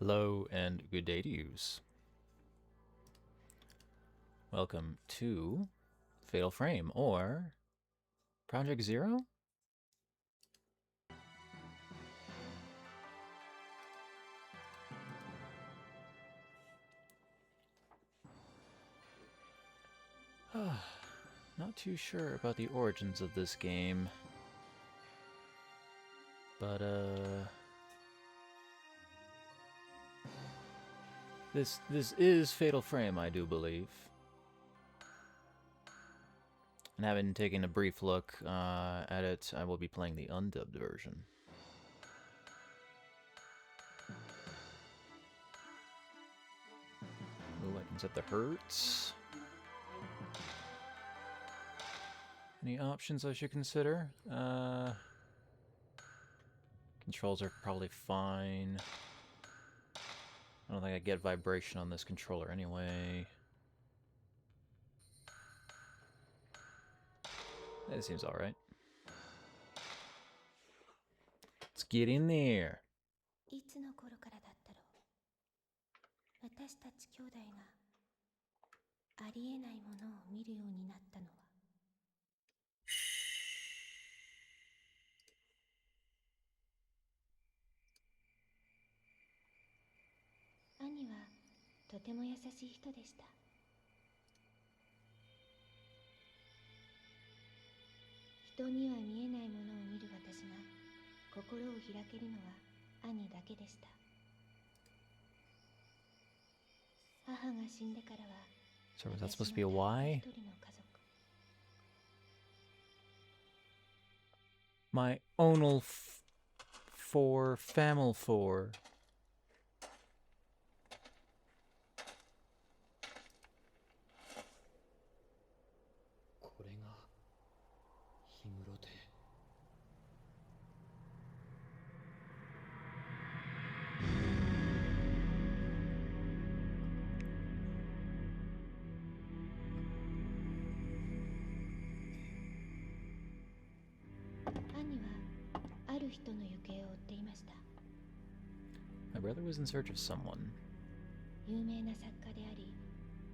Hello and good day to yous. Welcome to Fatal Frame, or Project Zero? Not too sure about the origins of this game. But, This is Fatal Frame, I do believe. And having taken a brief look at it, I will be playing the undubbed version. Ooh, I can set the hertz. Any options I should consider? Controls are probably fine. I don't think I get vibration on this controller anyway. That seems alright. Let's get in there. いつの頃からだったろう。私たち兄弟がありえないものを見るようになったのは。兄はとても優しい人でした。人には見えないものを見る私が心を開けるのは兄だけでした。母が死んでからは So was that supposed to be a Y? 一人の家族。My onal for famil for. これが氷室亭。兄はある人の行方を追っていました。 My brother was in search of someone. 有名な作家であり、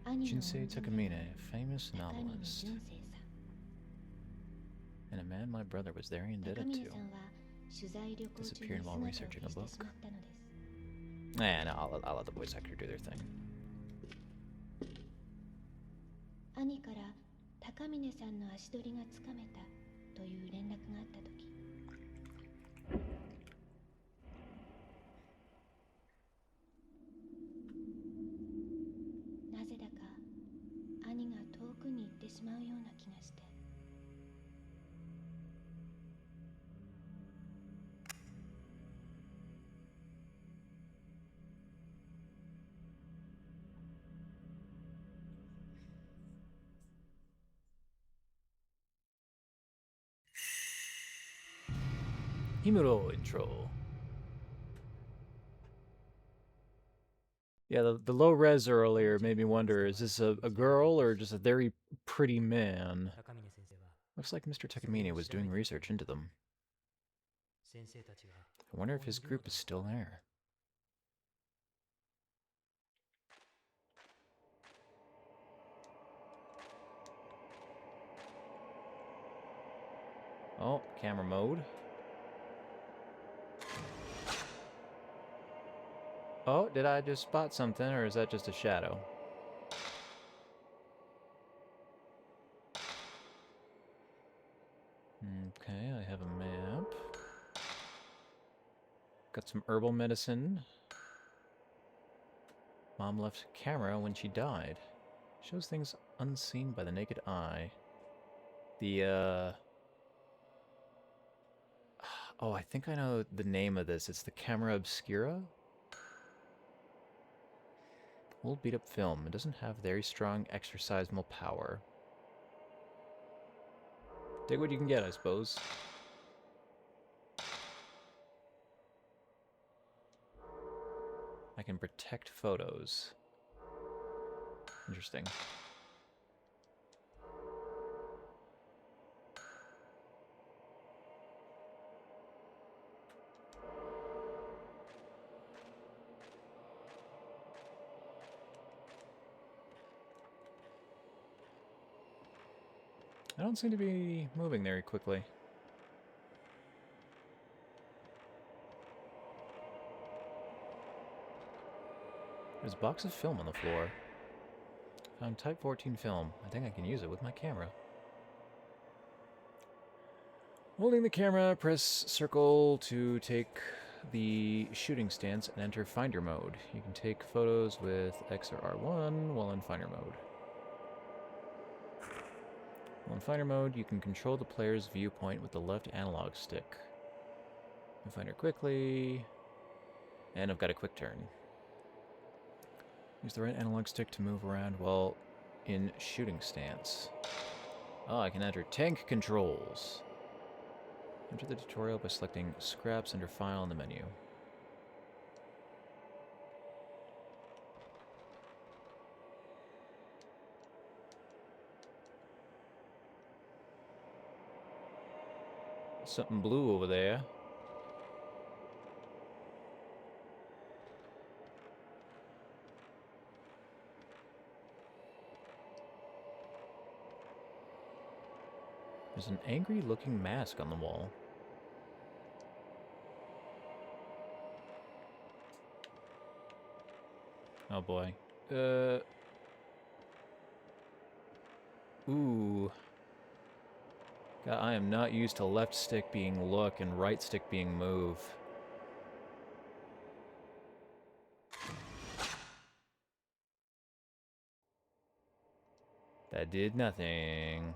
兄の Jinsei 恩人 Takamine, で a famous 高峰 novelist. 純生さん。 And a man my brother was very 高 indebted 峰 to. さんは取材旅行中に Disappeared 姿 while を researching a 消して book. しまったのです。 No, I'll let the voice actor do their thing. 兄から高峰さんの足取りがつかめたという連絡があった時、なぜだか兄が遠くに行ってしまうような気がして。 Himuro intro. Yeah, the low res earlier made me wonder, is this a girl or just a very pretty man? Looks like Mr. Takamine was doing research into them. I wonder if his group is still there. Oh, camera mode. Oh, did I just spot something, or is that just a shadow? Okay, I have a map. Got some herbal medicine. Mom left camera when she died. Shows things unseen by the naked eye. The, Oh, I think I know the name of this. It's the camera obscura? Old beat-up film. It doesn't have very strong exercisable power. Take what you can get, I suppose. I can protect photos. Interesting. I don't seem to be moving very quickly. There's a box of film on the floor. Found Type 14 film. I think I can use it with my camera. Holding the camera, press circle to take the shooting stance and enter Finder mode. You can take photos with X or R1 while in Finder mode. While in Finder mode, you can control the player's viewpoint with the left analog stick. Move Finder quickly, and I've got a quick turn. Use the right analog stick to move around while in shooting stance. Oh, I can enter tank controls. Enter the tutorial by selecting Scraps under File in the menu. Something blue over there. There's an angry-looking mask on the wall. Oh boy. Ooh. God, I am not used to left stick being look and right stick being move. That did nothing.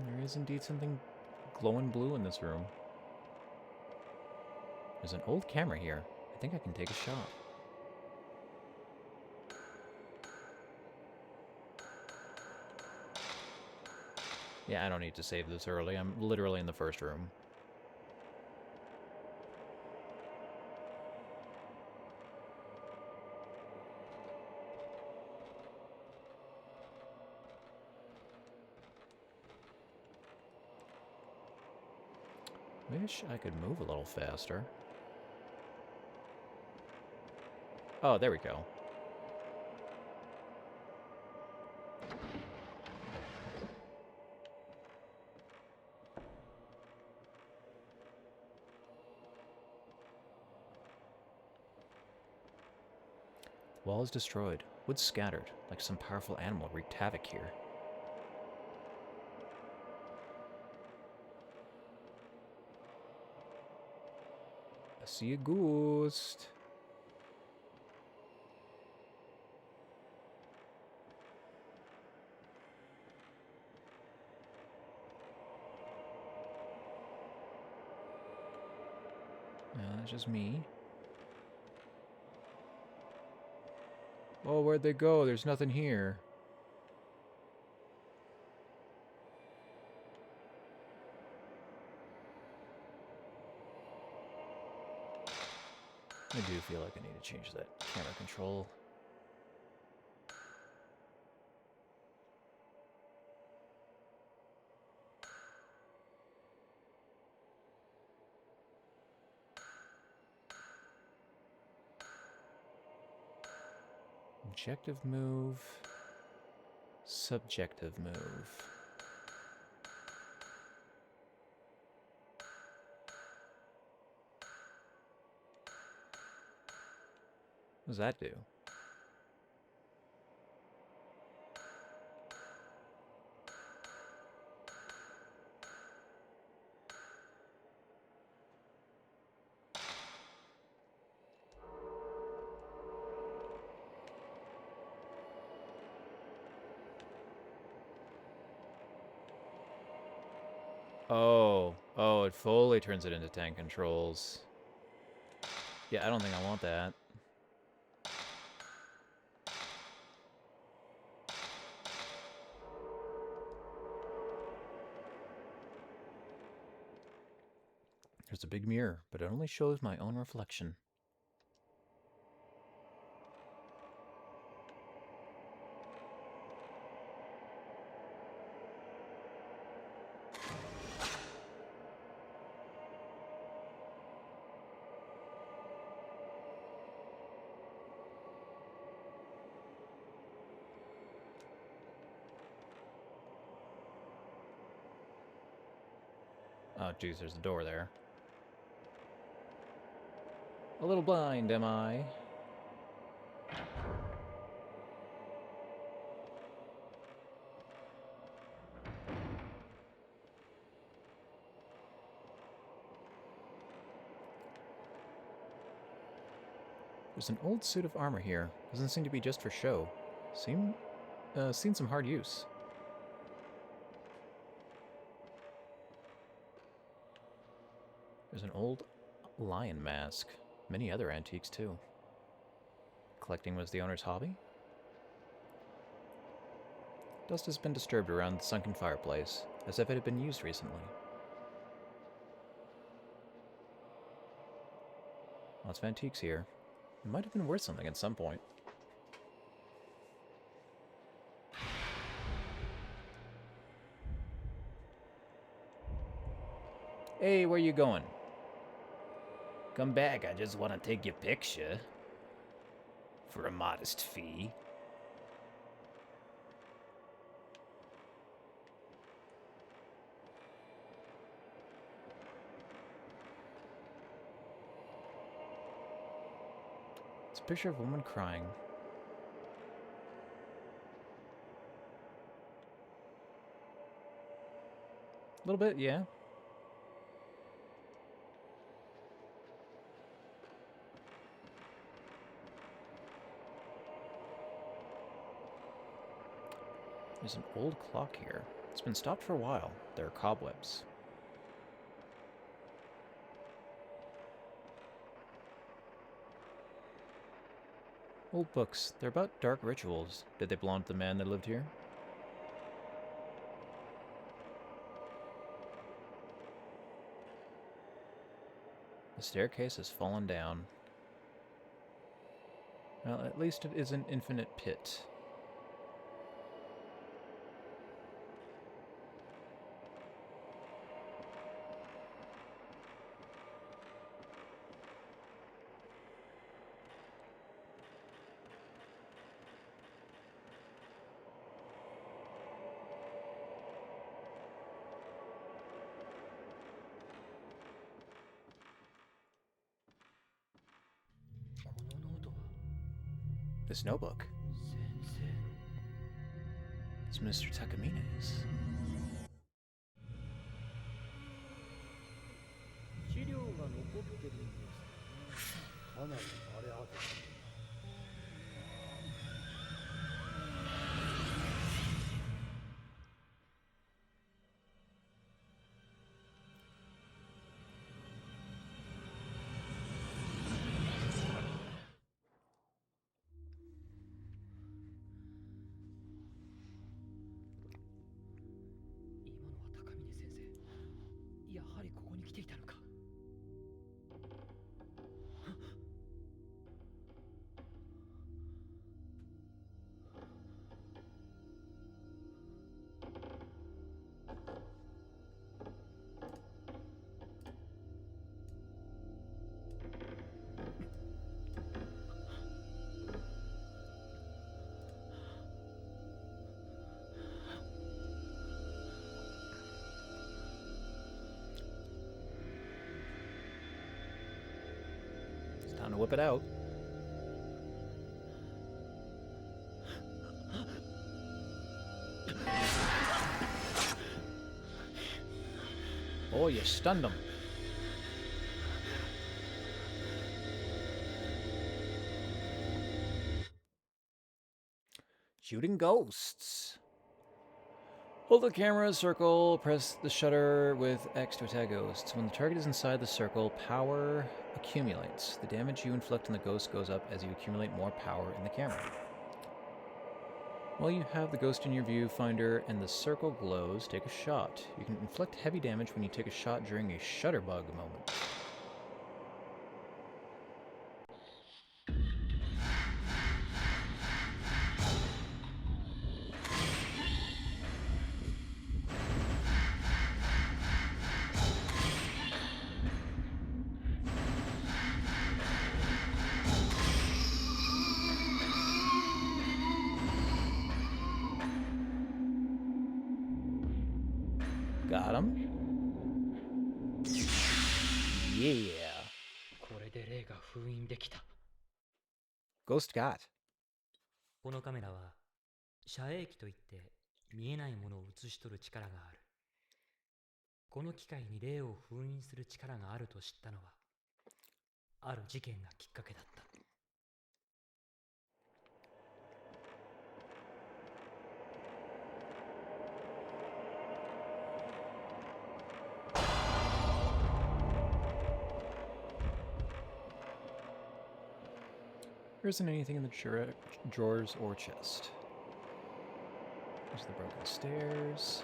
There is indeed something glowing blue in this room. There's an old camera here. I think I can take a shot. Yeah, I don't need to save this early. I'm literally in the first room. Wish I could move a little faster. Oh, there we go. The wall is destroyed. Wood scattered, like some powerful animal wreaked havoc here. I see a ghost. That's just me. Oh, where'd they go? There's nothing here. I do feel like I need to change that camera control. Objective move. Subjective move. What does that do? Oh, it fully turns it into tank controls. Yeah, I don't think I want that. There's a big mirror, but it only shows my own reflection. Oh, jeez, there's a door there. A little blind, am I? There's an old suit of armor here. Doesn't seem to be just for show. Seen some hard use. There's an old lion mask. Many other antiques, too. Collecting was the owner's hobby? Dust has been disturbed around the sunken fireplace, as if it had been used recently. Lots of antiques here. It might have been worth something at some point. Hey, where you going? Come back, I just want to take your picture. For a modest fee. It's a picture of a woman crying. A little bit, yeah. There's an old clock here. It's been stopped for a while. There are cobwebs. Old books. They're about dark rituals. Did they belong to the man that lived here? The staircase has fallen down. Well, at least it is an infinite pit. This notebook. It's Mr. Takamine's. 資料が残ってるんですかなりあれある やはりここに来ていたのか Time to whip it out. Oh, you stunned him. Shooting ghosts. Hold the camera, circle, press the shutter with X to attack ghosts. When the target is inside the circle, power accumulates. The damage you inflict on the ghost goes up as you accumulate more power in the camera. While you have the ghost in your viewfinder and the circle glows, take a shot. You can inflict heavy damage when you take a shot during a shutterbug moment. Got him. Yeah. これで霊が封印できた。 Ghost got. このカメラは遮影機といって見えないものを映し取る力がある。この機械に霊を封印する力があると知ったのはある事件がきっかけだった。 There isn't anything in the drawers or chest. There's the broken stairs.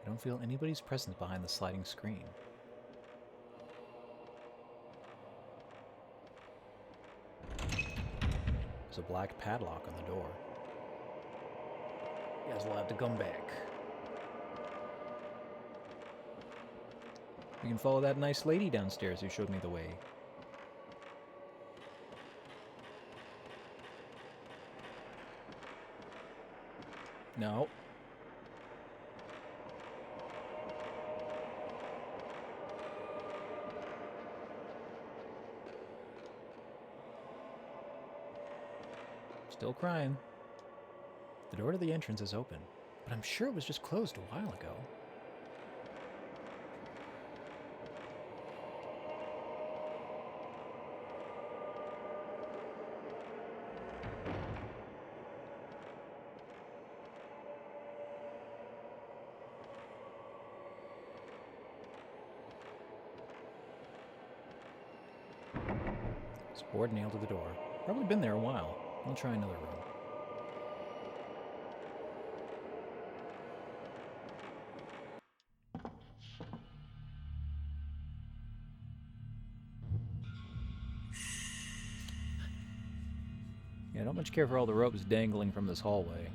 I don't feel anybody's presence behind the sliding screen. There's a black padlock on the door. You guys will have to come back. We can follow that nice lady downstairs who showed me the way. No. Still crying. The door to the entrance is open, but I'm sure it was just closed a while ago. There's a board nailed to the door. Probably been there a while. I'll try another room. Yeah, I don't much care for all the ropes dangling from this hallway.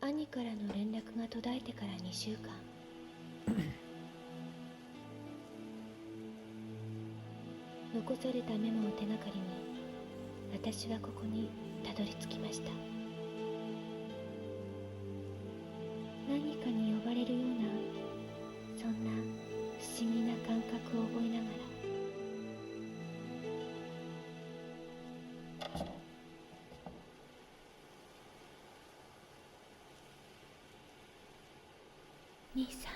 Annie からの連絡が途絶えてから2週間。残されたメモを手がかりに、私はここにたどり着きました。何かに呼ばれるような、そんな不思議な感覚を覚えながら。兄さん。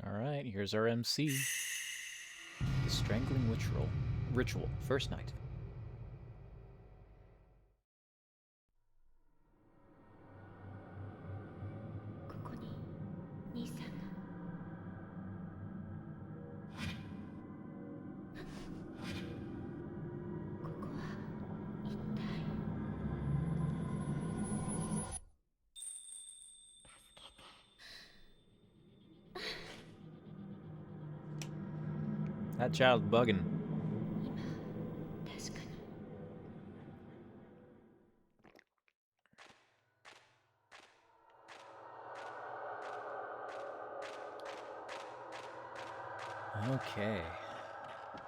Alright, here's our MC. The Strangling Ritual. First night. ここに兄さんが。ここは一体。 That child's bugging. 今確かに Okay.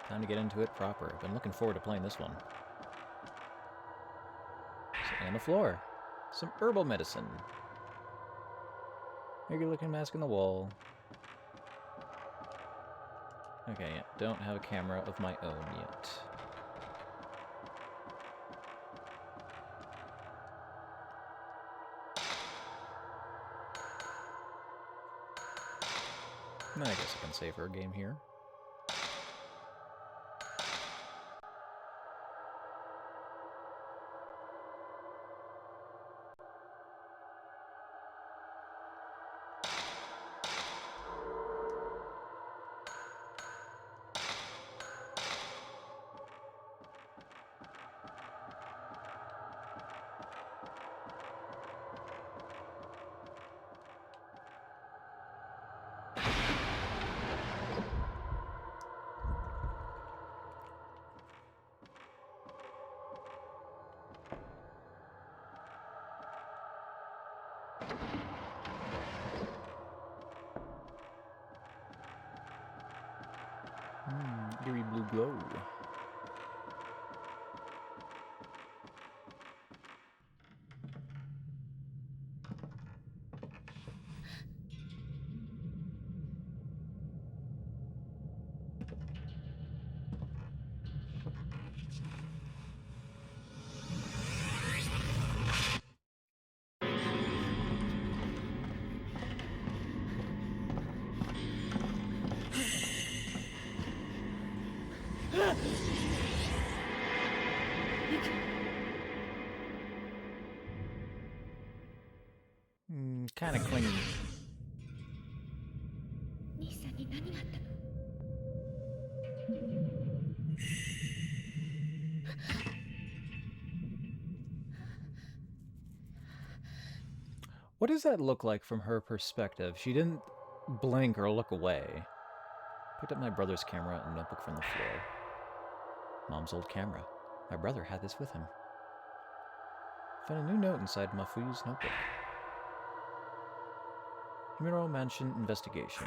Time to get into it proper. I've been looking forward to playing this one. Something on the floor. Some herbal medicine. Regular looking mask on the wall. Okay, yeah, don't have a camera of my own yet. I guess I can save her a game here. go. Kind of clingy. 兄さんに何があったの？ What does that look like from her perspective? She didn't blink or look away. Picked up my brother's camera and notebook from the floor. Mom's old camera. My brother had this with him. Found a new note inside Mafuyu's notebook. Himuro Mansion Investigation.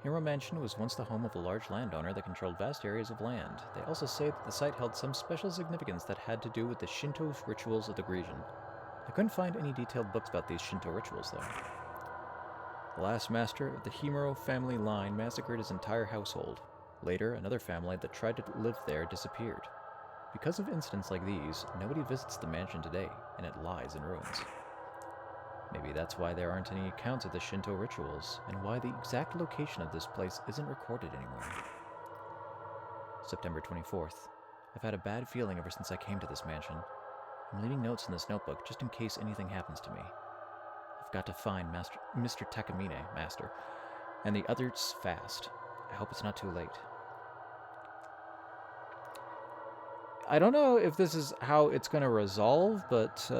Himuro Mansion was once the home of a large landowner that controlled vast areas of land. They also say that the site held some special significance that had to do with the Shinto rituals of the region. I couldn't find any detailed books about these Shinto rituals, though. The last master of the Himuro family line massacred his entire household. Later, another family that tried to live there disappeared. Because of incidents like these, nobody visits the mansion today, and it lies in ruins. Maybe that's why there aren't any accounts of the Shinto rituals, and why the exact location of this place isn't recorded anywhere. September 24th. I've had a bad feeling ever since I came to this mansion. I'm leaving notes in this notebook just in case anything happens to me. I've got to find Mr. Takamine, Master, and the others fast. I hope it's not too late. I don't know if this is how it's going to resolve, but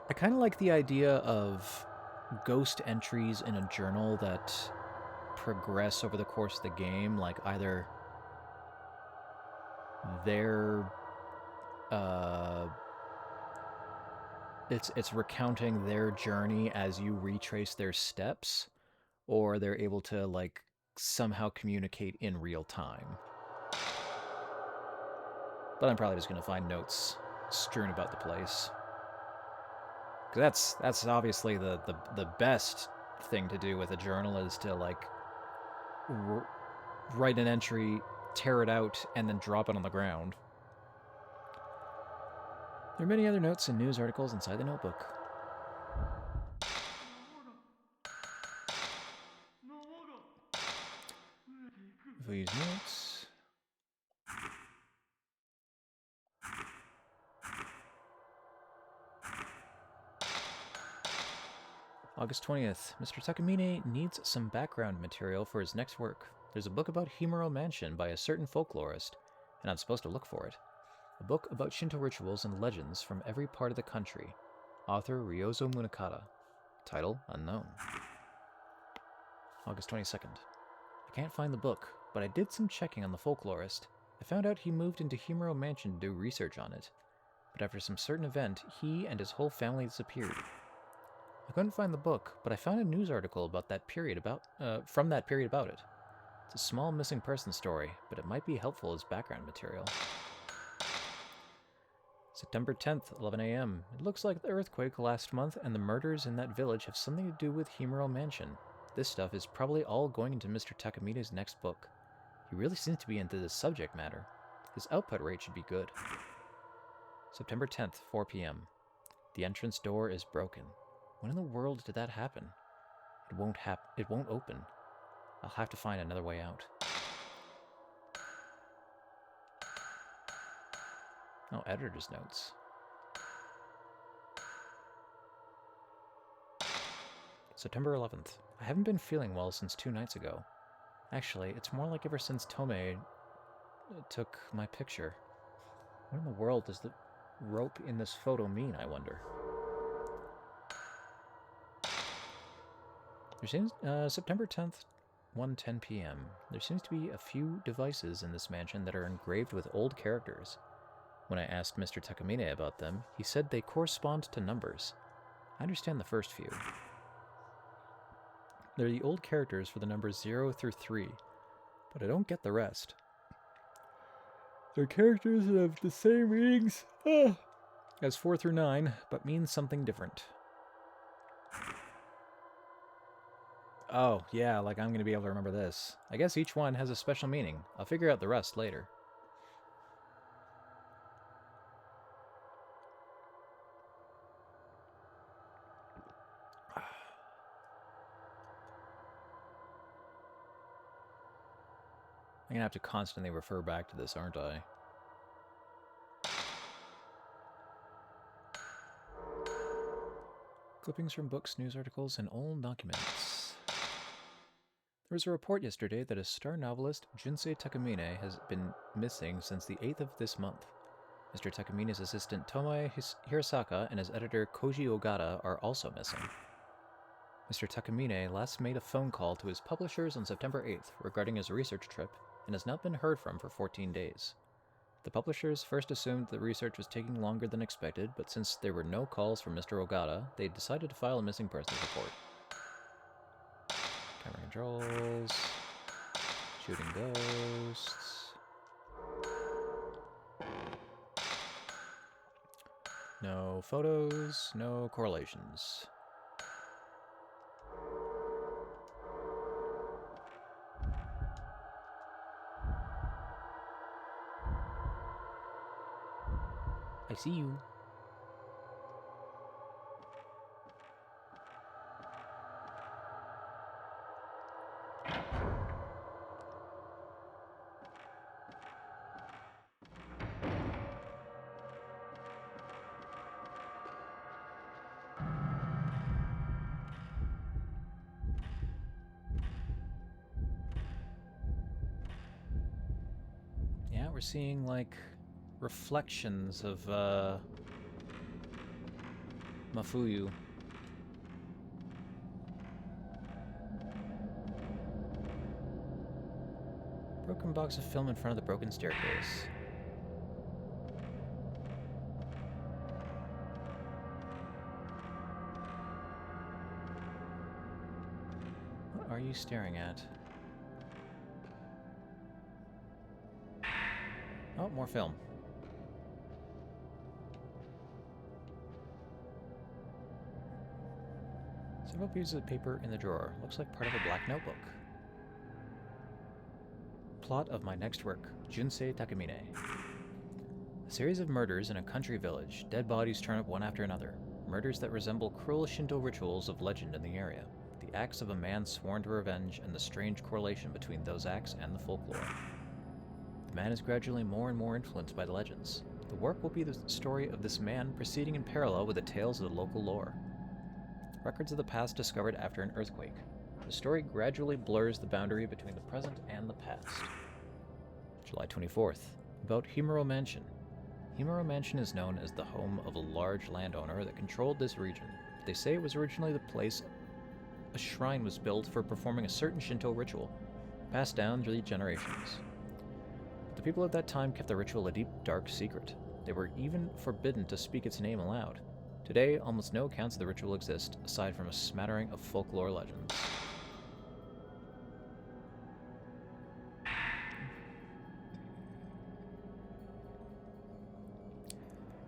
I kind of like the idea of ghost entries in a journal that progress over the course of the game, like either they're it's recounting their journey as you retrace their steps, or they're able to like somehow communicate in real time. But I'm probably just going to find notes strewn about the place. Because that's obviously the best thing to do with a journal, is to like write an entry, tear it out, and then drop it on the ground. There are many other notes and news articles inside the notebook. If we use notes... August 20th. Mr. Takamine needs some background material for his next work. There's a book about Himuro Mansion by a certain folklorist, and I'm supposed to look for it. A book about Shinto rituals and legends from every part of the country. Author Ryozo Munakata. Title unknown. August 22nd. I can't find the book, but I did some checking on the folklorist. I found out he moved into Himuro Mansion to do research on it. But after some certain event, he and his whole family disappeared. I couldn't find the book, but I found a news article about that period from that period about it. It's a small missing person story, but it might be helpful as background material. September 10th, 11 a.m. It looks like the earthquake last month and the murders in that village have something to do with Himuro Mansion. This stuff is probably all going into Mr. Takamine's next book. He really seems to be into this subject matter. His output rate should be good. September 10th, 4 p.m. The entrance door is broken. When in the world did that happen? It won't open. I'll have to find another way out. Oh, editor's notes. September 11th. I haven't been feeling well since 2 nights ago. Actually, it's more like ever since Tomei took my picture. What in the world does the rope in this photo mean, I wonder? There seems, September 10th, 1:10 p.m. There seems to be a few devices in this mansion that are engraved with old characters. When I asked Mr. Takamine about them, he said they correspond to numbers. I understand the first few. They're the old characters for the numbers 0 through 3. But I don't get the rest. They're characters that have the same meanings as 4 through 9, but mean something different. Oh, yeah, like I'm going to be able to remember this. I guess each one has a special meaning. I'll figure out the rest later. I'm going to have to constantly refer back to this, aren't I? Clippings from books, news articles, and old documents. There was a report yesterday that a star novelist, Junsei Takamine, has been missing since the 8th of this month. Mr. Takamine's assistant Tomoe Hirasaka and his editor Koji Ogata are also missing. Mr. Takamine last made a phone call to his publishers on September 8th regarding his research trip and has not been heard from for 14 days. The publishers first assumed the research was taking longer than expected, but since there were no calls from Mr. Ogata, they decided to file a missing persons report. Camera controls. Shooting ghosts. No photos, no correlations. I see you. Yeah, we're seeing like reflections of Mafuyu. Broken box of film in front of the broken staircase. What are you staring at? Oh, more film. Several pieces of paper in the drawer. Looks like part of a black notebook. Plot of my next work, Junsei Takamine. A series of murders in a country village. Dead bodies turn up one after another. Murders that resemble cruel Shinto rituals of legend in the area. The acts of a man sworn to revenge and the strange correlation between those acts and the folklore. The man is gradually more and more influenced by the legends. The work will be the story of this man proceeding in parallel with the tales of the local lore. Records of the past discovered after an earthquake. The story gradually blurs the boundary between the present and the past. July 24th. About Himuro Mansion. Himuro Mansion is known as the home of a large landowner that controlled this region. They say it was originally the place a shrine was built for performing a certain Shinto ritual, passed down through the generations. The people at that time kept the ritual a deep, dark secret. They were even forbidden to speak its name aloud. Today, almost no accounts of the ritual exist, aside from a smattering of folklore legends.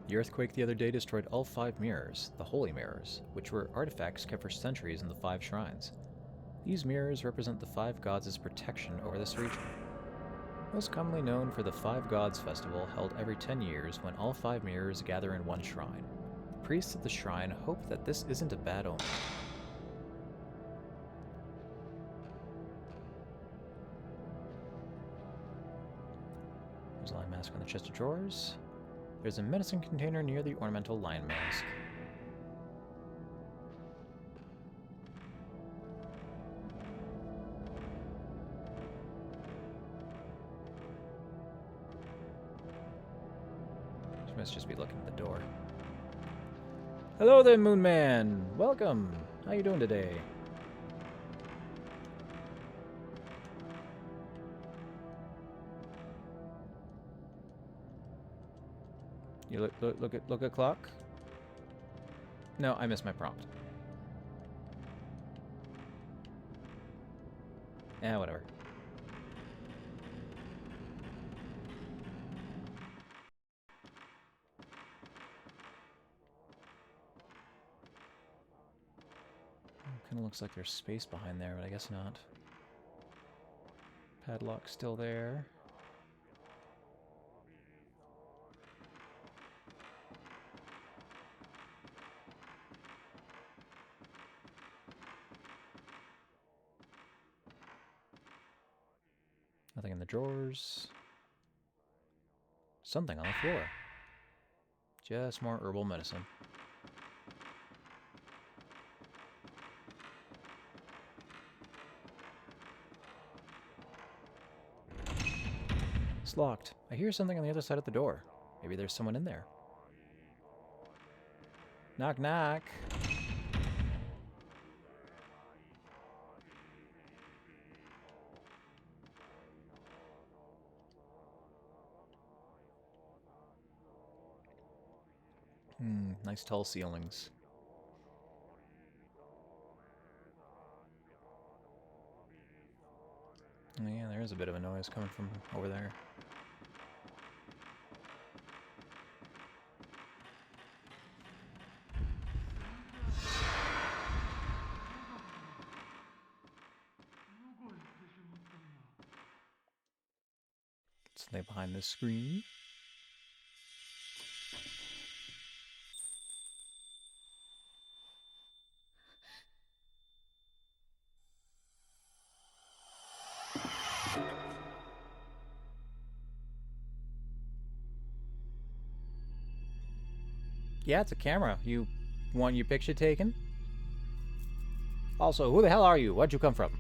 The earthquake the other day destroyed all 5 mirrors, the holy mirrors, which were artifacts kept for centuries in the 5 shrines. These mirrors represent the 5 gods' protection over this region. Most commonly known for the 5 Gods Festival held every 10 years when all 5 mirrors gather in one shrine. The priests of the shrine hope that this isn't a bad omen. There's a lion mask on the chest of drawers. There's a medicine container near the ornamental lion mask. She must just be looking at the door. Hello there, Moon Man! Welcome! How you doing today? You look at clock? No, I missed my prompt. Yeah, whatever. Kind of looks like there's space behind there, but I guess not. Padlock still there. Nothing in the drawers. Something on the floor. Just more herbal medicine. It's locked. I hear something on the other side of the door. Maybe there's someone in there. Knock, knock. Nice tall ceilings. Oh, yeah, there is a bit of a noise coming from over there. Something behind this screen. Yeah, it's a camera. You want your picture taken? Also, who the hell are you? Where'd you come from?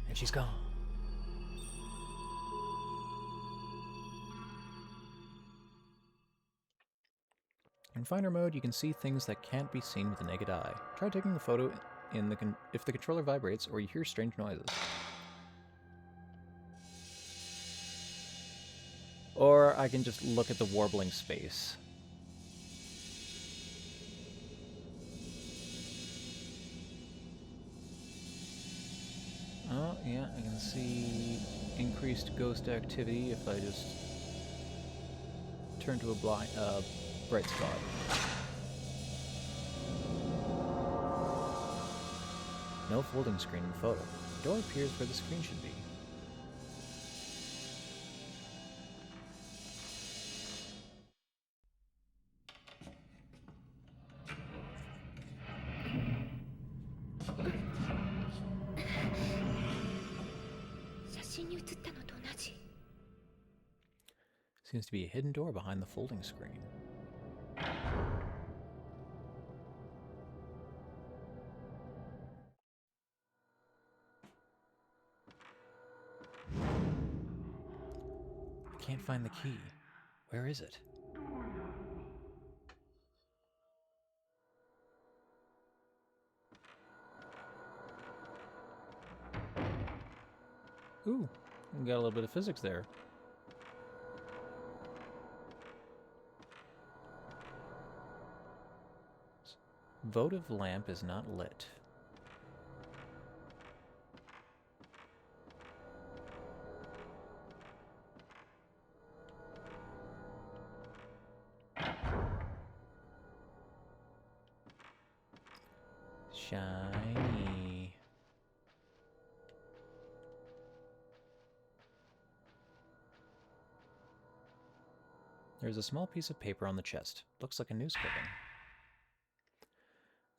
And she's gone. In finer mode, you can see things that can't be seen with the naked eye. Try taking a photo if the controller vibrates or you hear strange noises. Or I can just look at the warbling space. Oh, yeah, I can see increased ghost activity if I just turn to a bright spot. No folding screen in the photo. The door appears where the screen should be. Seems to be a hidden door behind the folding screen. I can't find the key. Where is it? Ooh, we got a little bit of physics there. Votive lamp is not lit. Shiny. There's a small piece of paper on the chest. Looks like a news clipping.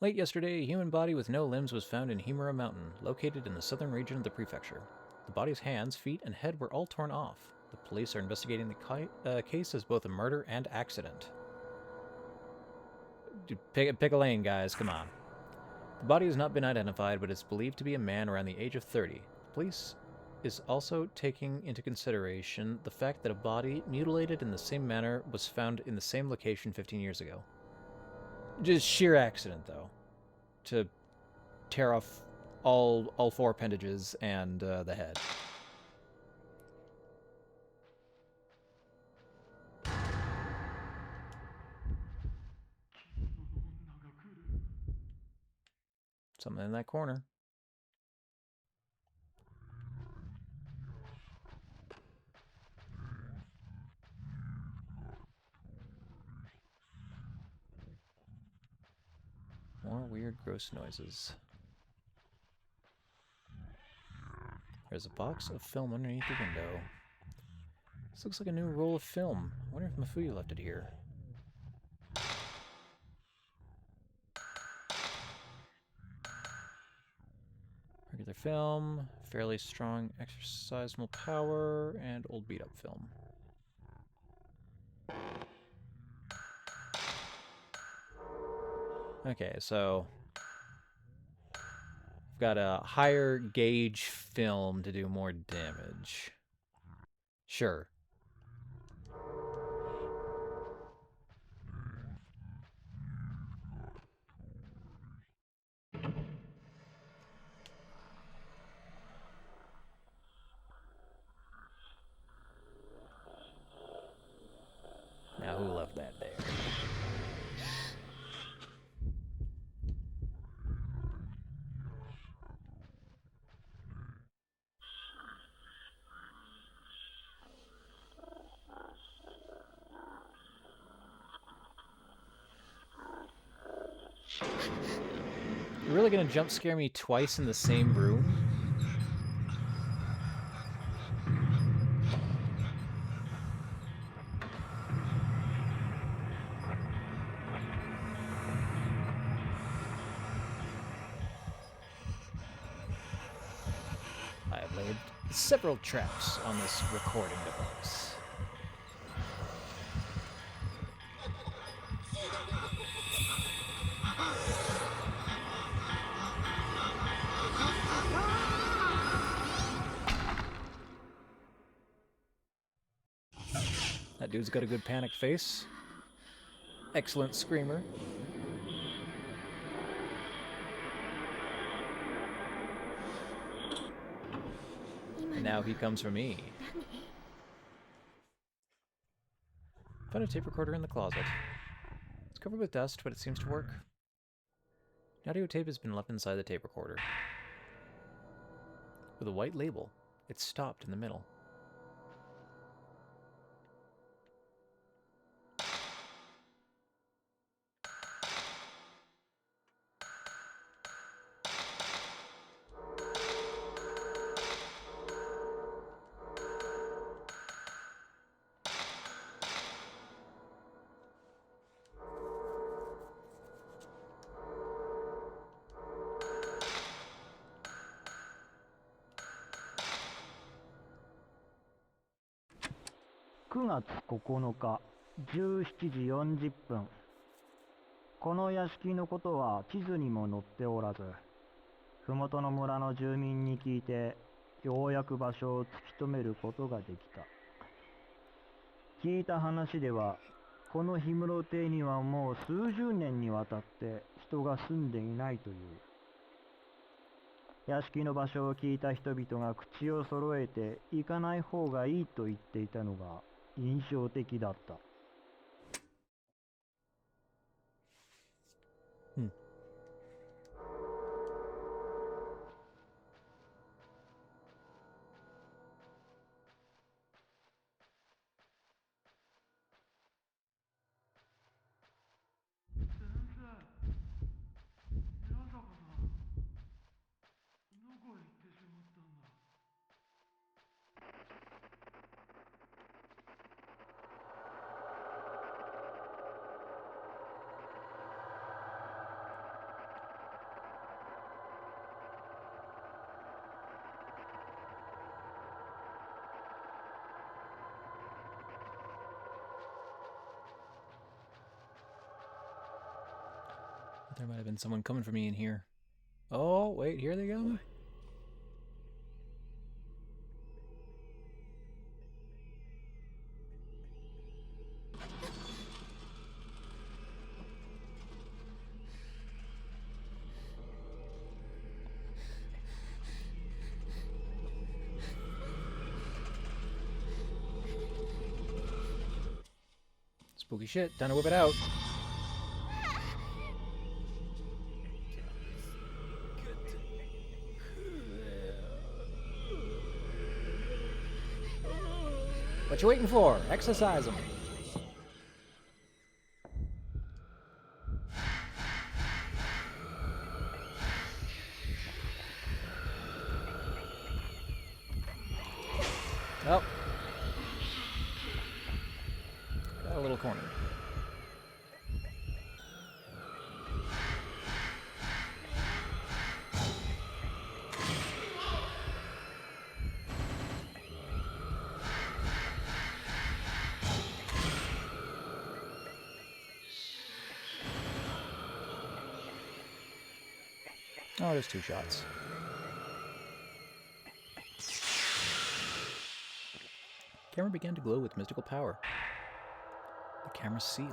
Late yesterday, a human body with no limbs was found in Himura Mountain, located in the southern region of the prefecture. The body's hands, feet, and head were all torn off. The police are investigating the case as both a murder and accident. Pick a lane, guys, come on. The body has not been identified, but is believed to be a man around the age of 30. The police is also taking into consideration the fact that a body mutilated in the same manner was found in the same location 15 years ago. Just sheer accident, though, to tear off all four appendages and the head. Something in that corner. More weird, gross noises. There's a box of film underneath the window. This looks like a new roll of film. I wonder if Mafuyu left it here. Regular film, fairly strong exercisable power, and old beat-up film. Okay, so I've got a higher gauge film to do more damage. Sure. Now who left that there? You're really gonna jump scare me twice in the same room? I have laid several traps on this recording device. That dude's got a good panic face. Excellent screamer. And now he comes for me. Found a tape recorder in the closet. It's covered with dust, but it seems to work. An audio tape has been left inside the tape recorder. With a white label, it's stopped in the middle.9月9日17時40分。この屋敷のことは地図にも載っておらず、麓の村の住民に聞いて、ようやく場所を突き止めることができた。聞いた話では、この氷室邸にはもう数十年にわたって人が住んでいないという。屋敷の場所を聞いた人々が口を揃えて行かない方がいいと言っていたのが印象的だった。There might have been someone coming for me in here. Oh, wait, here they go. Spooky shit, time to whip it out. What you waiting for? Exercise them. Oh. Got a little cornered. Oh, there's 2 shots. Camera began to glow with mystical power. The camera seal.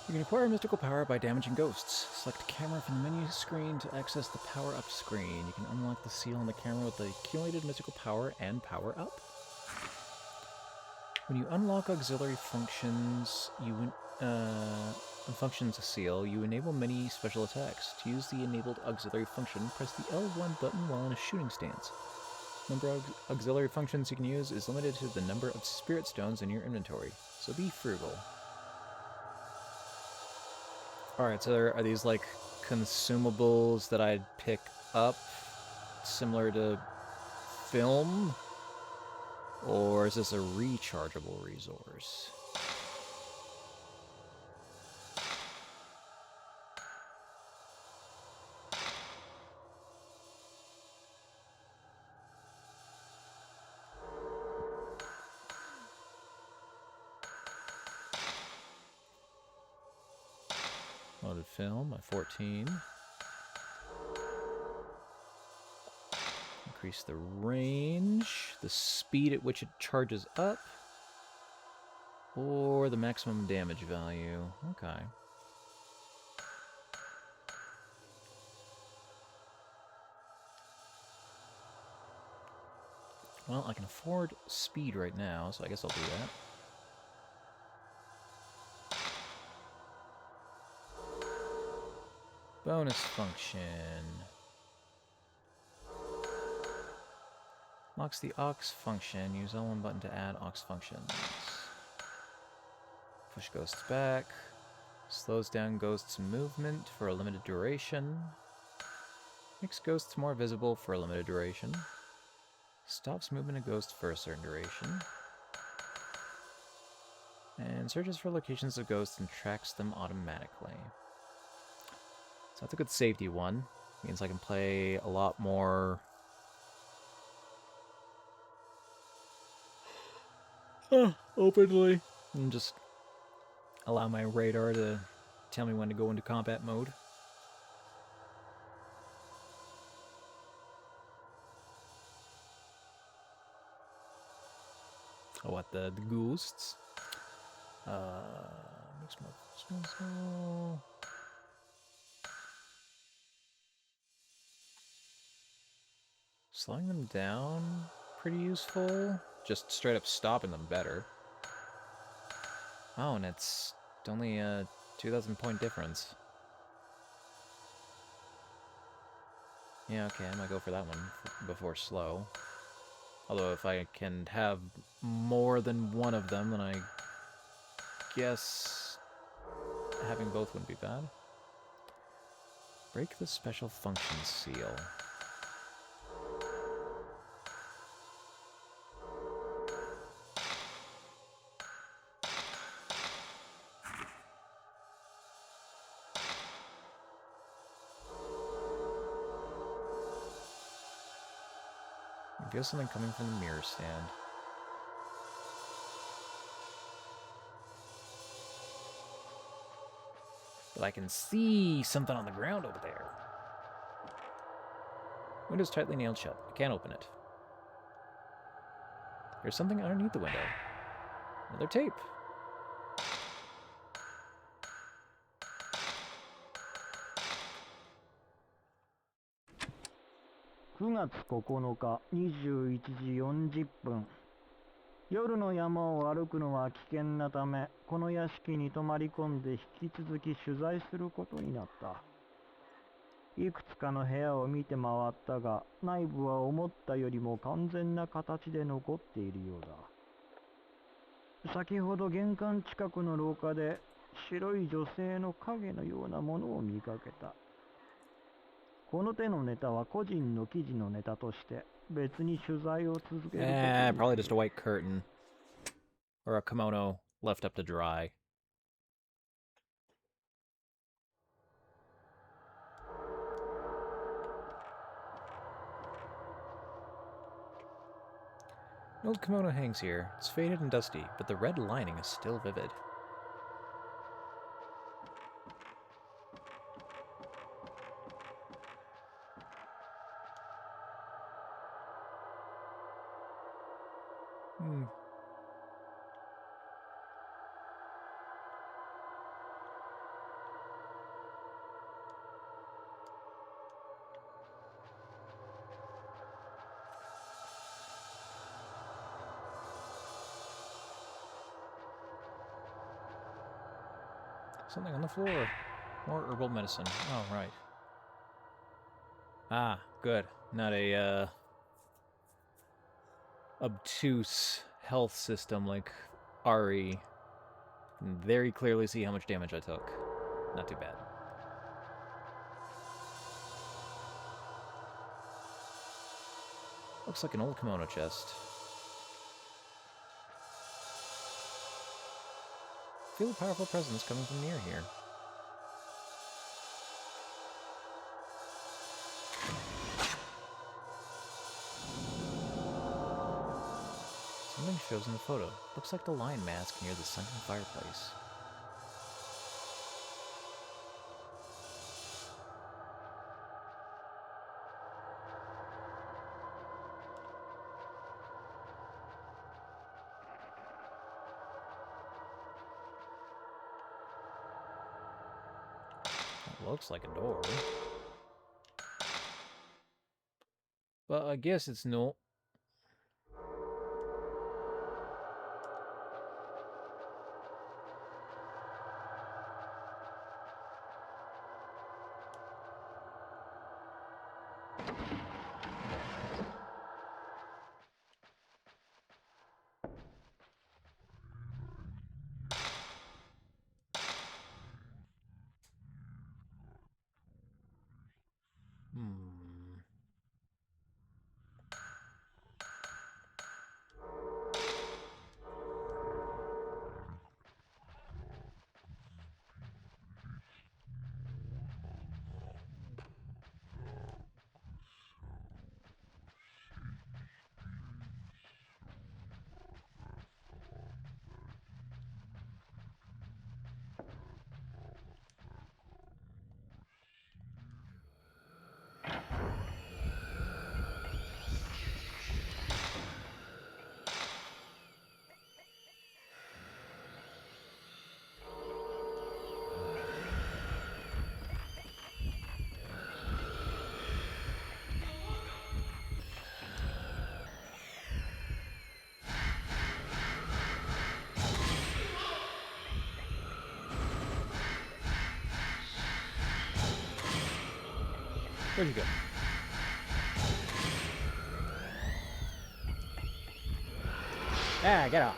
You can acquire mystical power by damaging ghosts. Select camera from the menu screen to access the power up screen. You can unlock the seal on the camera with the accumulated mystical power and power up. When you unlock auxiliary functions, functions seal, you enable many special attacks. To use the enabled auxiliary function, press the L1 button while in a shooting stance. The number of auxiliary functions you can use is limited to the number of spirit stones in your inventory, so be frugal. Alright, so are these like consumables that I'd pick up, similar to film? Or is this a rechargeable resource? Loaded film, my 14. Increase the range, the speed at which it charges up, or the maximum damage value. Okay. Well, I can afford speed right now, so I guess I'll do that. Bonus function. Locks the aux function. Use L1 button to add aux functions. Push ghosts back. Slows down ghosts' movement for a limited duration. Makes ghosts more visible for a limited duration. Stops movement of ghosts for a certain duration. And searches for locations of ghosts and tracks them automatically. So that's a good safety one. Means I can play a lot more openly and just allow my radar to tell me when to go into combat mode. Oh, what, the ghosts? Makes more. Slowing them down, pretty useful. Just straight up stopping them better. Oh, and it's only a 2,000 point difference. Yeah, okay, I might go for that one before slow. Although if I can have more than one of them, then I guess having both wouldn't be bad. Break the special function seal. I feel something coming from the mirror stand. But I can see something on the ground over there. Window's tightly nailed shut. I can't open it. There's something underneath the window. Another tape.9月9日21時40分。夜の山を歩くのは危険なため、この屋敷に泊まり込んで引き続き取材することになった。いくつかの部屋を見て回ったが、内部は思ったよりも完全な形で残っているようだ。先ほど玄関近くの廊下で白い女性の影のようなものを見かけた。この手のネタは個人の記事のネタとして別に取材を続けることに。Probably just a white curtain. Or a kimono left up to dry. An old kimono hangs here. It's faded and dusty, but the red lining is still vivid. Something on the floor. More herbal medicine. Oh, right. Ah, good. Not a, obtuse health system like Ari. Can very clearly see how much damage I took. Not too bad. Looks like an old kimono chest. Feel a powerful presence coming from near here. Something shows in the photo. Looks like the lion mask near the sunken fireplace. Looks like a door. But I guess it's not. Where'd you go? Ah, get off.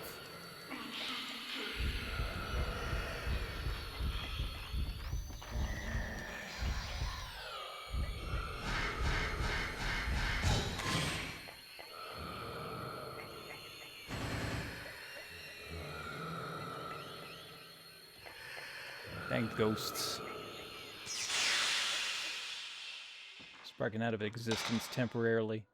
Dang ghosts. Sparking out of existence temporarily.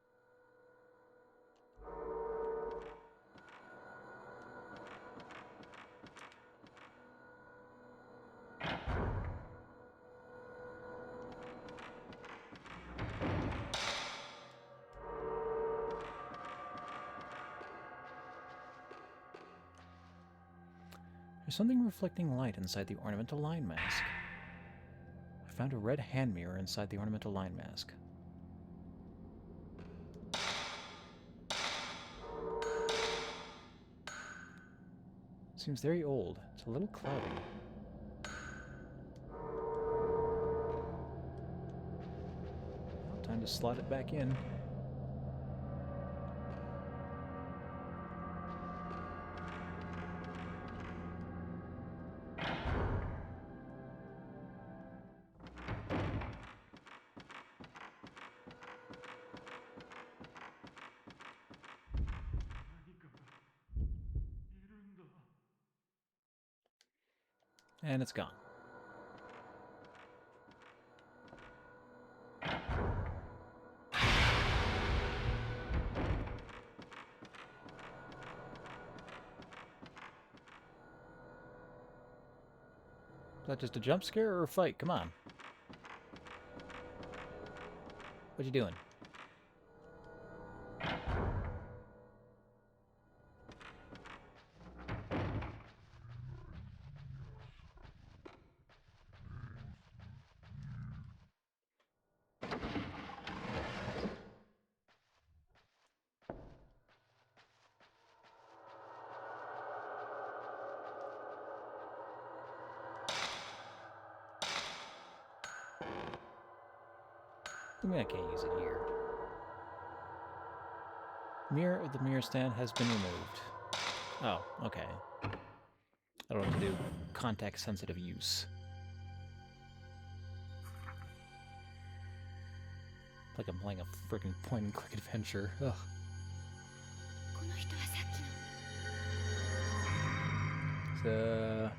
There's something reflecting light inside the ornamental line mask. I found a red hand mirror inside the ornamental line mask. Seems very old. It's a little cloudy. Well, time to slot it back in. And it's gone. Is that just a jump scare or a fight? Come on. What you doing? I mean, I can't use it here. Mirror of the mirror stand has been removed. Oh, okay. I don't want to do context-sensitive use. Like I'm playing a freaking point-and-click adventure. Ugh. この人はさっきの So,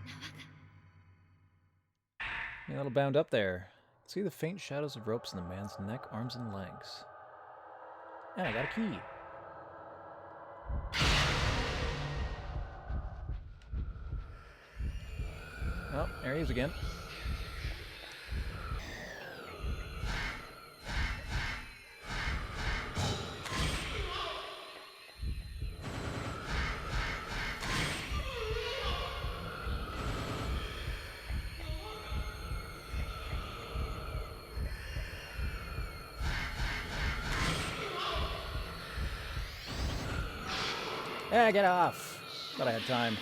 a little bound up there. See the faint shadows of ropes in the man's neck, arms, and legs. And I got a key. Oh, there he is again. Yeah, get off! Thought I had time.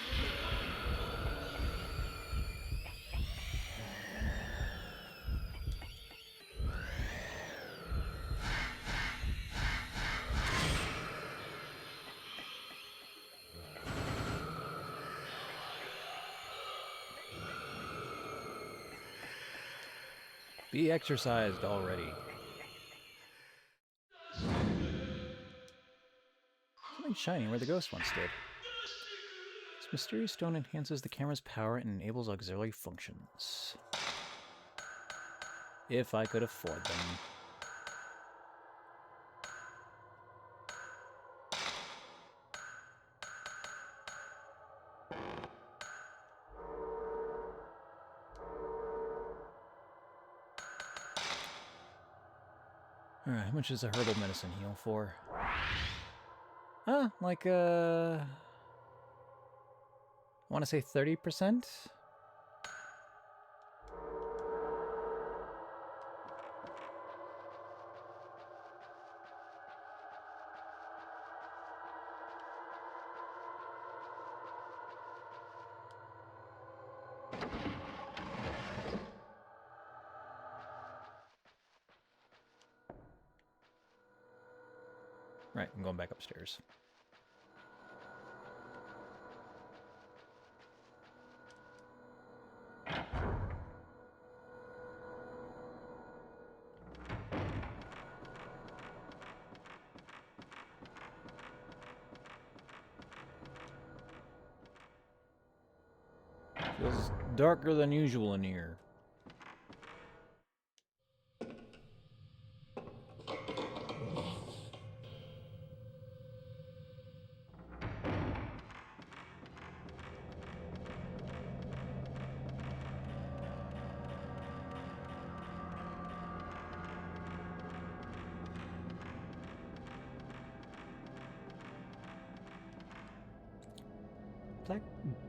Be exercised already. Something shiny where the ghost once stood. This mysterious stone enhances the camera's power and enables auxiliary functions. If I could afford them. Alright, how much is a herbal medicine heal for? Like, I want to say 30%? Right, I'm going back upstairs. Feels darker than usual in here.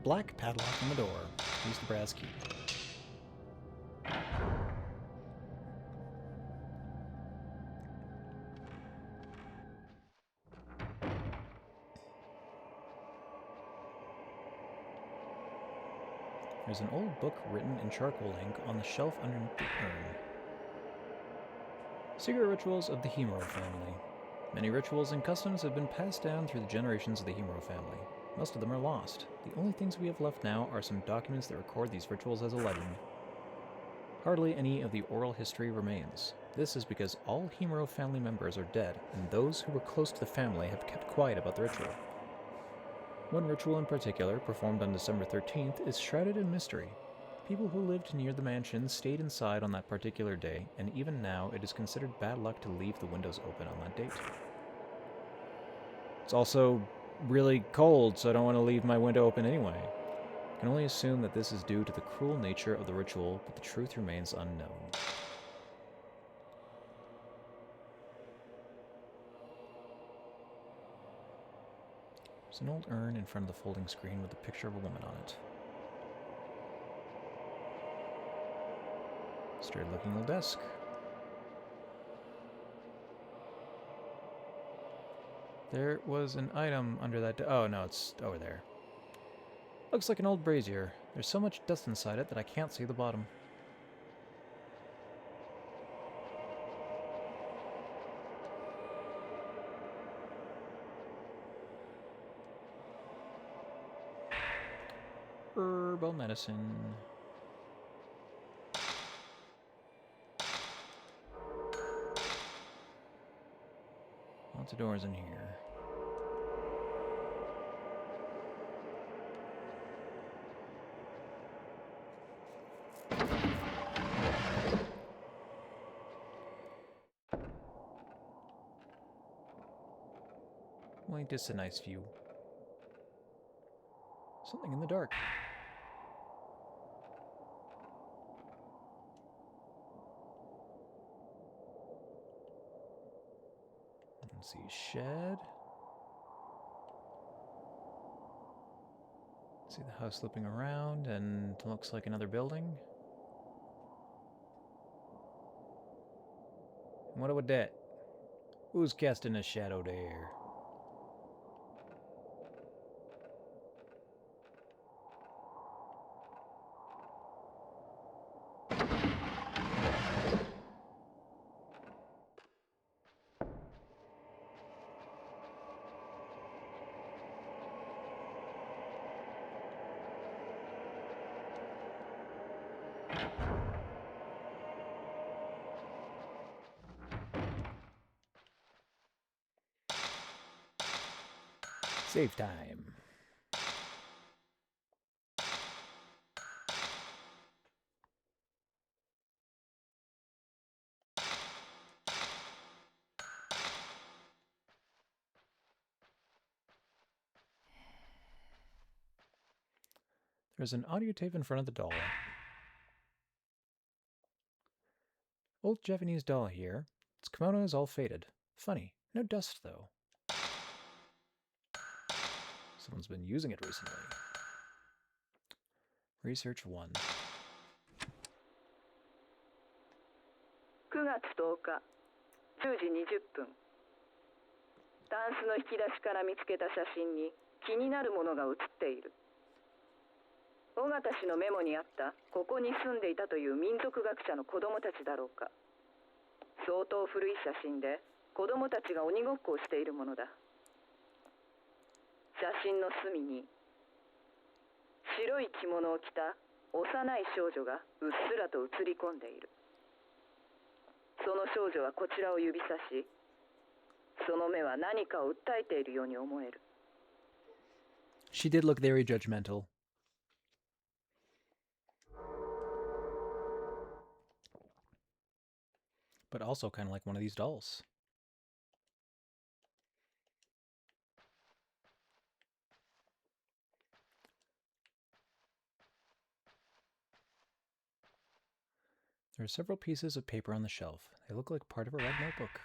Black padlock on the door. Use the brass key. There's an old book written in charcoal ink on the shelf underneath the urn. Secret rituals of the Himuro family. Many rituals and customs have been passed down through the generations of the Himuro family. Most of them are lost. The only things we have left now are some documents that record these rituals as a legend. Hardly any of the oral history remains. This is because all Himuro family members are dead, and those who were close to the family have kept quiet about the ritual. One ritual in particular, performed on December 13th, is shrouded in mystery. People who lived near the mansion stayed inside on that particular day, and even now it is considered bad luck to leave the windows open on that date. It's also really cold, so I don't want to leave my window open anyway. I can only assume that this is due to the cruel nature of the ritual, but the truth remains unknown. There's an old urn in front of the folding screen with a picture of a woman on it. Straight-looking old desk. There was an item under that. Oh no, it's over there. Looks like an old brazier. There's so much dust inside it that I can't see the bottom. Herbal medicine. Lots of doors in here. Well, just a nice view. Something in the dark. Let's see, shed. See the house looping around, and it looks like another building. What about that? Who's casting a shadow there? Save time. There's an audio tape in front of the doll. Old Japanese doll here. Its kimono is all faded. Funny. No dust, though. Someone's been using it recently. Research 1. 9月10日10時20分タンスの引き出しから見つけた写真に気になるものが写っている。尾形氏のメモにあったここに住んでいたという民族学者の子供たちだろうか。相当古い写真で子供たちが鬼ごっこをしているものだ。写真の隅に白い着物を着た幼い少女がうっすらと映り込んでいる。その少女はこちらを指さし、その目は何かを訴えているように思える。She did look very judgmental. But also kind of like one of these dolls. There are several pieces of paper on the shelf. They look like part of a red notebook.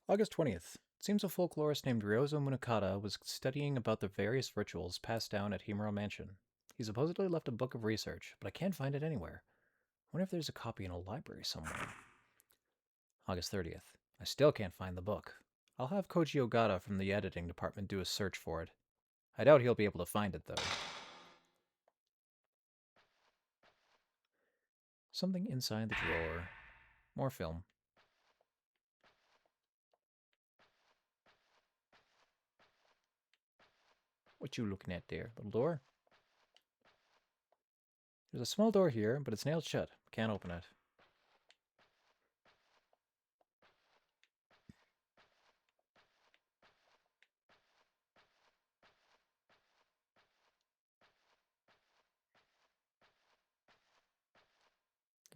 August 20th. It seems a folklorist named Ryozo Munakata was studying about the various rituals passed down at Himuro Mansion. He supposedly left a book of research, but I can't find it anywhere. I wonder if there's a copy in a library somewhere. August 30th. I still can't find the book. I'll have Koji Ogata from the editing department do a search for it. I doubt he'll be able to find it, though. Something inside the drawer. More film. What you looking at there? Little door? There's a small door here, but it's nailed shut. Can't open it.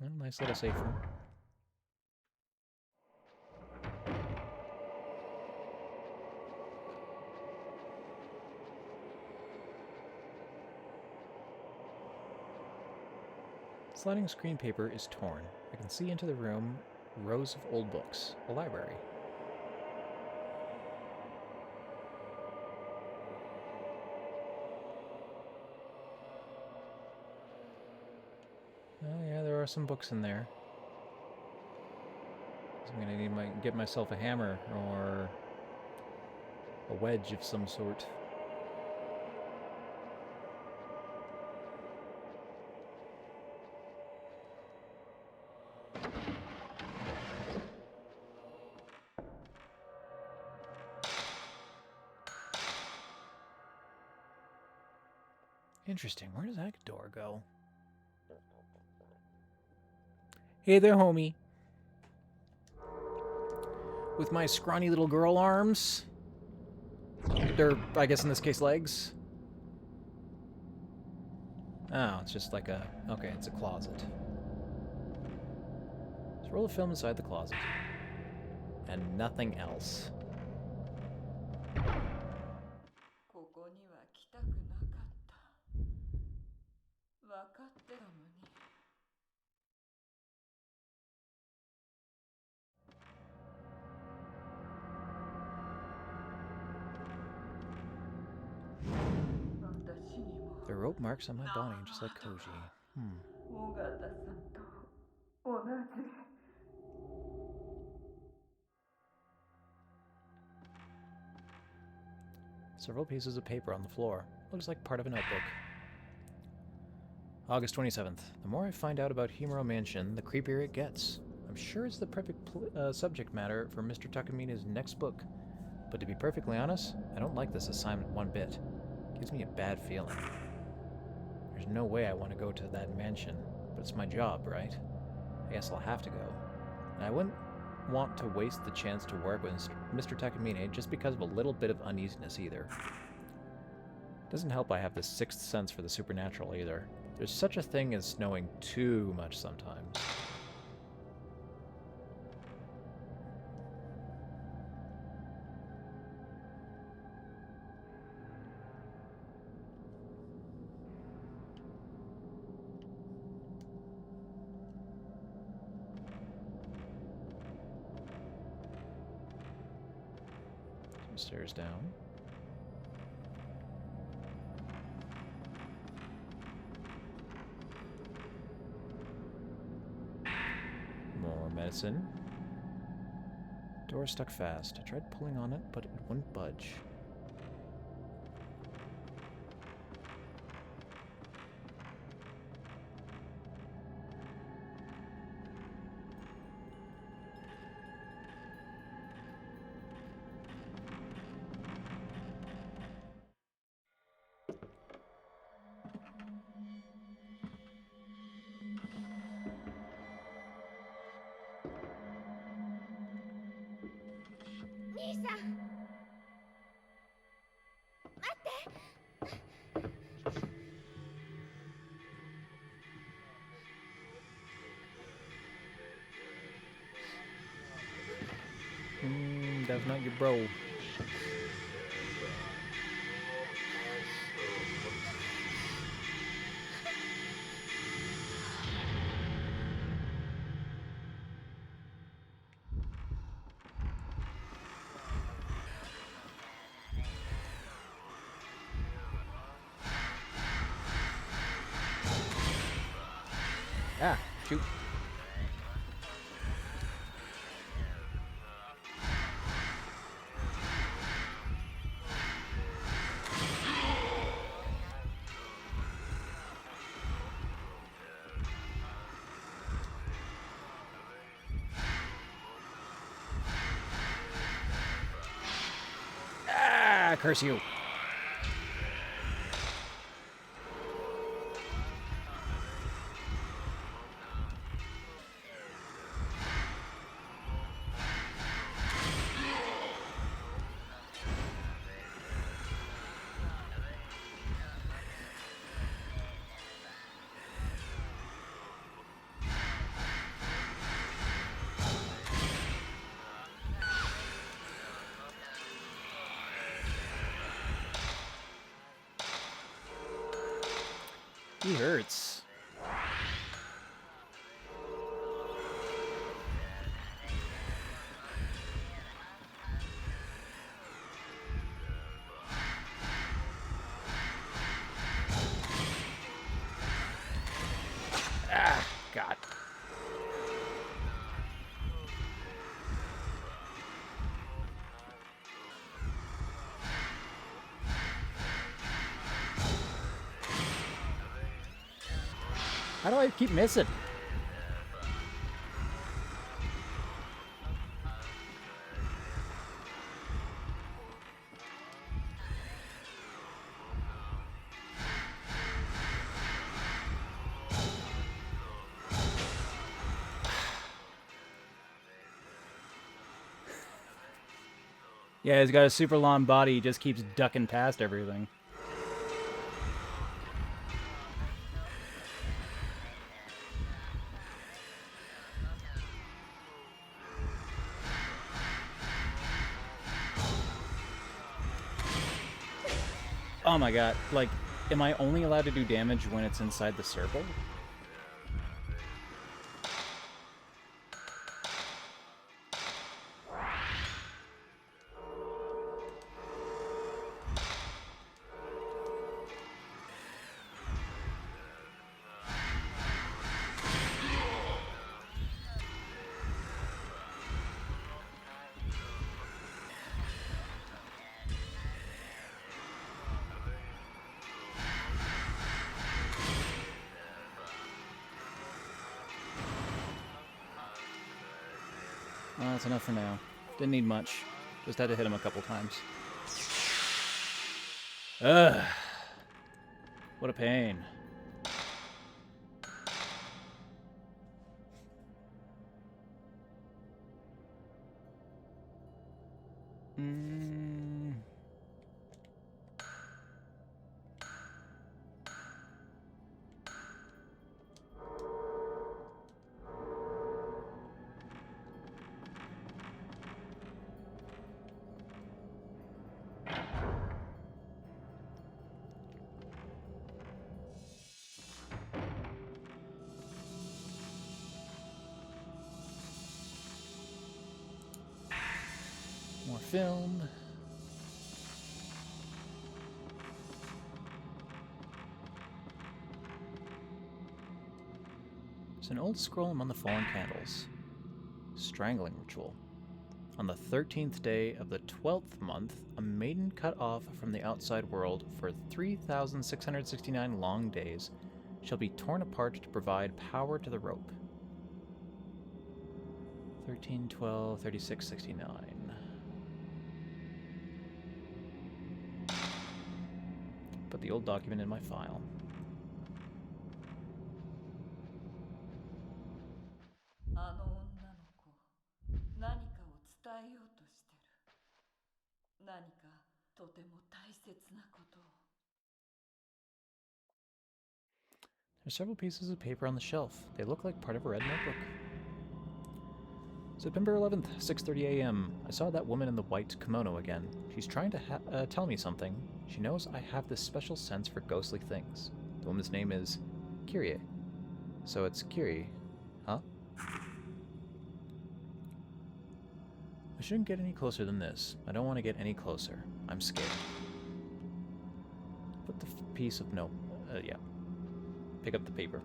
Well, nice little safe room. Sliding screen paper is torn. I can see into the room rows of old books. A library. Oh yeah, there are some books in there. So I'm gonna need get myself a hammer or a wedge of some sort. Interesting. Where does that door go? Hey there, homie. With my scrawny little girl arms. Or, I guess in this case, legs. Oh, it's just like a... Okay, it's a closet. There's a roll of film inside the closet. And nothing else. ここには来たくなかった。分かってたのに。There are rope marks on my body, just like Koji. 尾形さんと同じ。Several pieces of paper on the floor. Looks like part of a notebook. August 27th. The more I find out about Himuro Mansion, the creepier it gets. I'm sure it's the perfect subject matter for Mr. Takamina's next book. But to be perfectly honest, I don't like this assignment one bit. It gives me a bad feeling. There's no way I want to go to that mansion, but it's my job, right? I guess I'll have to go. And I wouldn't want to waste the chance to work with Mr. Takamine just because of a little bit of uneasiness either. Doesn't help I have this sixth sense for the supernatural either. There's such a thing as knowing too much sometimes. Stairs down. More medicine. Door stuck fast. I tried pulling on it, but it wouldn't budge. That's not your bro. Ah, shoot. Ah, curse you. He hurts. Ah, God. How do I keep missing? Yeah, he's got a super long body. He just keeps ducking past everything. Oh my god, like, am I only allowed to do damage when it's inside the circle? Well, that's enough for now. Didn't need much. Just had to hit him a couple times. Ugh. What a pain. More film. There's an old scroll among the fallen candles. Strangling ritual. On the 13th day of the 12th month, a maiden cut off from the outside world for 3,669 long days shall be torn apart to provide power to the rope. 13, 12, 36, 69. Put the old document in my file. There's several pieces of paper on the shelf. They look like part of a red notebook. September 11th, 6:30 a.m. I saw that woman in the white kimono again. She's trying to tell me something. She knows I have this special sense for ghostly things. The woman's name is Kyrie. So it's Kyrie, huh? I shouldn't get any closer than this. I don't want to get any closer. I'm scared. Put the piece of yeah. Pick up the paper.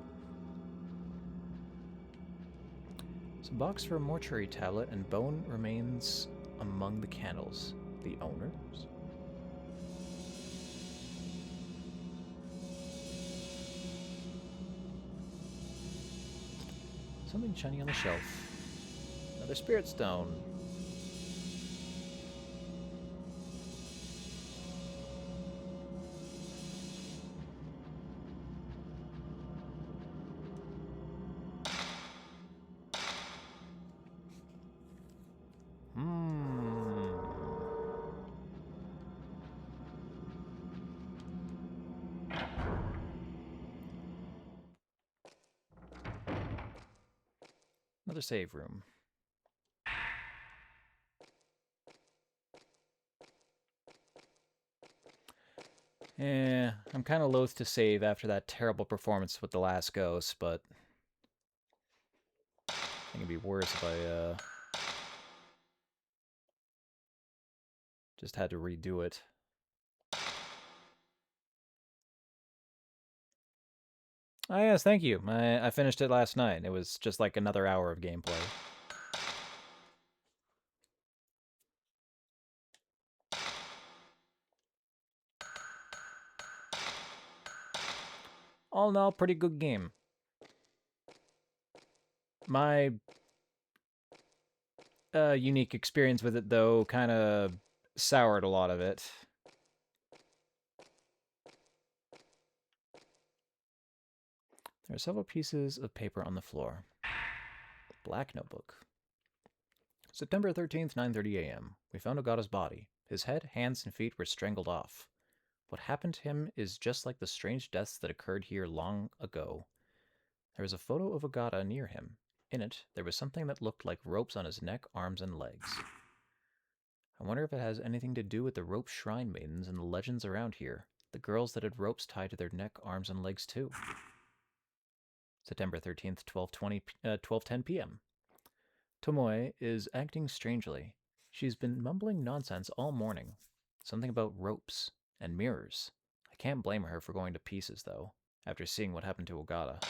It's a box for a mortuary tablet, and bone remains among the candles. The owners? Something shiny on the shelf. Another spirit stone. Another save room. I'm kind of loath to save after that terrible performance with the last ghost, but I think it'd be worse if I just had to redo it. Oh yes, thank you. I finished it last night. It was just like another hour of gameplay. All in all, pretty good game. My unique experience with it, though, kind of soured a lot of it. There are several pieces of paper on the floor. Black notebook. September 13th, 9:30 a.m. We found Ogata's body. His head, hands, and feet were strangled off. What happened to him is just like the strange deaths that occurred here long ago. There was a photo of Ogata near him. In it, there was something that looked like ropes on his neck, arms, and legs. I wonder if it has anything to do with the rope shrine maidens and the legends around here. The girls that had ropes tied to their neck, arms, and legs too. September 13th, 12:10 p.m. Tomoe is acting strangely. She's been mumbling nonsense all morning. Something about ropes and mirrors. I can't blame her for going to pieces, though, after seeing what happened to Ogata.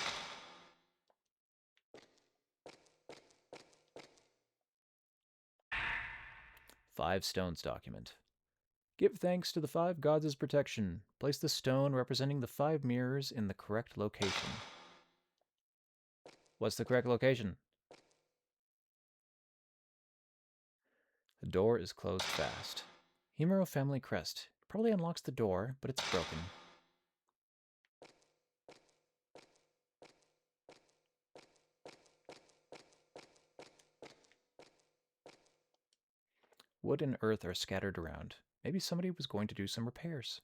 Five Stones document. Give thanks to the 5 gods' protection. Place the stone representing the 5 mirrors in the correct location. What's the correct location? The door is closed fast. Himuro family crest. Probably unlocks the door, but it's broken. Wood and earth are scattered around. Maybe somebody was going to do some repairs.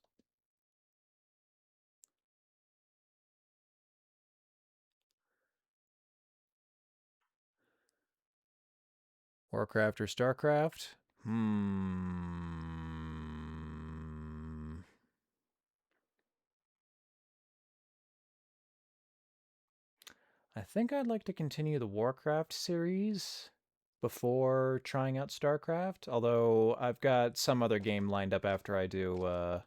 Warcraft or Starcraft? I think I'd like to continue the Warcraft series before trying out Starcraft, although I've got some other game lined up after I do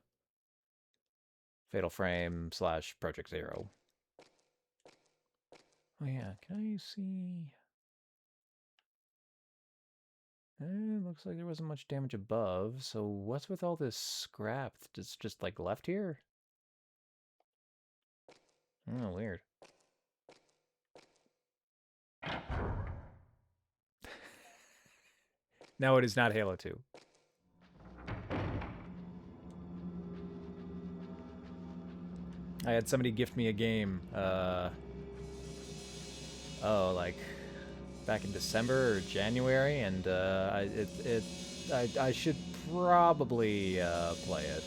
Fatal Frame / Project Zero. Oh yeah, can I see? Looks like there wasn't much damage above, so what's with all this scrap that's just like left here? Oh, weird. No, it is not Halo 2. I had somebody gift me a game, like back in December or January, and I should probably play it.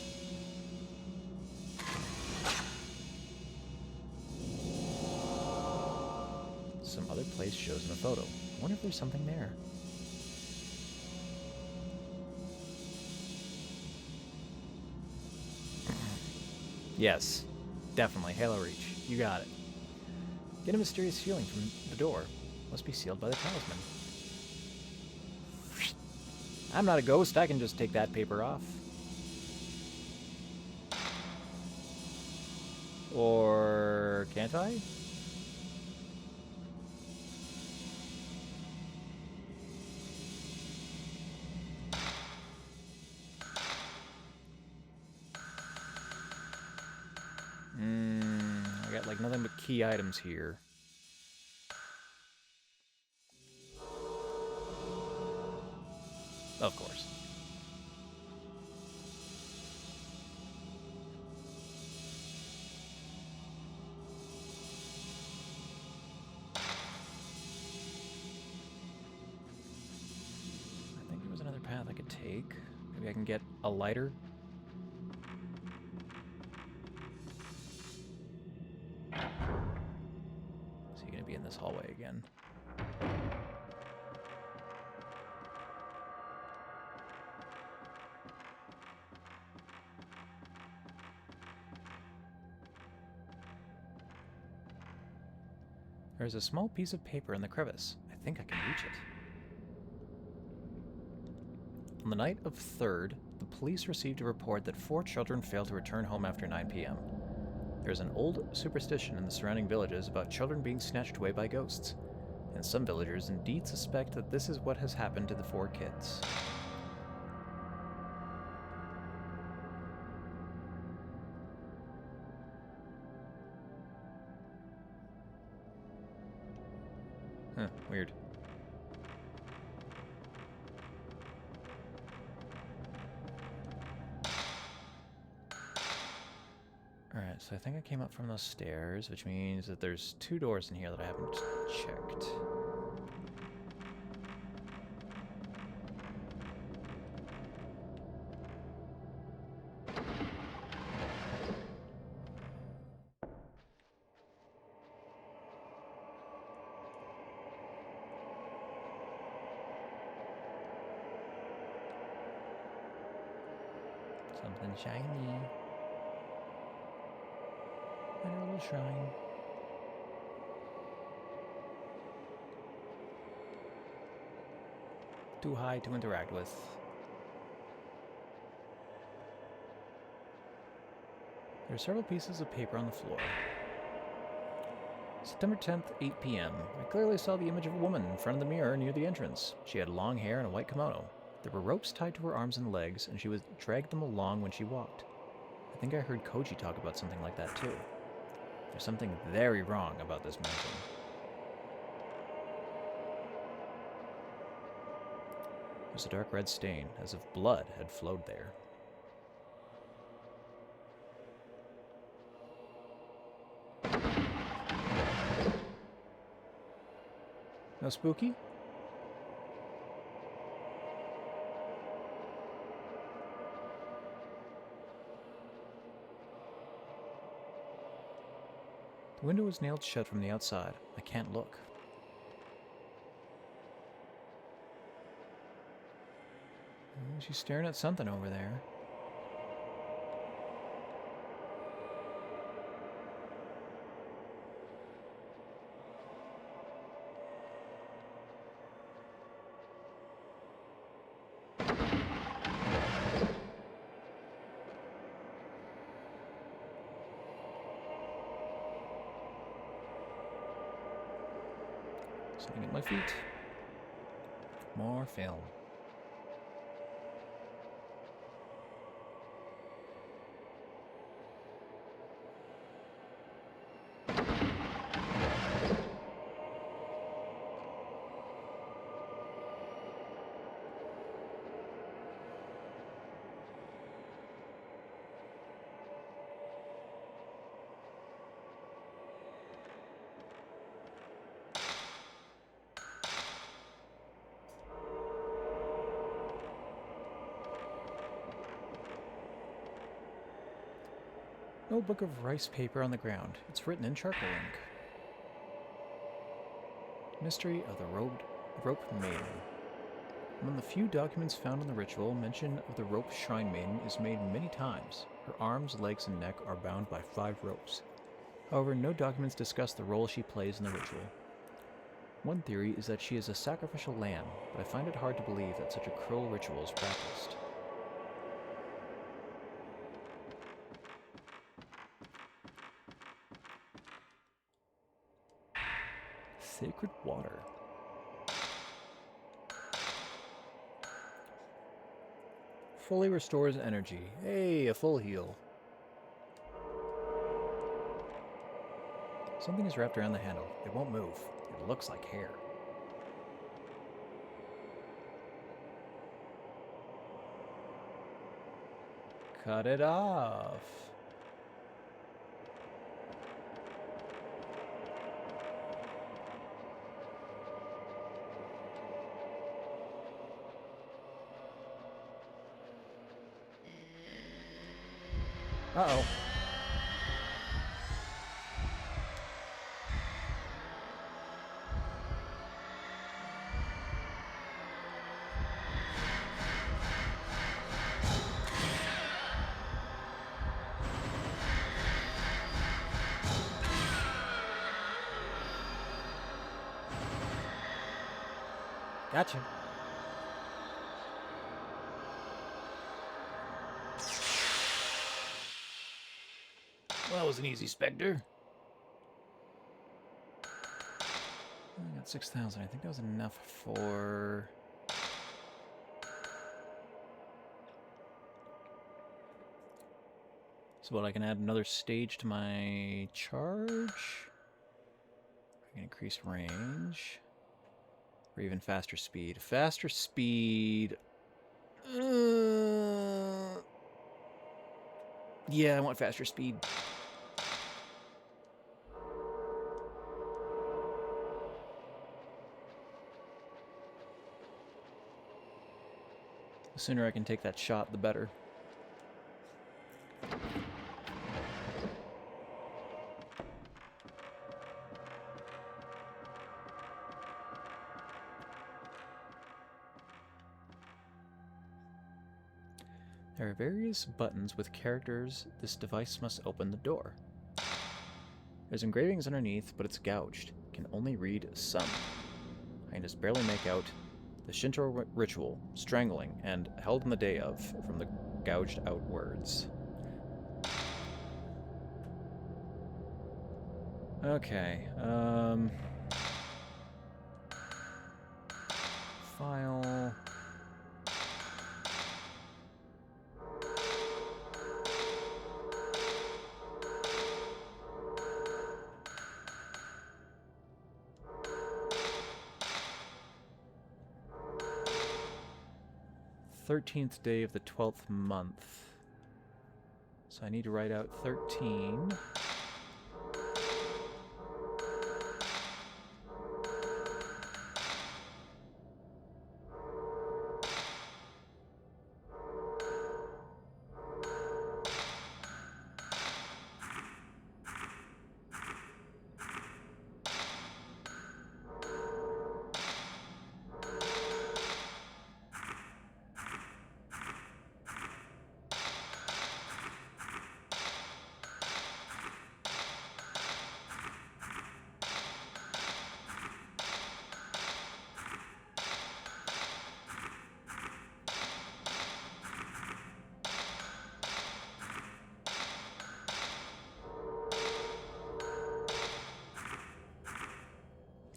Some other place shows in a photo. I wonder if there's something there. Yes, definitely Halo Reach. You got it. Get a mysterious feeling from the door. Must be sealed by the talisman. I'm not a ghost. I can just take that paper off. Or can't I? I got like nothing but key items here. Of course. I think there was another path I could take. Maybe I can get a lighter. Is he gonna be in this hallway again? There's a small piece of paper in the crevice. I think I can reach it. On the night of 3rd, the police received a report that 4 children failed to return home after 9 p.m. There's an old superstition in the surrounding villages about children being snatched away by ghosts, and some villagers indeed suspect that this is what has happened to the 4 kids. Huh, weird. Alright, so I think I came up from those stairs, which means that there's 2 doors in here that I haven't checked. Something shiny. And a little shrine. Too high to interact with. There are several pieces of paper on the floor. September 10th, 8 p.m. I clearly saw the image of a woman in front of the mirror near the entrance. She had long hair and a white kimono. There were ropes tied to her arms and legs, and she would drag them along when she walked. I think I heard Koji talk about something like that too. There's something very wrong about this mansion. There's a dark red stain, as if blood had flowed there. No spooky? The window is nailed shut from the outside. I can't look. Oh, she's staring at something over there. Sitting at my feet. More film. Notebook of rice paper on the ground. It's written in charcoal ink. Mystery of the Rope Maiden. Among the few documents found on the ritual, mention of the Rope Shrine Maiden is made many times. Her arms, legs, and neck are bound by 5 ropes. However, no documents discuss the role she plays in the ritual. One theory is that she is a sacrificial lamb, but I find it hard to believe that such a cruel ritual is practiced. Sacred water. Fully restores energy. Hey, a full heal. Something is wrapped around the handle. It won't move. It looks like hair. Cut it off. Uh-oh. Gotcha. Well, that was an easy Spectre. I got 6,000. I think that was enough for... So what, I can add another stage to my charge? I can increase range. Or even faster speed. Faster speed... yeah, I want faster speed. The sooner I can take that shot, the better. There are various buttons with characters. This device must open the door. There's engravings underneath, but it's gouged. Can only read some. I can just barely make out the Shinto ritual, strangling, and held in the day of from the gouged out words. Okay, file... 13th day of the 12th month. So I need to write out 13.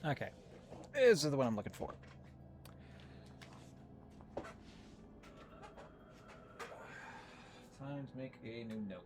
Okay, this is the one I'm looking for. Time to make a new note.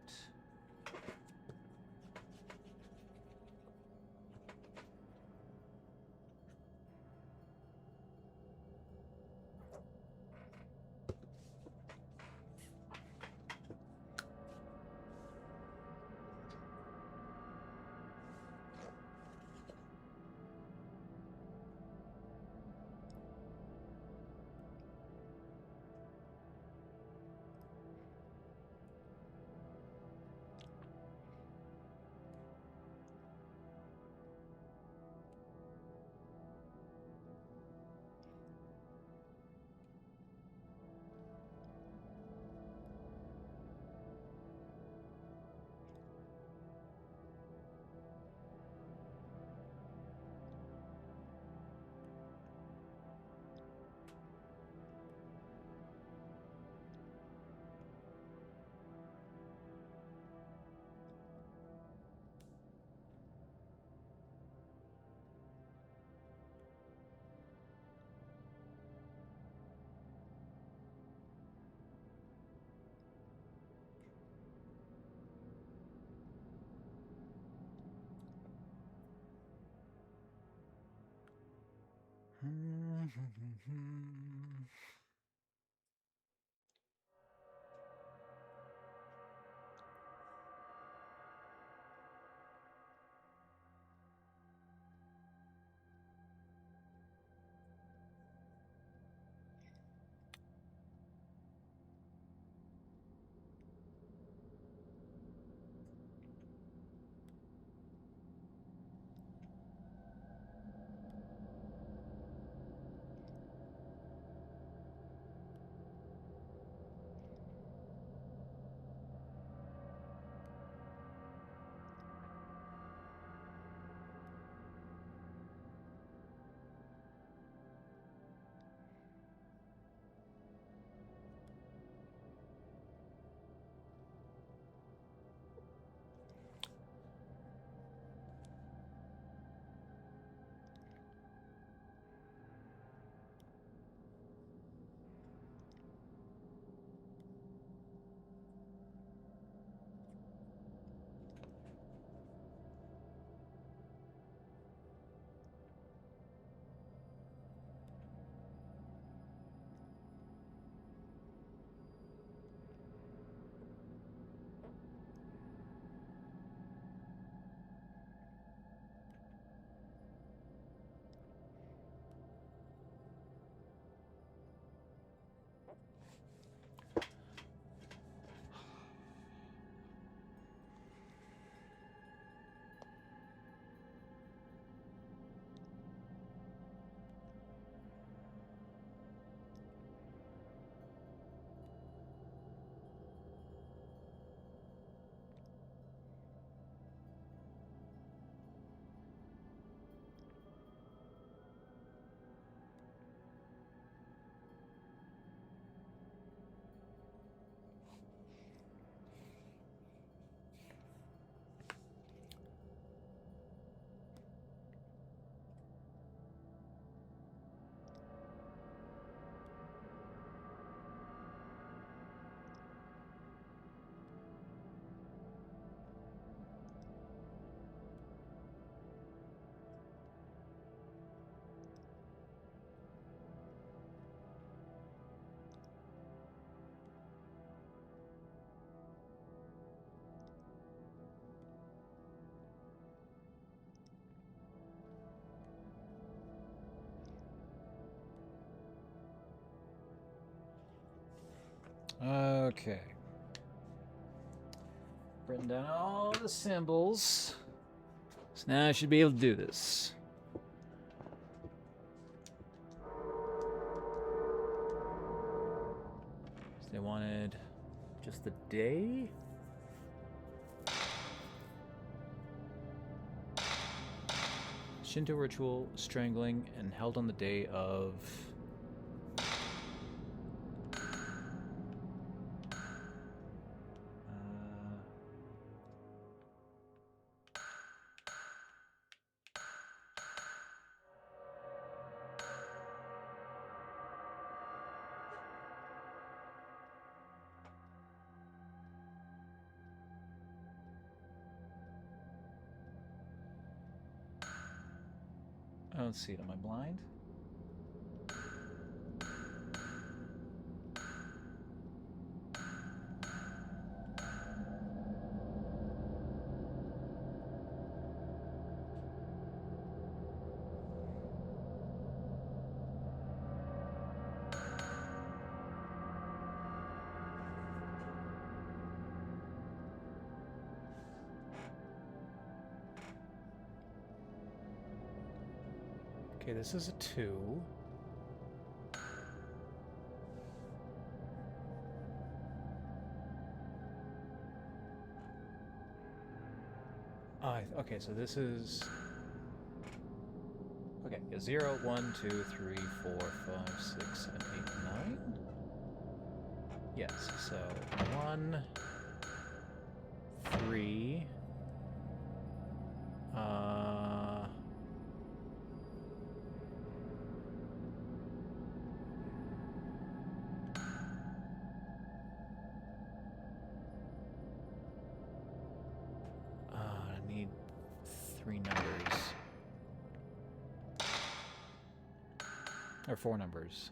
Okay. Written down all the symbols. So now I should be able to do this. So they wanted just the day? Shinto ritual, strangling, and held on the day of... I don't see it. Am I blind? Okay, this is a 2. Okay, so this is... Okay, yeah, 0, 1, 2, 3, 4, 5, 6, 7, 8, 9? Yes, so 1, 3... I need 3 numbers. Or 4 numbers.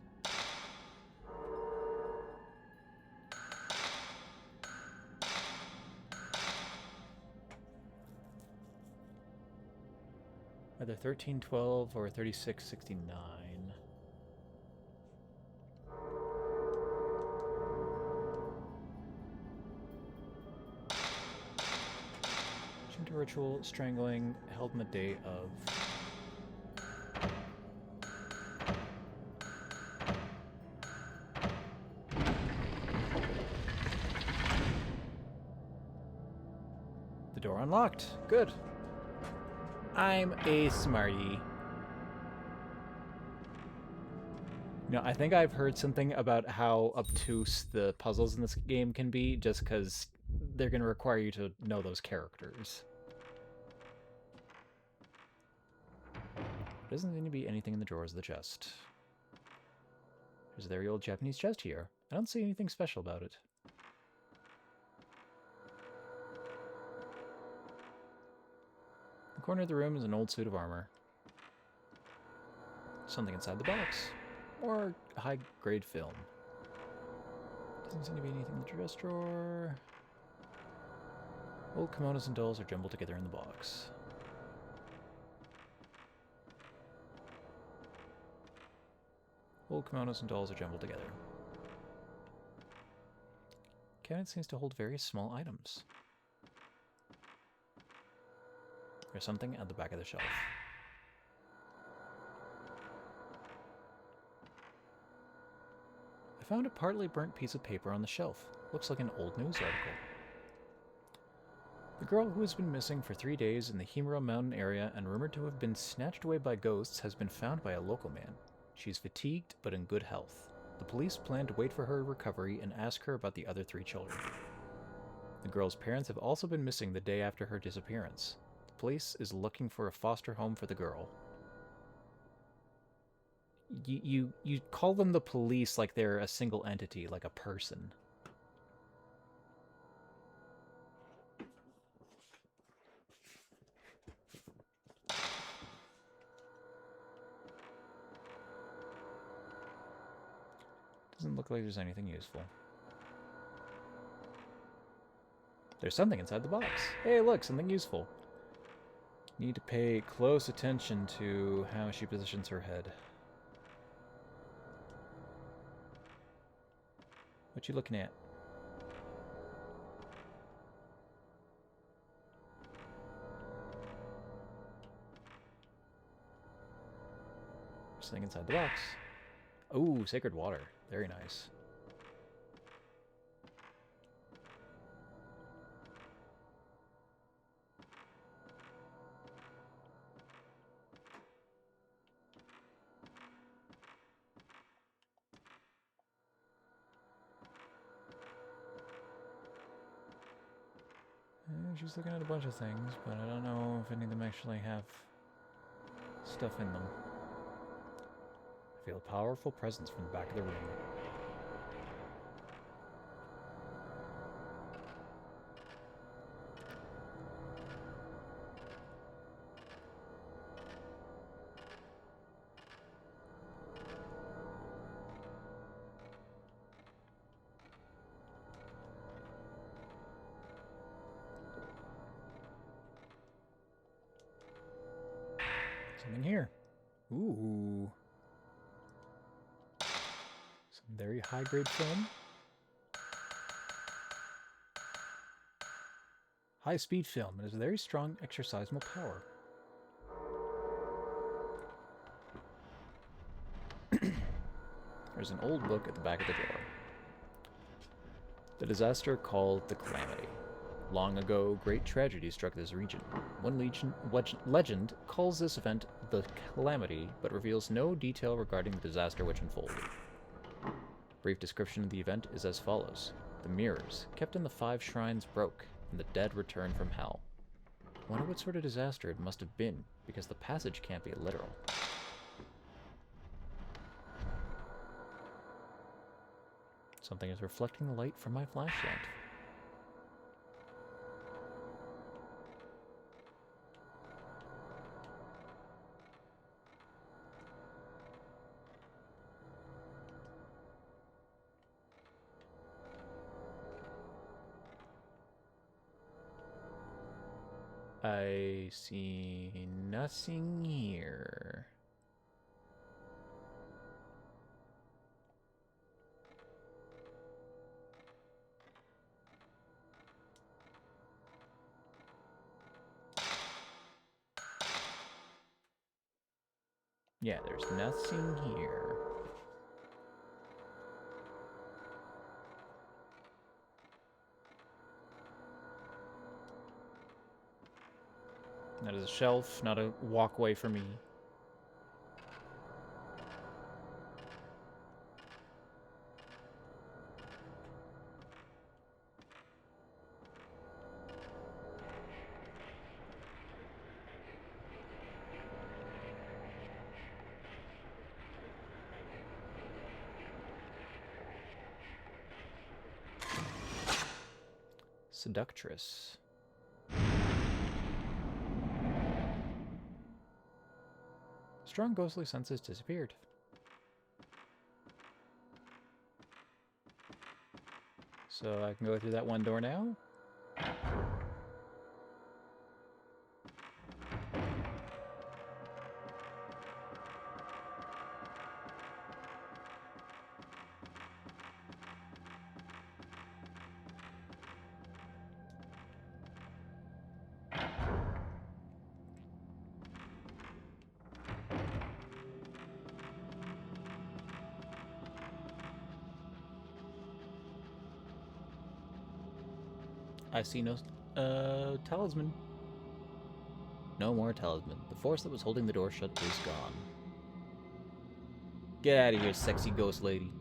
Either 1312 or 3669. Shinto ritual, strangling, held on the day of... The door unlocked. Good. I'm a smarty. No, I think I've heard something about how obtuse the puzzles in this game can be, just because they're going to require you to know those characters. There doesn't seem to be anything in the drawers of the chest. There's a very old Japanese chest here. I don't see anything special about it. In the corner of the room is an old suit of armor. Something inside the box. Or high-grade film. Doesn't seem to be anything in the dress drawer. Old kimonos and dolls are jumbled together in the box. Old kimonos and dolls are jumbled together. Cabinet seems to hold various small items. There's something at the back of the shelf. I found a partly burnt piece of paper on the shelf. Looks like an old news article. The girl who has been missing for 3 days in the Himuro Mountain area and rumored to have been snatched away by ghosts has been found by a local man. She is fatigued but in good health. The police plan to wait for her recovery and ask her about the other 3 children. The girl's parents have also been missing the day after her disappearance. The police is looking for a foster home for the girl. You call them the police like they're a single entity, like a person. Doesn't look like there's anything useful. There's something inside the box. Hey, look, something useful. Need to pay close attention to how she positions her head. What you looking at? something inside the box. Ooh, sacred water. Very nice. She's looking at a bunch of things, but I don't know if any of them actually have stuff in them. I feel a powerful presence from the back of the room. Something here. Ooh. Some very high-grade film. High-speed film. It has a very strong exercisable power. There's an old book at the back of the drawer. The disaster called the Calamity. Long ago, great tragedy struck this region. One legend calls this event the Calamity, but reveals no detail regarding the disaster which unfolded. Brief description of the event is as follows. The mirrors, kept in the 5 shrines, broke, and the dead returned from hell. Wonder what sort of disaster it must have been, because the passage can't be literal. Something is reflecting the light from my flashlight. I see nothing here. Yeah, there's nothing here. That is a shelf, not a walkway for me. Seductress. Strong ghostly senses disappeared. So I can go through that one door now. I see no talisman. No more talisman. The force that was holding the door shut is gone. Get out of here, sexy ghost lady.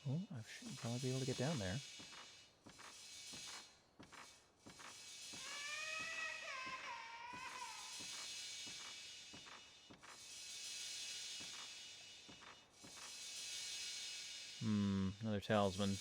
Oh, I should probably be able to get down there. Another talisman.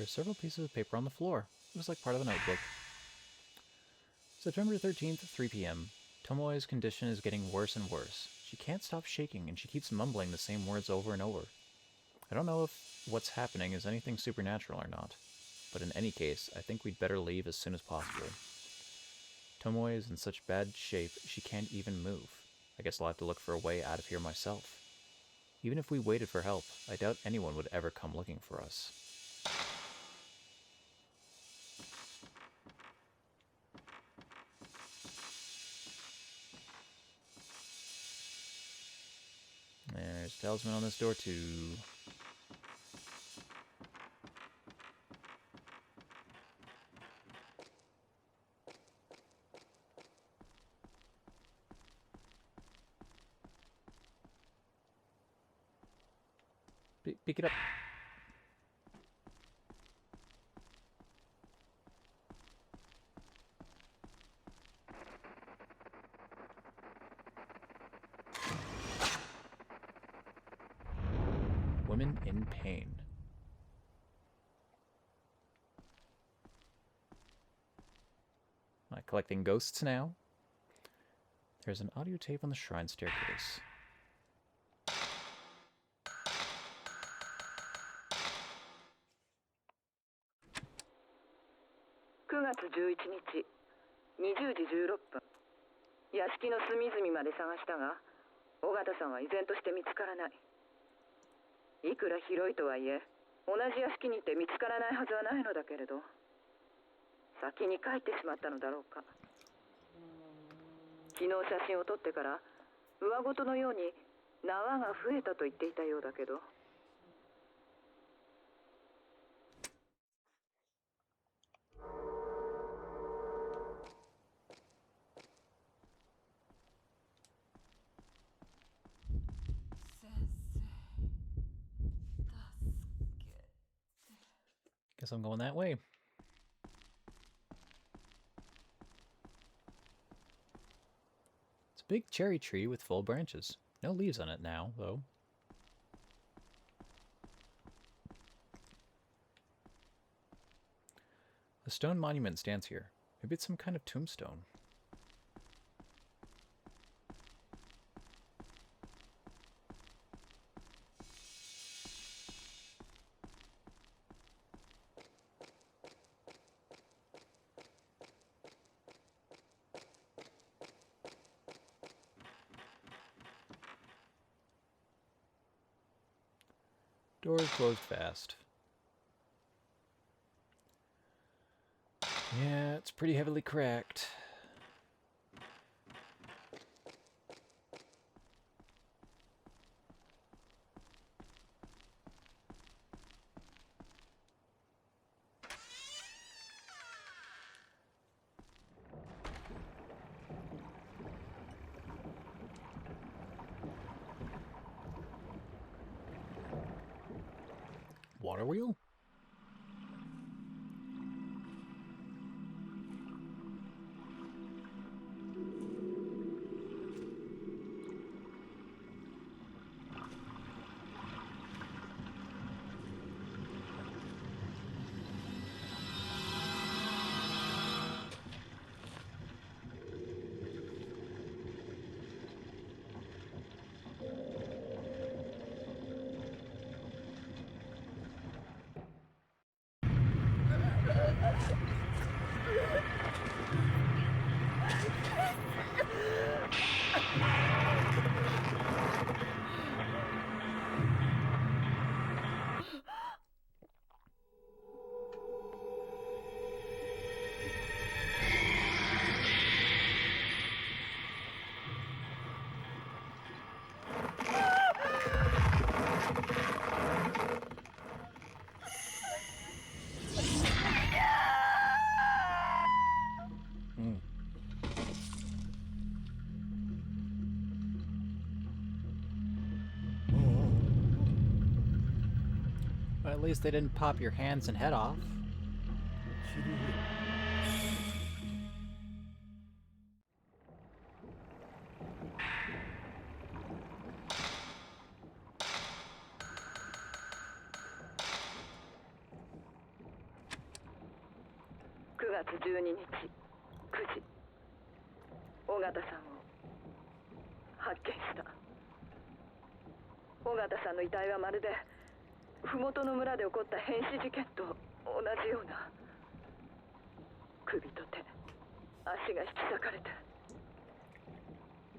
There are several pieces of paper on the floor. It was like part of a notebook. September 13th, 3 p.m. Tomoe's condition is getting worse and worse. She can't stop shaking, and she keeps mumbling the same words over and over. I don't know if what's happening is anything supernatural or not, but in any case, I think we'd better leave as soon as possible. Tomoe is in such bad shape, she can't even move. I guess I'll have to look for a way out of here myself. Even if we waited for help, I doubt anyone would ever come looking for us. There's a talisman on this door too. Pick it up. Women in pain. Am I collecting ghosts now? There's an audio tape on the shrine staircase.9月11日20時16分屋敷の隅々まで探したが尾形さんは依然として見つからない。いくら広いとはいえ同じ屋敷にいて見つからないはずはないのだけれど先に帰ってしまったのだろうか。昨日写真を撮ってから上ごとのように縄が増えたと言っていたようだけどGuess I'm going that way. It's a big cherry tree with full branches. No leaves on it now, though. A stone monument stands here. Maybe it's some kind of tombstone. Door is closed fast. Yeah, it's pretty heavily cracked. Water wheel? But at least they didn't pop your hands and head off. 月12日9時、尾形さんを発見した。尾形さんの遺体はまるで麓の村で起こった変死事件と同じような、首と手、足が引き裂かれて、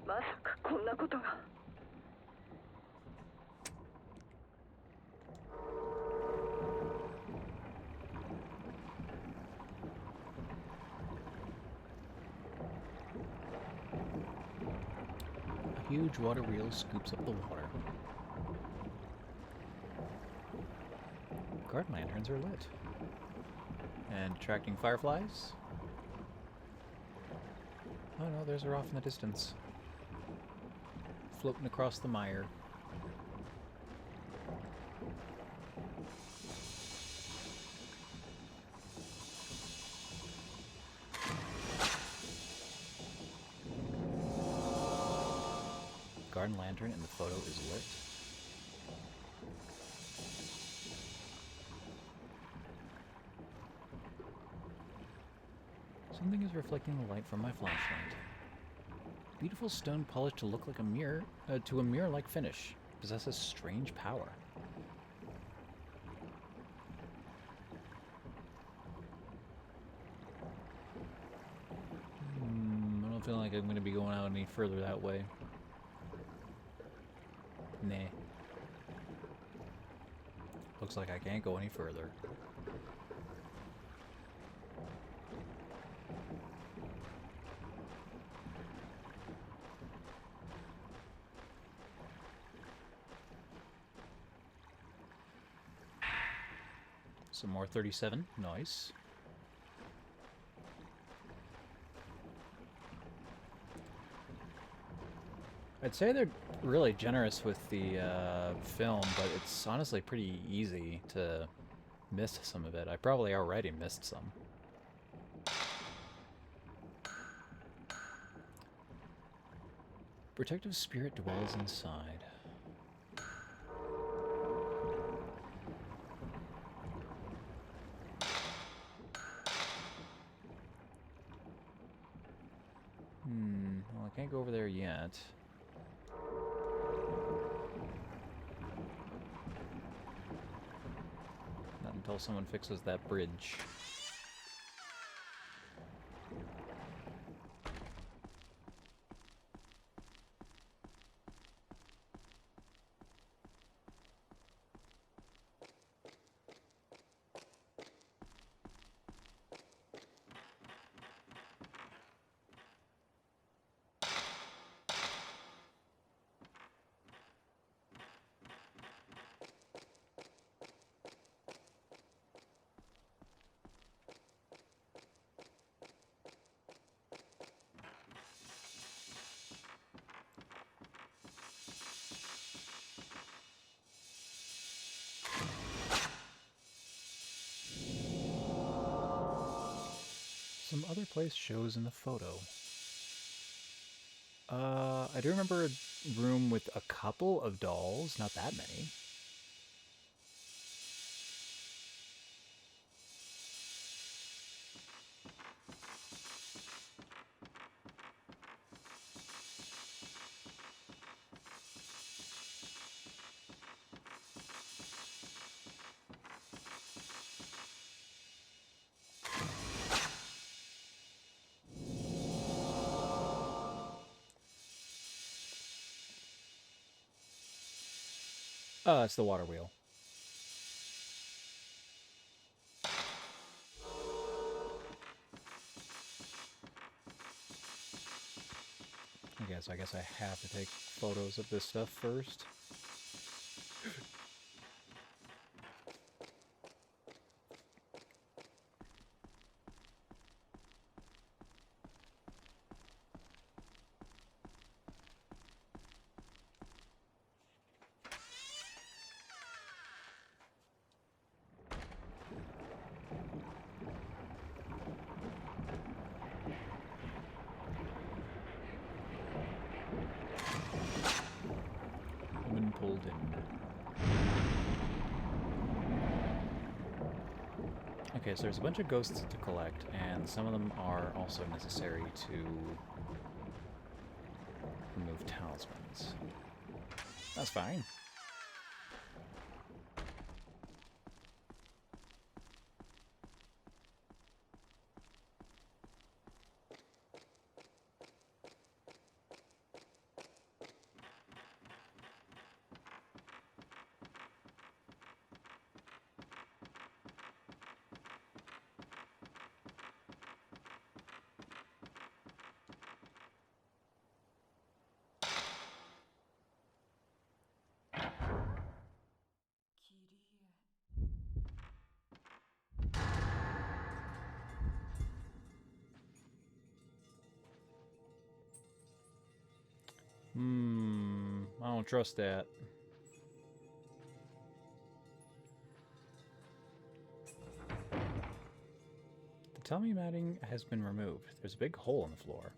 まさかこんなことが。A huge water wheel scoops up the water. Garden lanterns are lit. And attracting fireflies? Oh no, there's her off in the distance. Floating across the mire. Garden lantern in the photo is lit. Something is reflecting the light from my flashlight. Beautiful stone polished to look like a mirror, to a mirror-like finish. Possesses strange power. I don't feel like I'm going to be going out any further that way. Nah. Looks like I can't go any further. Some more 37. Nice. I'd say they're really generous with the film, but it's honestly pretty easy to miss some of it. I probably already missed some. Protective spirit dwells inside. Well, I can't go over there yet. Not until someone fixes that bridge. Some other place shows in the photo. I do remember a room with a couple of dolls, not that many. It's the water wheel. I guess I have to take photos of this stuff first. Pulled in. Okay, so there's a bunch of ghosts to collect, and some of them are also necessary to remove talismans. That's fine. I don't trust that. The tummy matting has been removed. There's a big hole in the floor.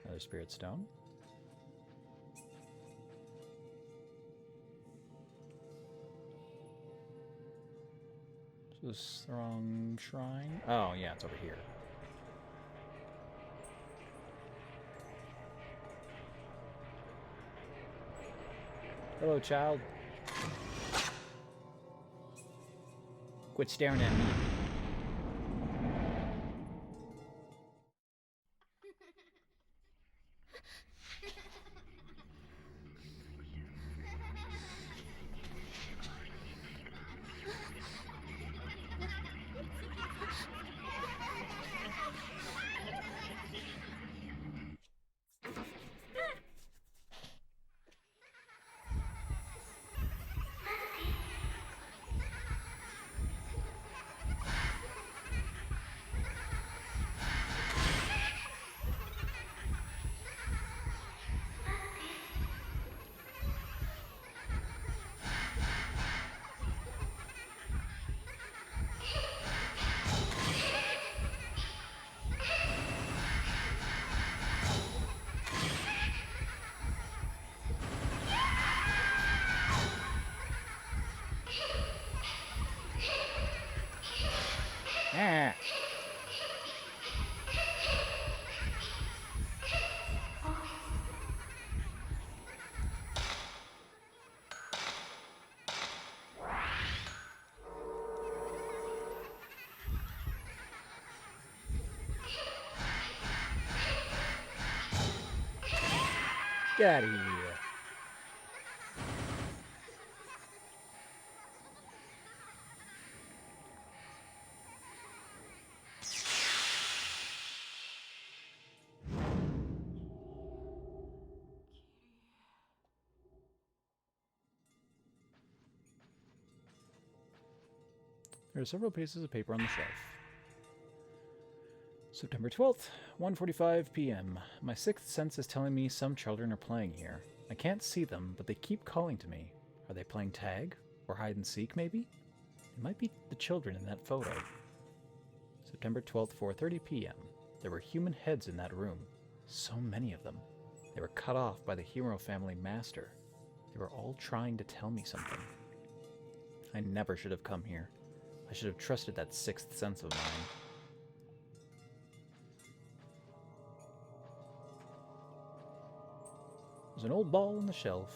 Another spirit stone. Is this the wrong shrine? Oh, yeah, it's over here. Hello, child. Quit staring at me. Ah. Get out of here. There are several pieces of paper on the shelf. September 12th, 1:45 p.m. My sixth sense is telling me some children are playing here. I can't see them, but they keep calling to me. Are they playing tag? Or hide and seek, maybe? It might be the children in that photo. September 12th, 4:30 p.m. There were human heads in that room. So many of them. They were cut off by the Hero family master. They were all trying to tell me something. I never should have come here. I should have trusted that sixth sense of mine. There's an old ball on the shelf.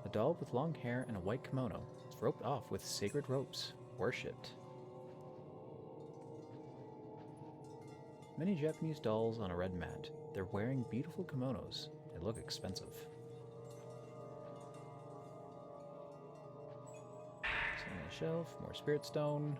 A doll with long hair and a white kimono. It's roped off with sacred ropes. Worshipped. Many Japanese dolls on a red mat. They're wearing beautiful kimonos. They look expensive. Something on the shelf. More spirit stone.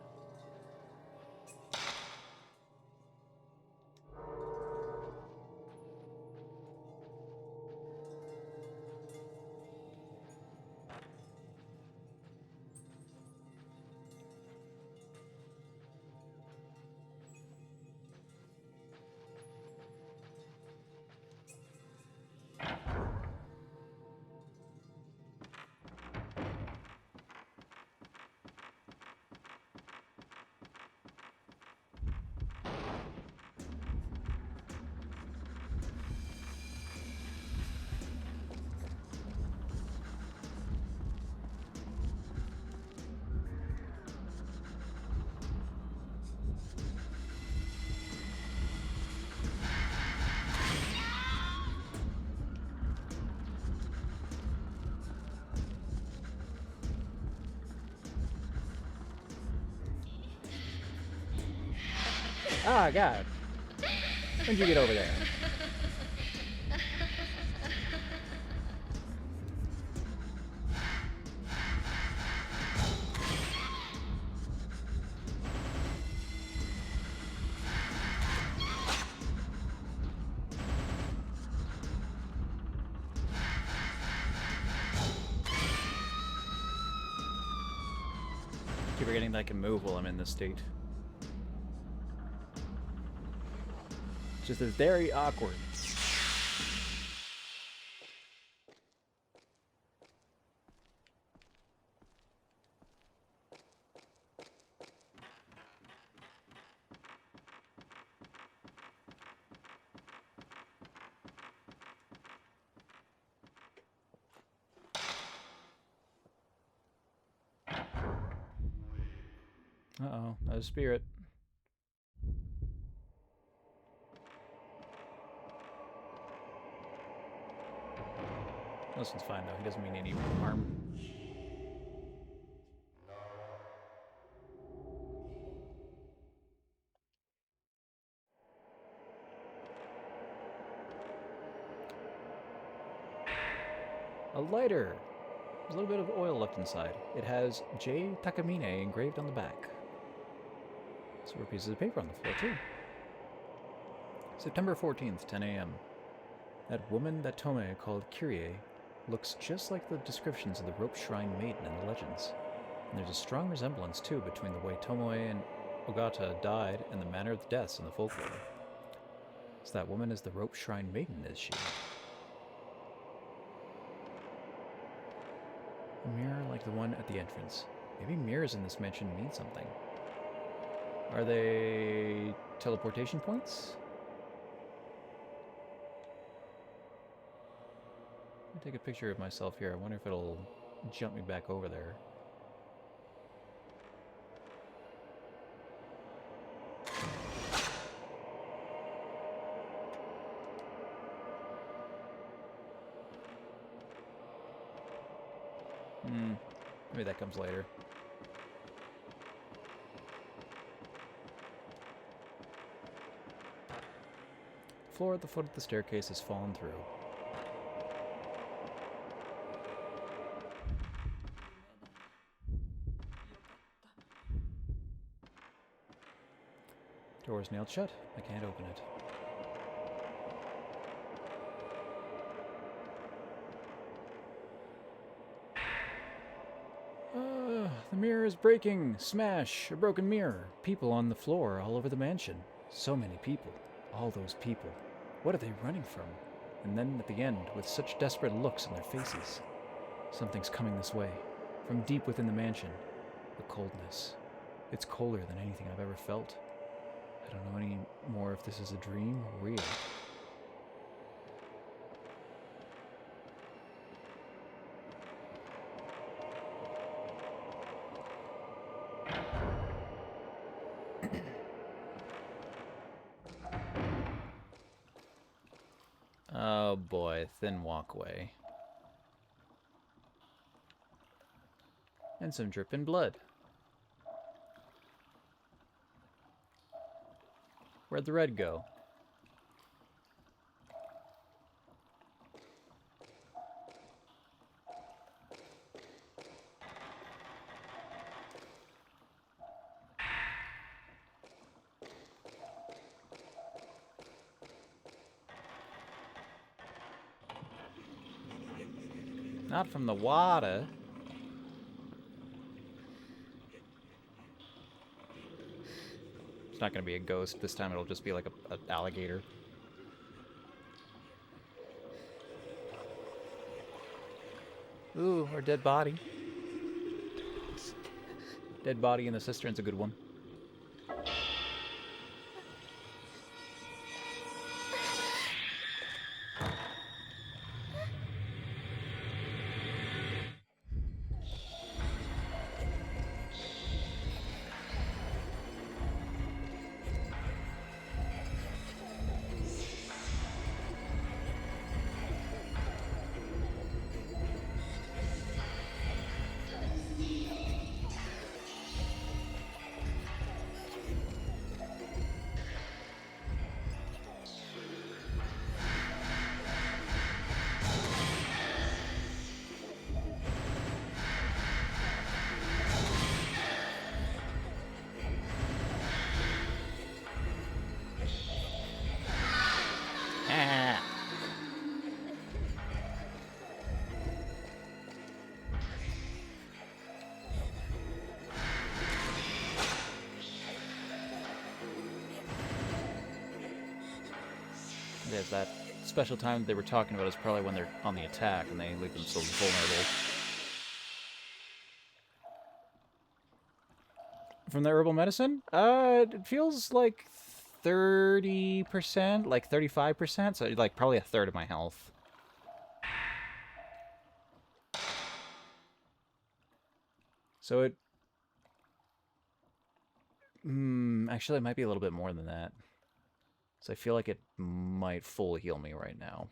Ah, God. When'd you get over there? Keep forgetting that I can move while I'm in this state. Just is very awkward. Uh-oh, a spirit. This one's fine though, he doesn't mean any harm. A lighter! There's a little bit of oil left inside. It has J. Takamine engraved on the back. Several pieces of paper on the floor too. September 14th, 10 a.m. That woman that Tome called Kyrie looks just like the descriptions of the Rope Shrine Maiden in the legends. And there's a strong resemblance, too, between the way Tomoe and Ogata died and the manner of the deaths in the folklore. So that woman is the Rope Shrine Maiden, is she? A mirror like the one at the entrance. Maybe mirrors in this mansion mean something. Are they teleportation points? I'll take a picture of myself here. I wonder if it'll jump me back over there. Maybe that comes later. The floor at the foot of the staircase has fallen through. Door is nailed shut. I can't open it. The mirror is breaking. Smash! A broken mirror. People on the floor all over the mansion. So many people. All those people. What are they running from? And then at the end, with such desperate looks on their faces. Something's coming this way. From deep within the mansion. The coldness. It's colder than anything I've ever felt. I don't know any more if this is a dream or real. Oh boy, thin walkway. And some dripping blood. Where'd the red go? Not from the water. It's not going to be a ghost. This time it'll just be like an alligator. Ooh, or dead body. Dead body in the cistern's a good one. There's that special time they were talking about is probably when they're on the attack and they leave themselves vulnerable. From the herbal medicine? It feels like 30%, like 35%, so like probably a third of my health. So it... actually, it might be a little bit more than that. So I feel like it might full heal me right now.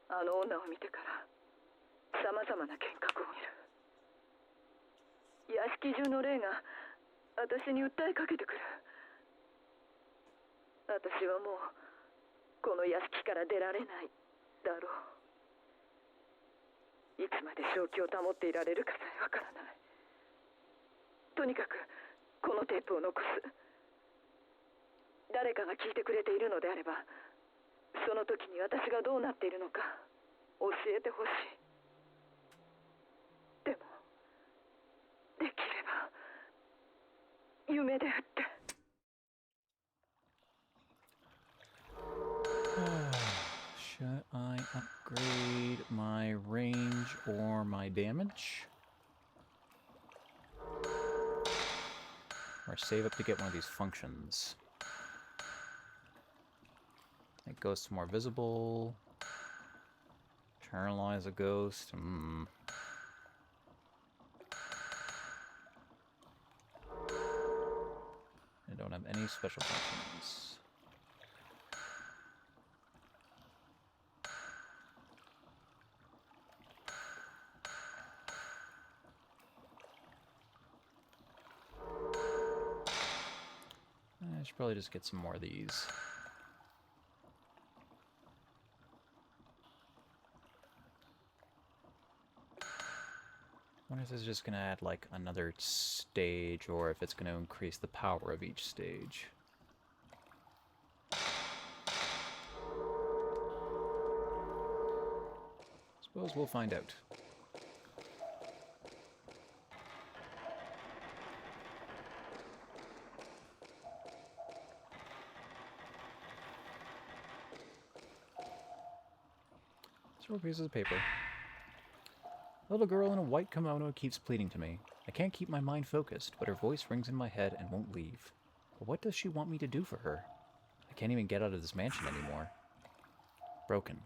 あの女を見てからさまざまな幻覚を見る。屋敷中の霊が私に訴えかけてくる。私はもうこの屋敷から出られないだろう。いつまで正気を保っていられるかさえわからない。とにかくこのテープを残す。誰かが聞いてくれているのであれば、その時に私がどうなっているのか教えてほしい。でもできれば夢であって。Should I upgrade my range or my damage? Or save up to get one of these functions? Make ghosts more visible. Internalize a ghost. I don't have any special functions. I should probably just get some more of these. I wonder if this is just going to add like another stage or if it's going to increase the power of each stage. Suppose we'll find out. Several pieces of paper. A little girl in a white kimono keeps pleading to me. I can't keep my mind focused, but her voice rings in my head and won't leave. But what does she want me to do for her? I can't even get out of this mansion anymore. Broken.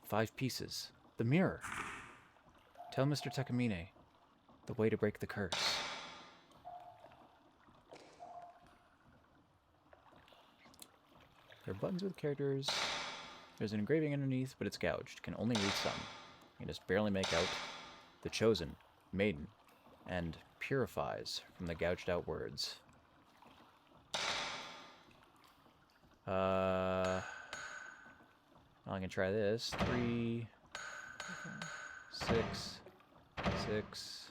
5 pieces. The mirror. Tell Mr. Takamine the way to break the curse. There are buttons with characters. There's an engraving underneath, but it's gouged. Can only read some. I can just barely make out the chosen, maiden, and purifies from the gouged out words. Well, I can try this. 3, 6, 6.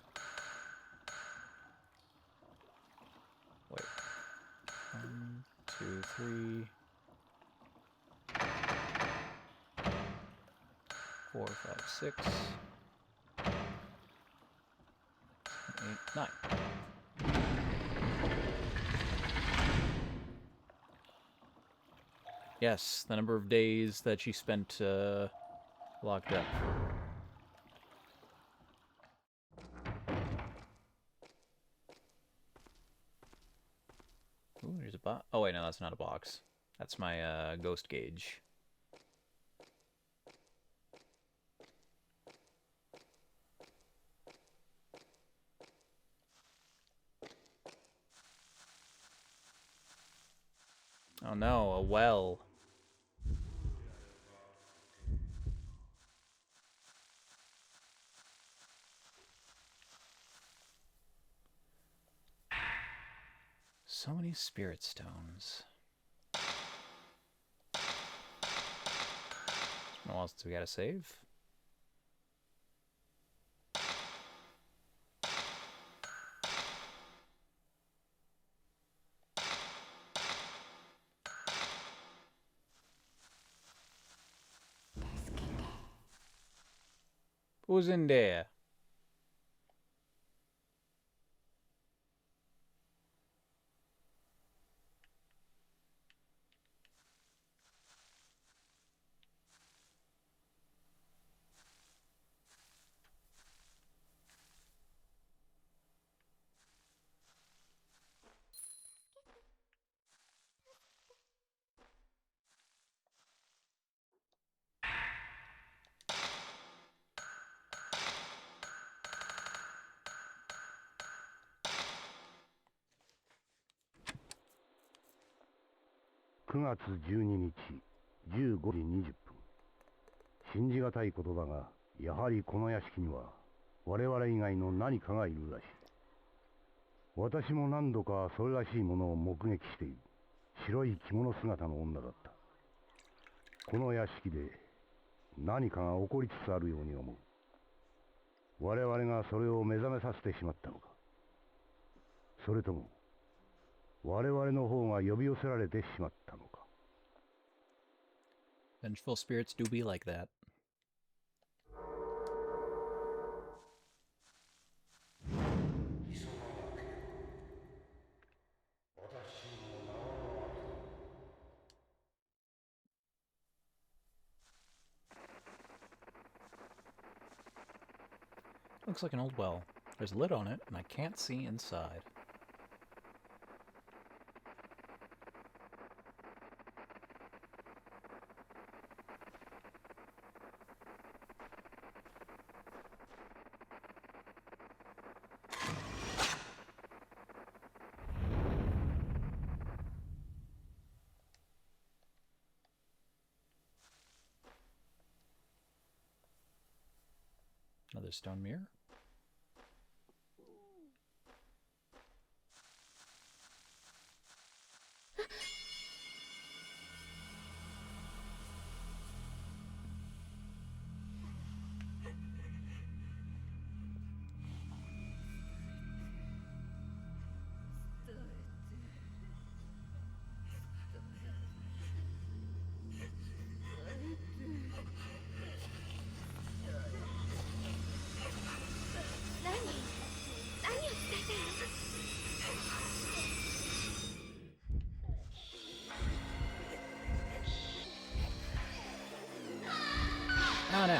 Wait. 1, 2, 3. 4, 5, 6, 7, 8, 9. Yes, the number of days that she spent locked up. Ooh, there's a box. Oh wait, no, that's not a box. That's my ghost gauge. Oh no, a well. So many spirit stones. It's been a while since we got a save. Who's in there? 9月12日15時20分。信じがたいことだが、やはりこの屋敷には我々以外の何かがいるらしい。私も何度かそれらしいものを目撃している。白い着物姿の女だった。この屋敷で何かが起こりつつあるように思う。我々がそれを目覚めさせてしまったのか、それとも我々の方が呼び寄せられてしまったのか。 Vengeful spirits do be like that. Looks like an old well. There's a lid on it, and I can't see inside. Another stone mirror. Oh no.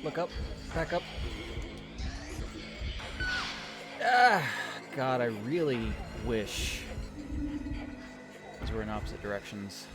Look up. Back up. Ah, God, I really wish these were in opposite directions.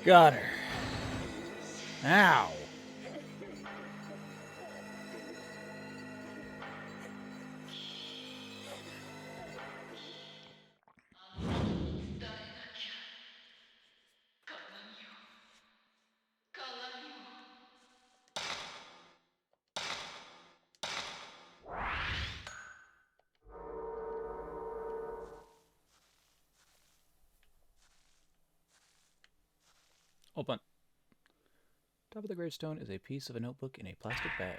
Got her. Ow. Open. Top of the gravestone is a piece of a notebook in a plastic bag.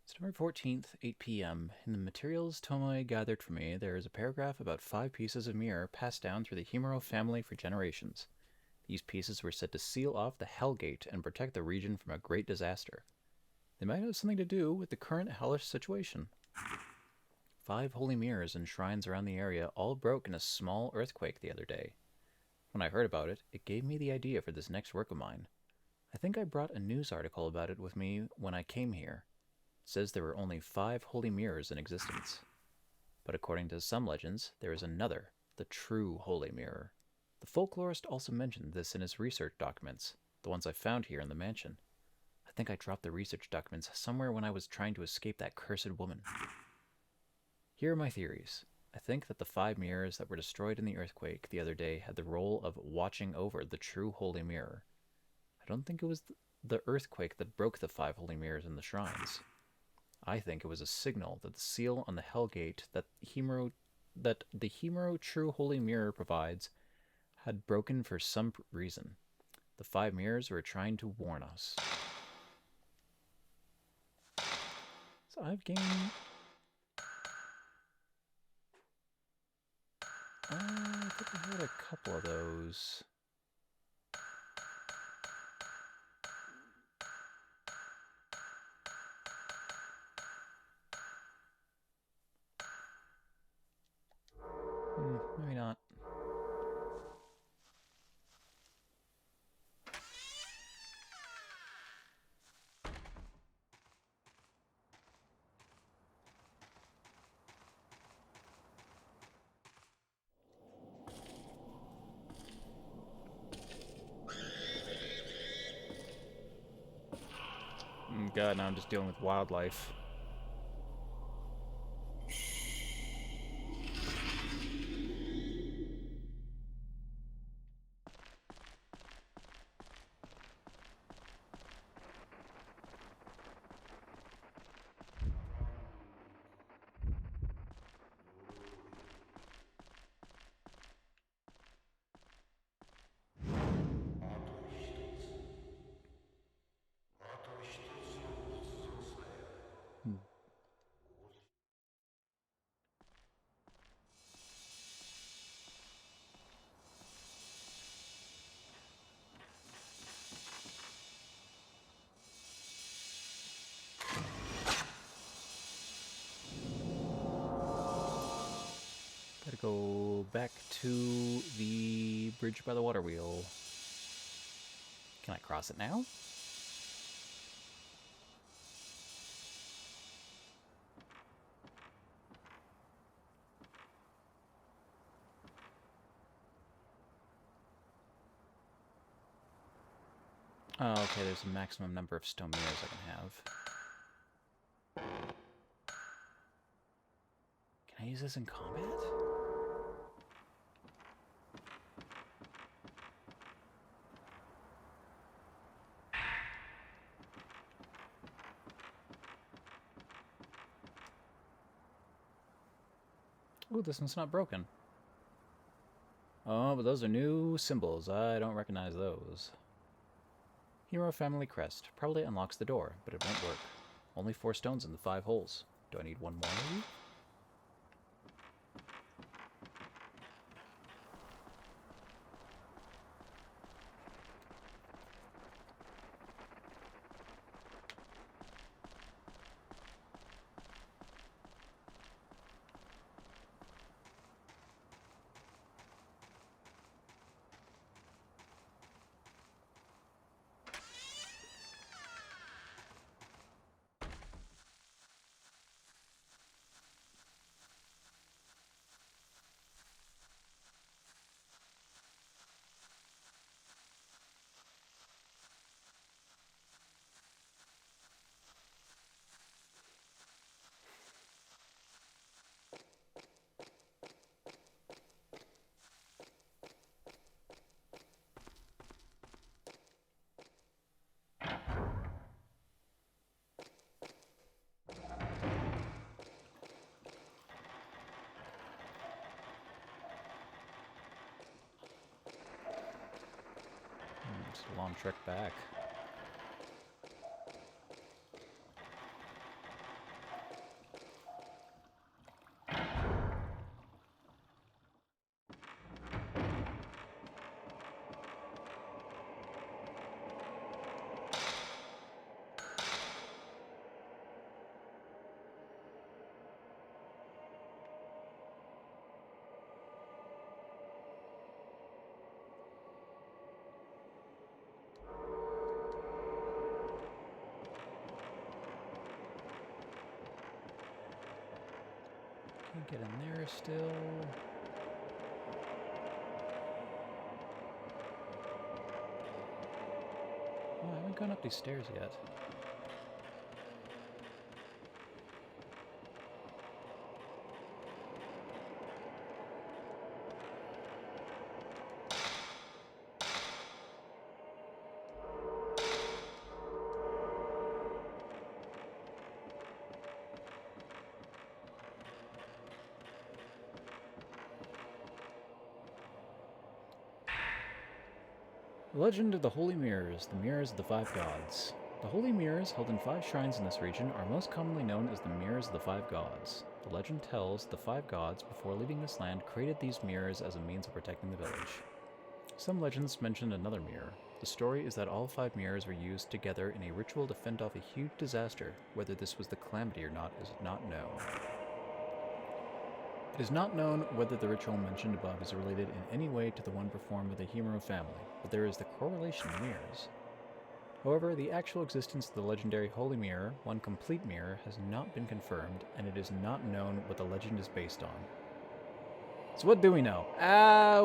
September 14th, 8 p.m. In the materials Tomoe gathered for me, there is a paragraph about 5 pieces of mirror passed down through the Himuro family for generations. These pieces were said to seal off the Hellgate and protect the region from a great disaster. They might have something to do with the current hellish situation. 5 holy mirrors and shrines around the area all broke in a small earthquake the other day. When I heard about it, it gave me the idea for this next work of mine. I think I brought a news article about it with me when I came here. It says there were only 5 holy mirrors in existence. But according to some legends, there is another, the true holy mirror. The folklorist also mentioned this in his research documents, the ones I found here in the mansion. I think I dropped the research documents somewhere when I was trying to escape that cursed woman. Here are my theories. I think that the 5 mirrors that were destroyed in the earthquake the other day had the role of watching over the true holy mirror. I don't think it was the earthquake that broke the 5 holy mirrors in the shrines. I think it was a signal that the seal on the Hellgate that the Himuro True Holy Mirror provides had broken for some reason. The 5 mirrors were trying to warn us. So I've gained... I think I had a couple of those. Maybe not. God, now I'm just dealing with wildlife. Gotta go back to the bridge by the water wheel. Can I cross it now? Oh, okay, there's a maximum number of stone mirrors I can have. Can I use this in combat? Ooh, this one's not broken. Oh, but those are new symbols. I don't recognize those. Hero Family Crest. Probably unlocks the door, but it won't work. Only 4 stones in the 5 holes. Do I need one more maybe? It's a long trek back. Can't get in there still. haven't gone up these stairs yet. The legend of the Holy Mirrors, the Mirrors of the Five Gods. The Holy Mirrors, held in 5 shrines in this region, are most commonly known as the Mirrors of the Five Gods. The legend tells the 5 gods, before leaving this land, created these mirrors as a means of protecting the village. Some legends mention another mirror. The story is that all 5 mirrors were used together in a ritual to fend off a huge disaster. Whether this was the calamity or not is not known. It is not known whether the ritual mentioned above is related in any way to the one performed by the Himuro family, but there is the correlation in mirrors. However, the actual existence of the legendary Holy Mirror, one complete mirror, has not been confirmed, and it is not known what the legend is based on. So what do we know?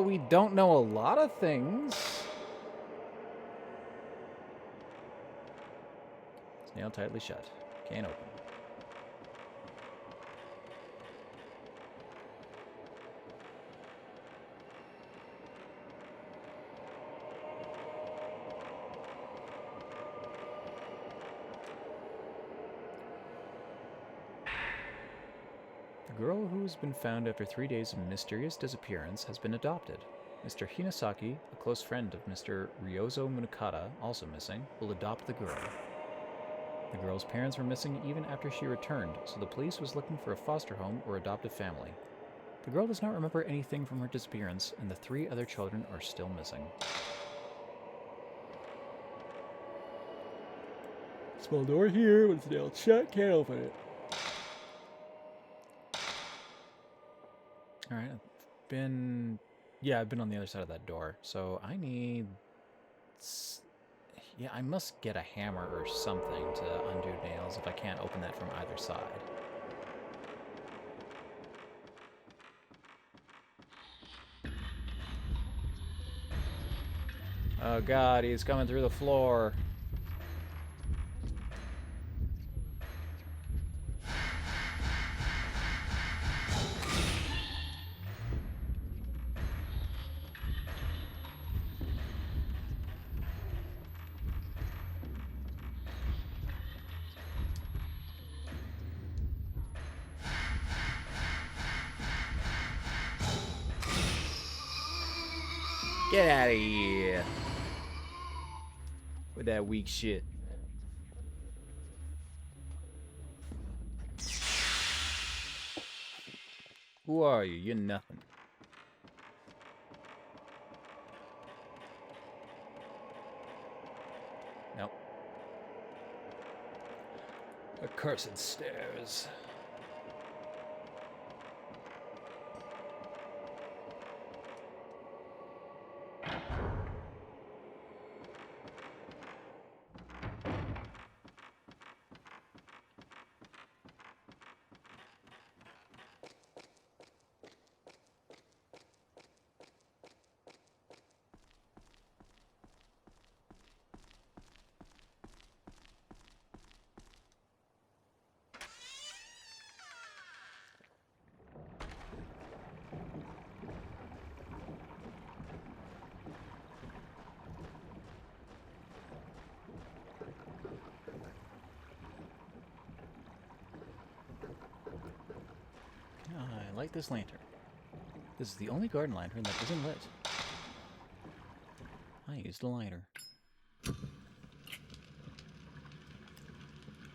We don't know a lot of things. It's nailed tightly shut. Can't open. The girl who has been found after 3 days of mysterious disappearance has been adopted. Mr. Hinasaki, a close friend of Mr. Ryozo Munakata, also missing, will adopt the girl. The girl's parents were missing even after she returned, so the police was looking for a foster home or adoptive family. The girl does not remember anything from her disappearance, and the 3 other children are still missing. Small door here, but it's nailed shut, can't open it. Alright, I've been on the other side of that door, so I need... Yeah, I must get a hammer or something to undo nails if I can't open that from either side. Oh god, he's coming through the floor. Get out of here with that weak shit. Who are you? You're nothing. Nope. Accursed stairs. I light this lantern. This is the only garden lantern that isn't lit. I used a lighter. I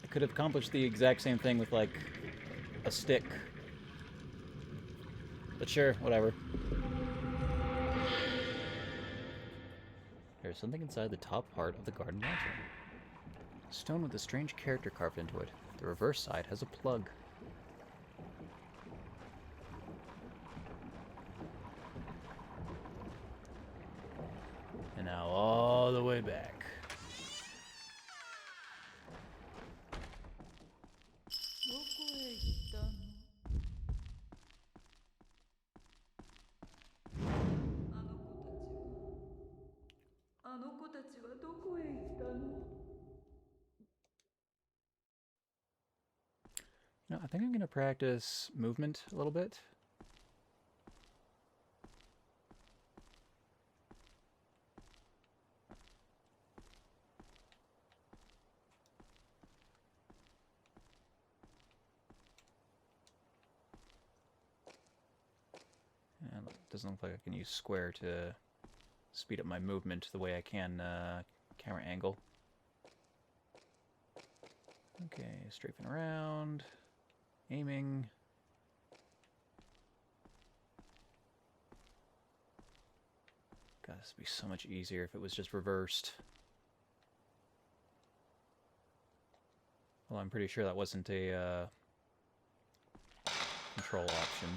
could have accomplished the exact same thing with, like, a stick. But sure, whatever. There's something inside the top part of the garden lantern. A stone with a strange character carved into it. The reverse side has a plug. And now all the way back. No, I think I'm going to practice movement a little bit. And it doesn't look like I can use square to speed up my movement the way I can camera angle. Okay, strafing around, aiming. God, this would be so much easier if it was just reversed. Well, I'm pretty sure that wasn't a control option.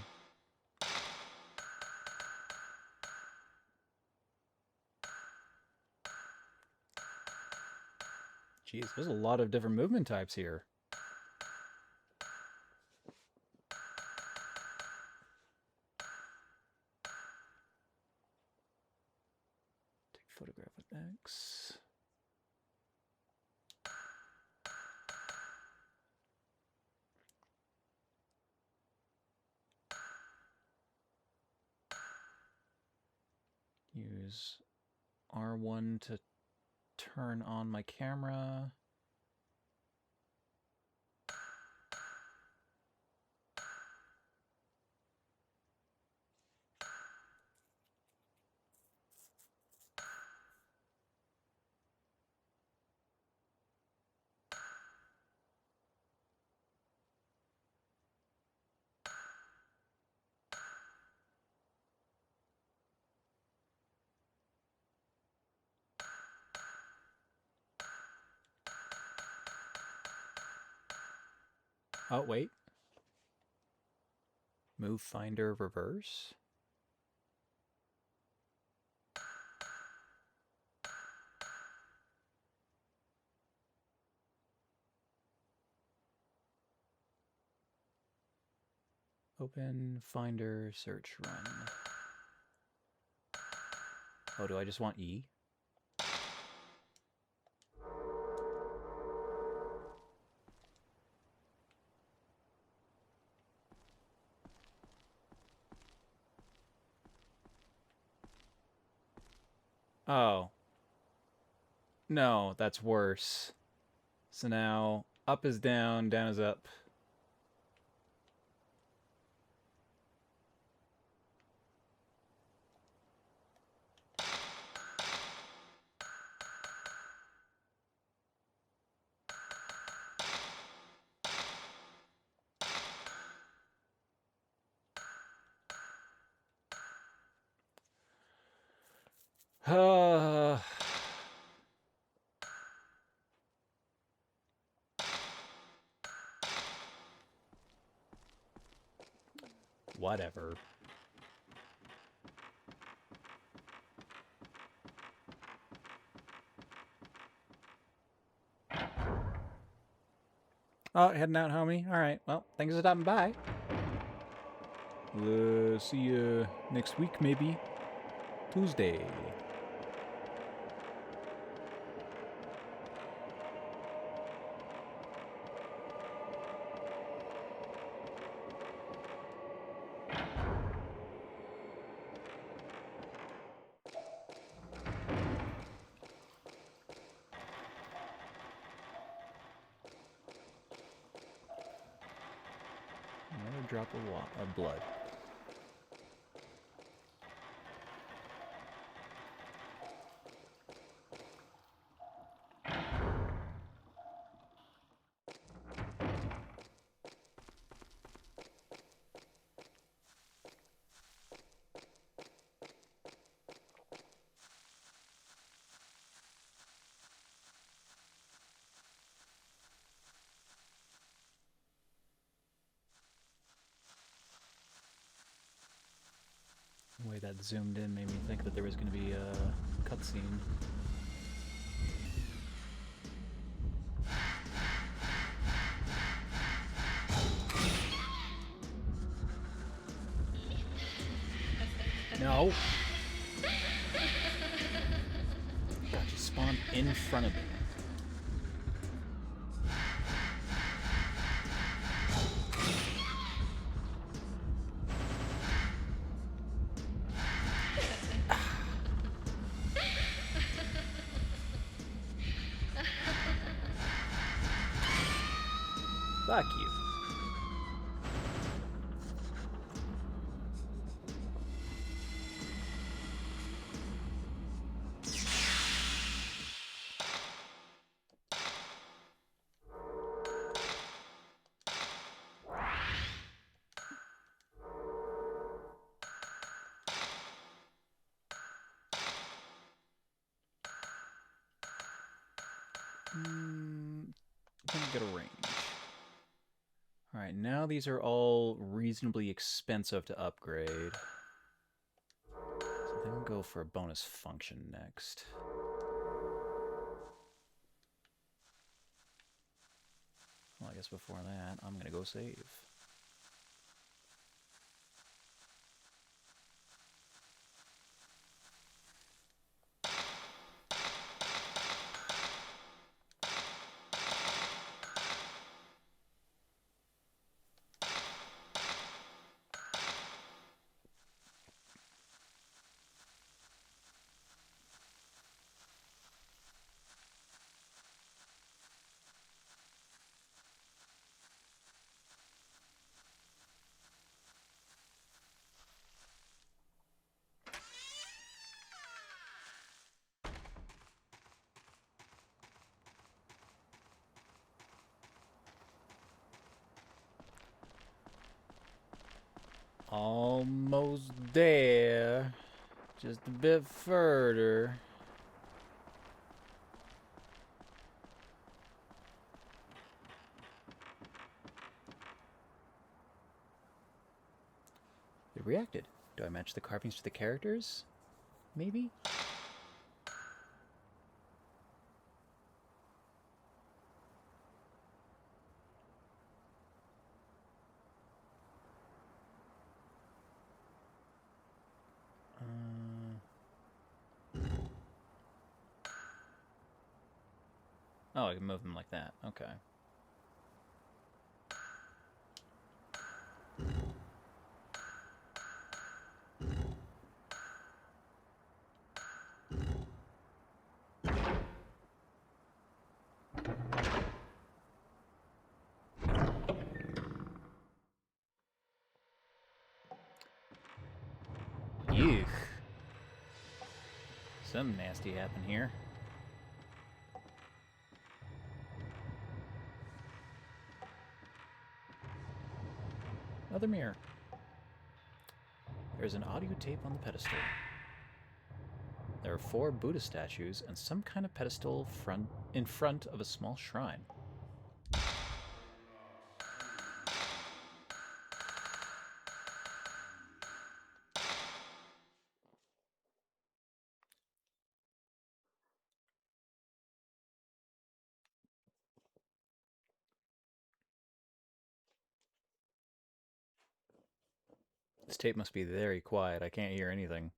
Jeez, there's a lot of different movement types here. Take photograph with X. Use R1 to turn on my camera. Oh, wait. Move finder reverse? Open finder search run. Oh, do I just want E? Oh. No, that's worse. So now, up is down, down is up. Whatever. Oh, heading out, homie. All right. Well, thanks for stopping by. See you next week, maybe. Tuesday. Another drop of blood. The way that zoomed in made me think that there was going to be a cutscene. No! God, you spawned in front of me. Fuck you. Can get a range. Alright, now these are all reasonably expensive to upgrade. So then we'll go for a bonus function next. Well, I guess before that, I'm gonna go save. Almost there. Just a bit further. It reacted. Do I match the carvings to the characters? Maybe? Oh, I can move them like that. Okay. Yuck. Something nasty happened here. Another mirror. There's an audio tape on the pedestal. There are 4 Buddha statues and some kind of pedestal in front of a small shrine. This tape must be very quiet. I can't hear anything.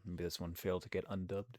Maybe this one failed to get undubbed.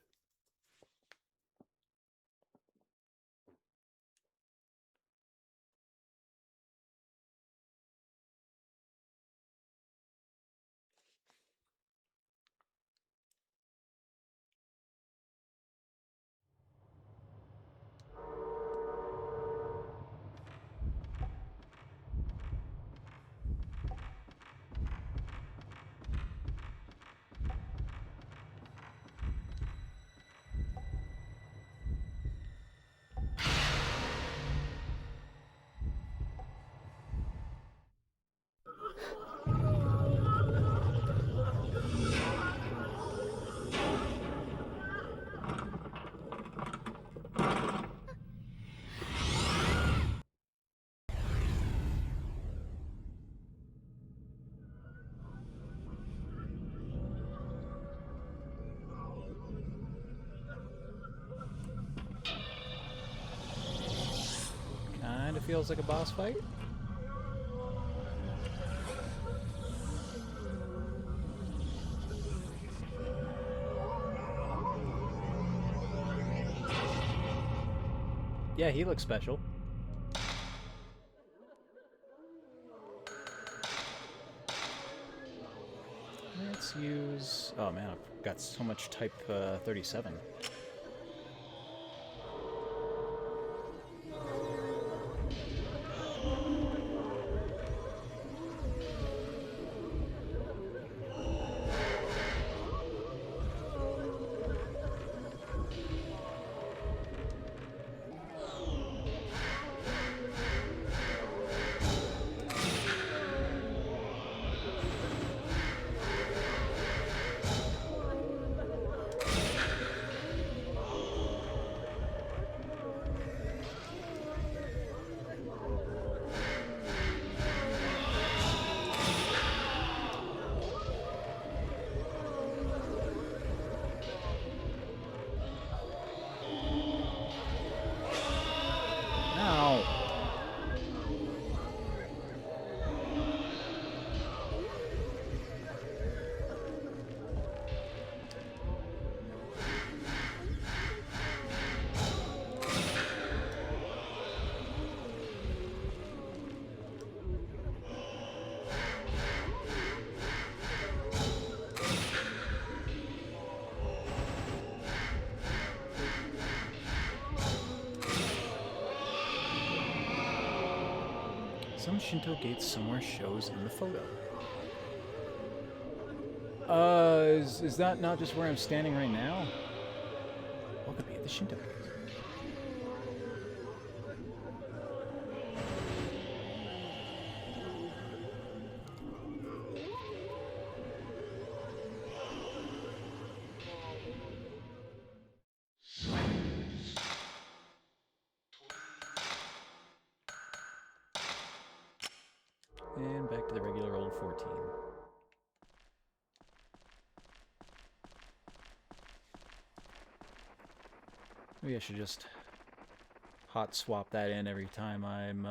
Kinda feels like a boss fight. Yeah, he looks special. Let's use... Oh man, I've got so much type 37. Some Shinto gate somewhere shows in the photo. Is that not just where I'm standing right now? What could be at the Shinto gate? And back to the regular old 14. Maybe I should just hot swap that in every time I'm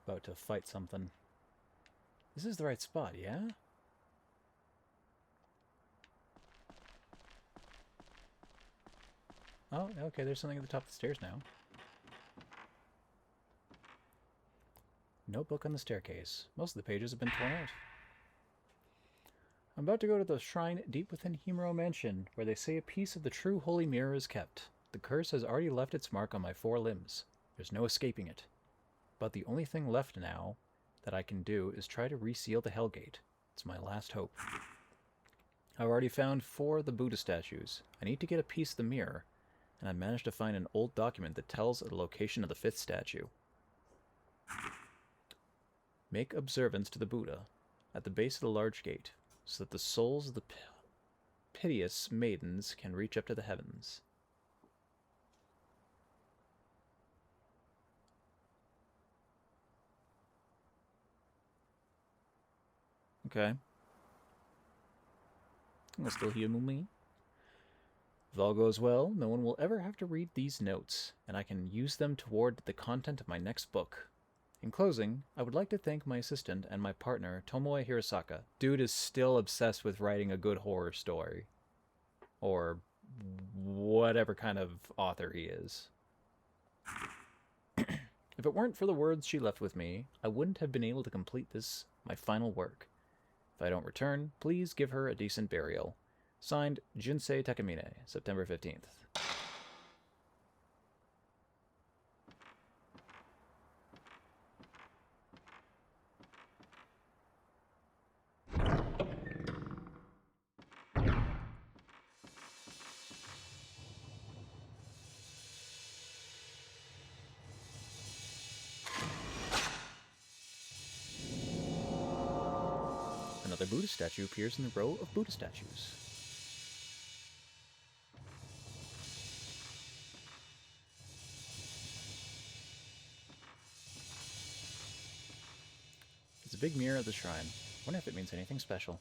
about to fight something. This is the right spot, yeah? Oh, okay, there's something at the top of the stairs now. Notebook on the staircase. Most of the pages have been torn out. I'm about to go to the shrine deep within Himuro Mansion, where they say a piece of the true holy mirror is kept. The curse has already left its mark on my 4 limbs. There's no escaping it. But the only thing left now that I can do is try to reseal the Hellgate. It's my last hope. I've already found 4 of the Buddha statues. I need to get a piece of the mirror, and I managed to find an old document that tells the location of the 5th statue. Make observance to the Buddha at the base of the large gate, so that the souls of the piteous maidens can reach up to the heavens. Okay. I'll still human me. If all goes well, no one will ever have to read these notes, and I can use them toward the content of my next book. In closing, I would like to thank my assistant and my partner, Tomoe Hirosaka. Dude is still obsessed with writing a good horror story. Or whatever kind of author he is. If it weren't for the words she left with me, I wouldn't have been able to complete this, my final work. If I don't return, please give her a decent burial. Signed, Jinsei Takamine, September 15th. Another Buddha statue appears in the row of Buddha statues. There's a big mirror at the shrine. Wonder if it means anything special.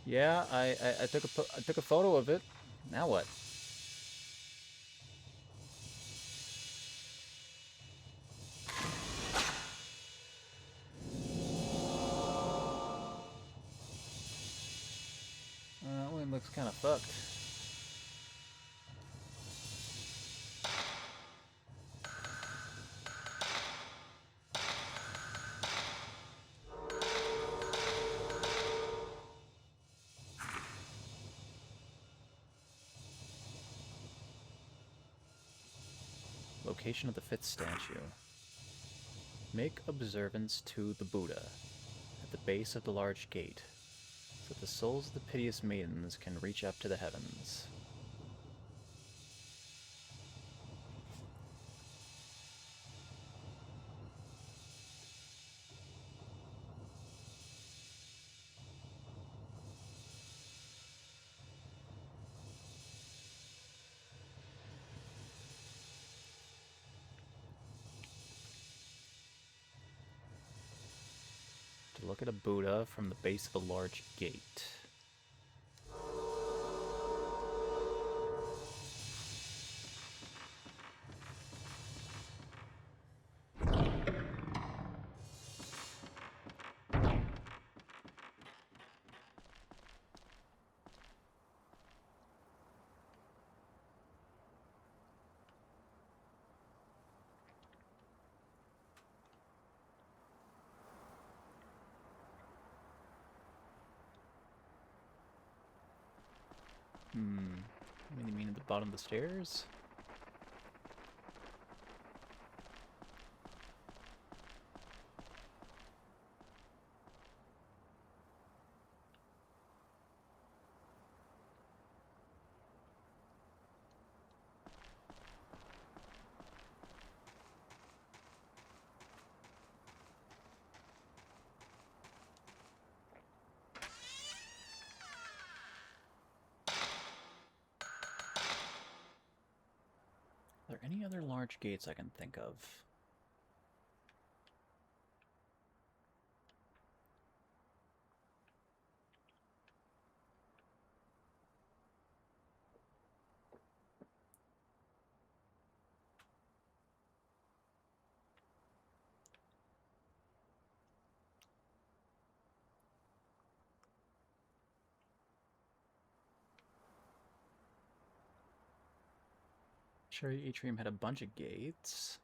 Yeah, I took a photo of it. Now what? looks kind of fucked. Location of the 5th statue. Make observance to the Buddha at the base of the large gate, so that the souls of the piteous maidens can reach up to the heavens. To look at a Buddha from the base of a large gate. You mean at the bottom of the stairs? Are there any other large gates I can think of? Cherry Atrium had a bunch of gates.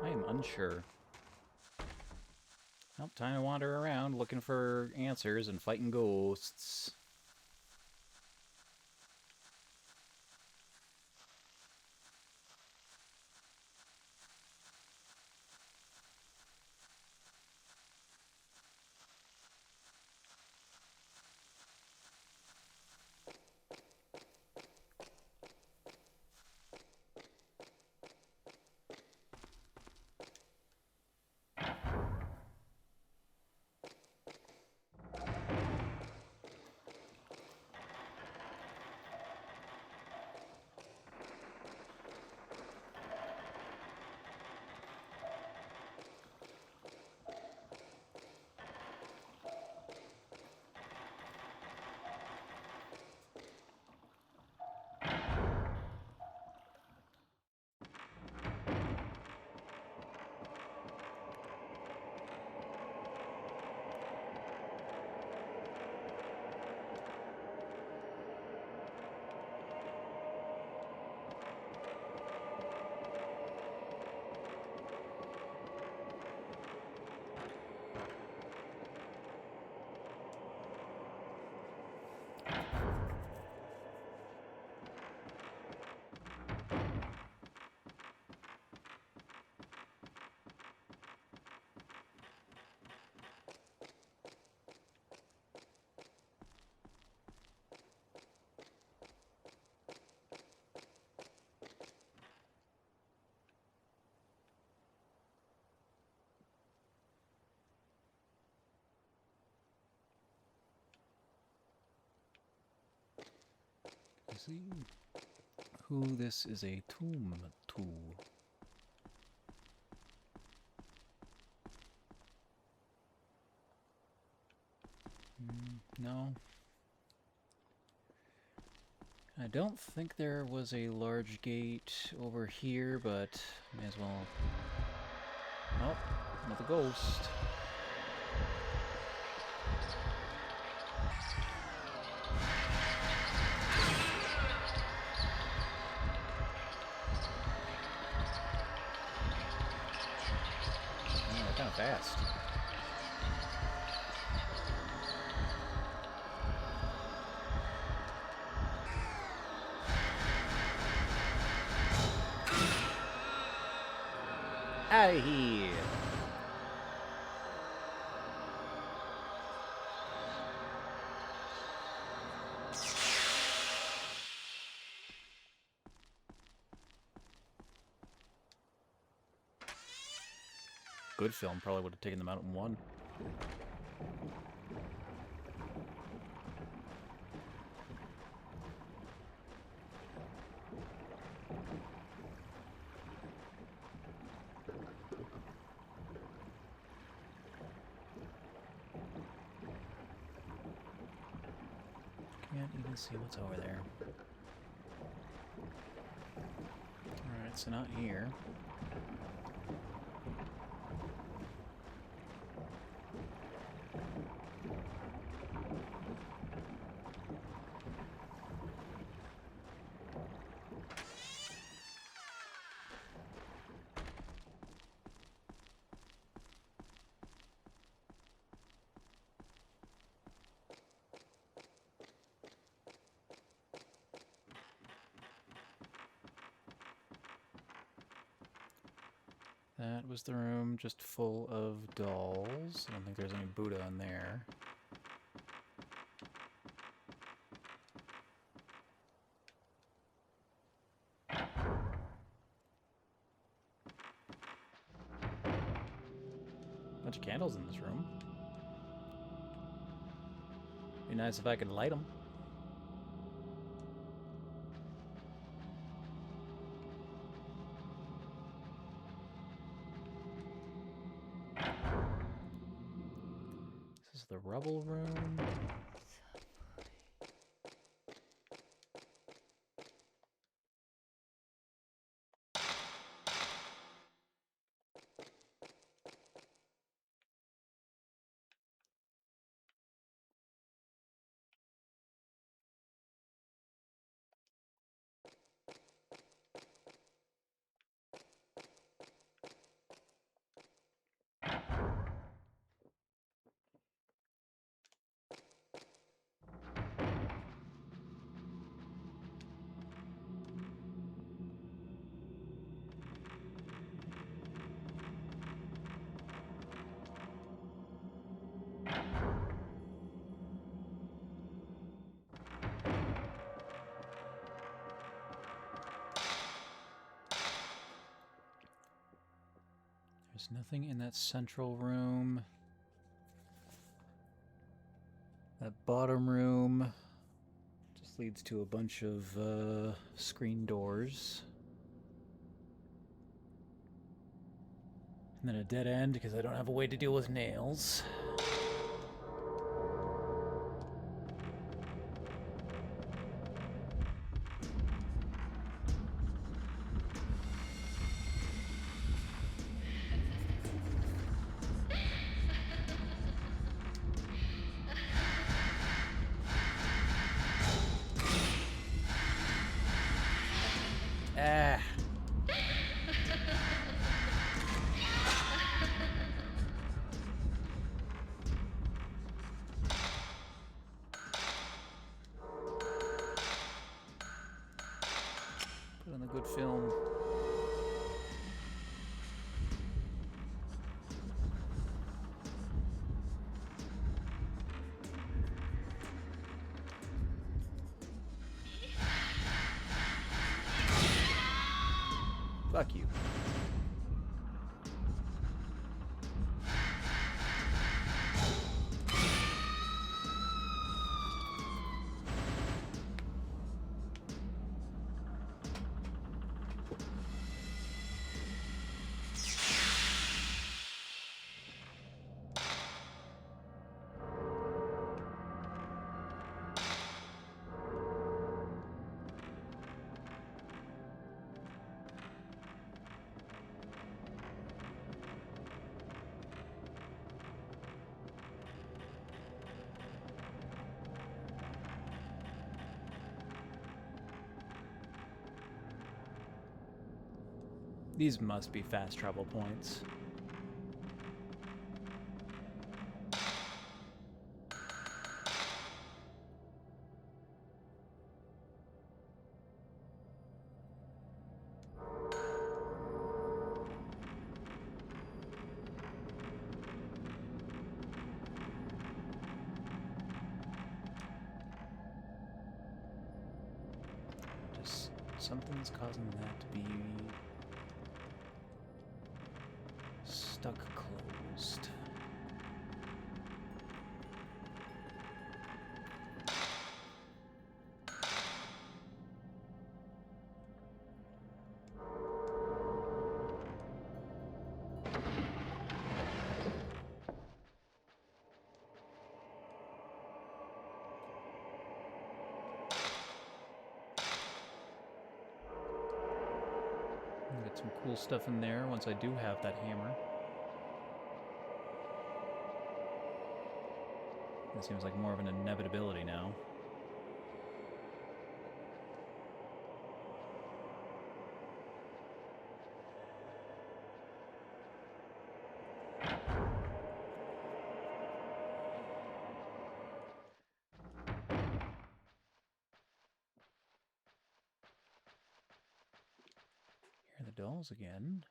I am unsure. Well, time to wander around looking for answers and fighting ghosts. see who this is a tomb to. No. I don't think there was a large gate over here, but may as well... Oh, another ghost. Oh, they're kind of fast. Out of here! Good film, probably would have taken them out in one. Can't even see what's over there. Alright, so not here. That was the room just full of dolls. I don't think there's any Buddha in there. Bunch of candles in this room. Be nice if I could light them. This is the rubble room. There's nothing in that central room. That bottom room just leads to a bunch of screen doors. And then a dead end because I don't have a way to deal with nails. Ah. Put on the good film. Fuck you. These must be fast travel points. Just something's causing that to be stuck closed. Get some cool stuff in there once I do have that hammer. It seems like more of an inevitability now. Here are the dolls again.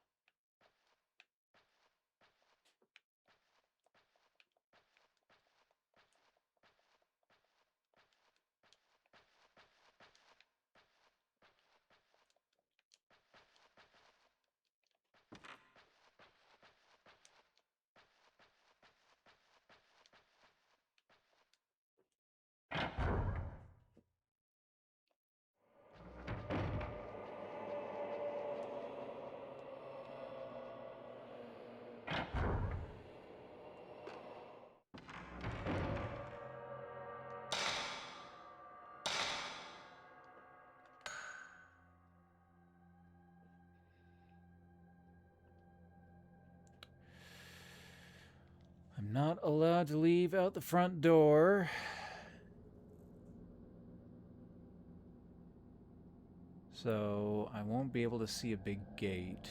I'm not allowed to leave out the front door. So I won't be able to see a big gate.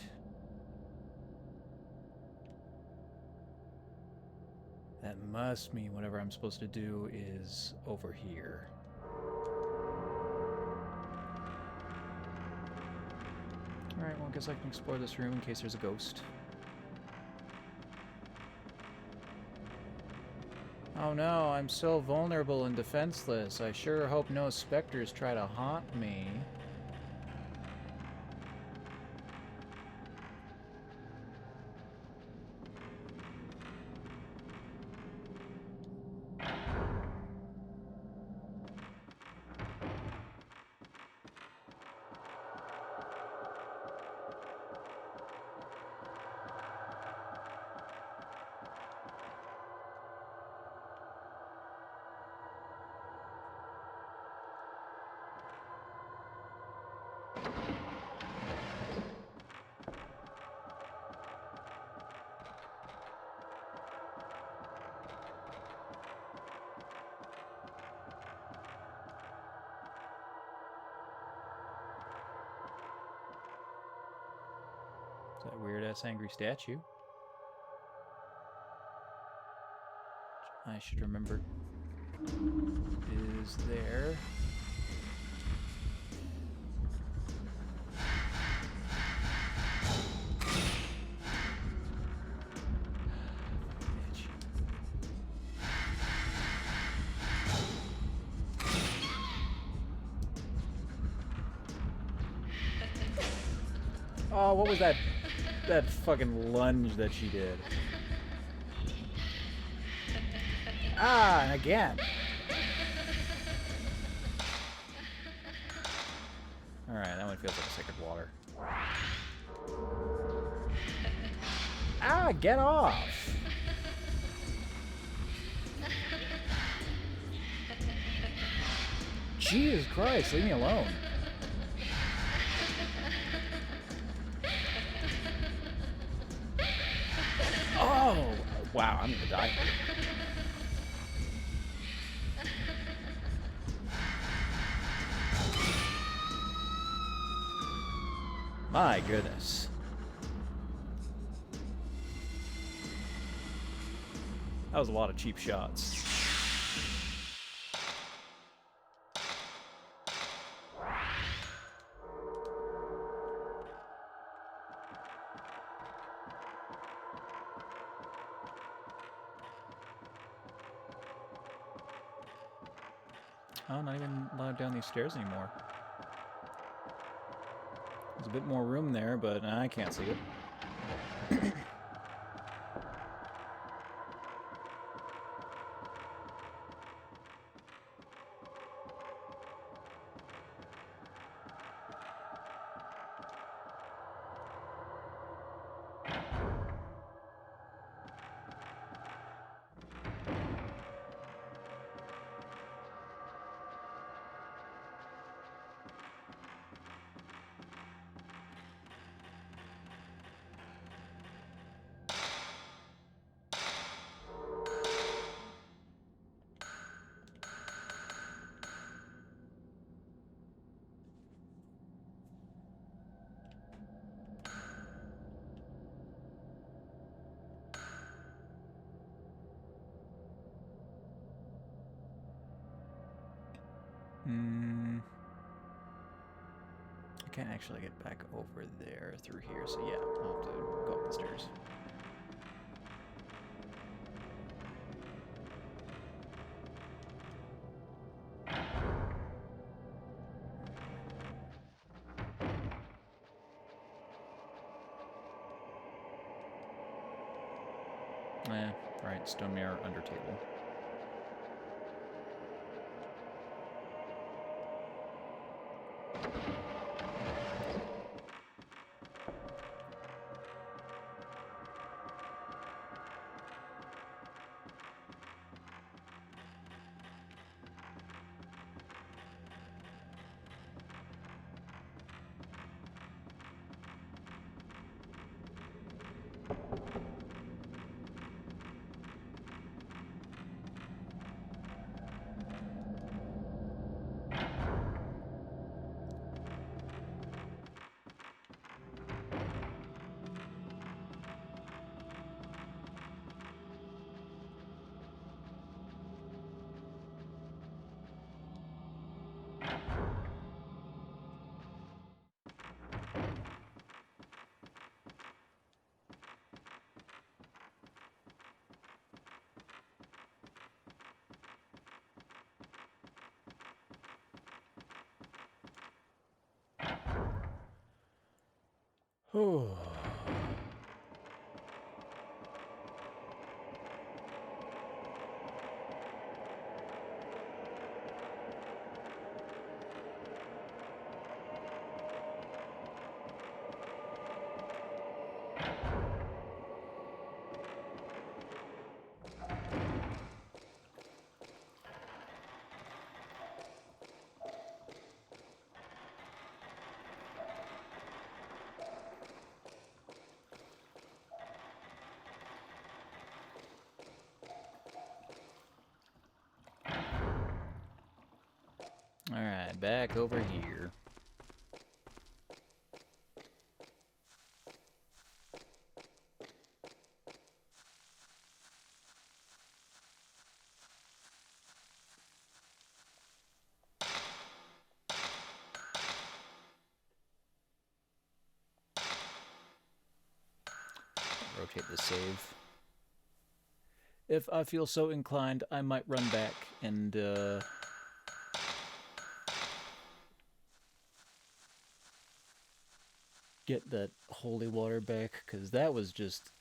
That must mean whatever I'm supposed to do is over here. Alright, well I guess I can explore this room in case there's a ghost. Oh no, I'm so vulnerable and defenseless. I sure hope no specters try to haunt me. That weird-ass angry statue. I should remember is there. Oh, what was that? That fucking lunge that she did. Ah, and again. Alright, that one feels like a sacred water. Ah, get off! Jesus Christ, leave me alone. Oh! Wow, I'm gonna die. My goodness. That was a lot of cheap shots. Oh, not even allowed down these stairs anymore. There's a bit more room there, but I can't see it. I can't actually get back over there through here, so yeah, I'll have to go up the stairs. Right, stone mirror under table. Oh. Alright, back over here. Rotate the save. If I feel so inclined, I might run back and get that holy water back, because that was just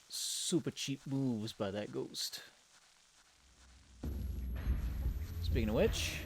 super cheap moves by that ghost. Speaking of which,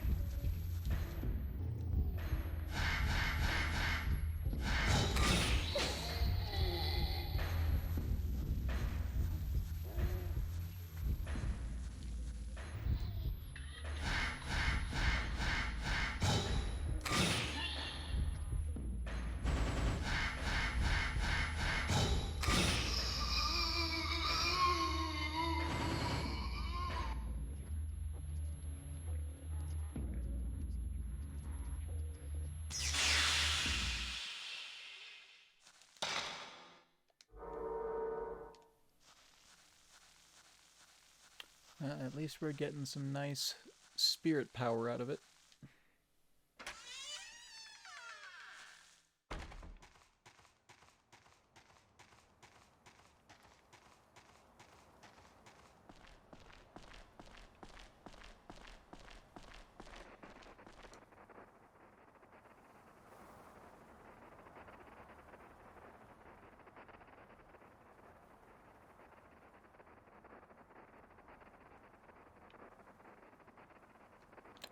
at least we're getting some nice spirit power out of it.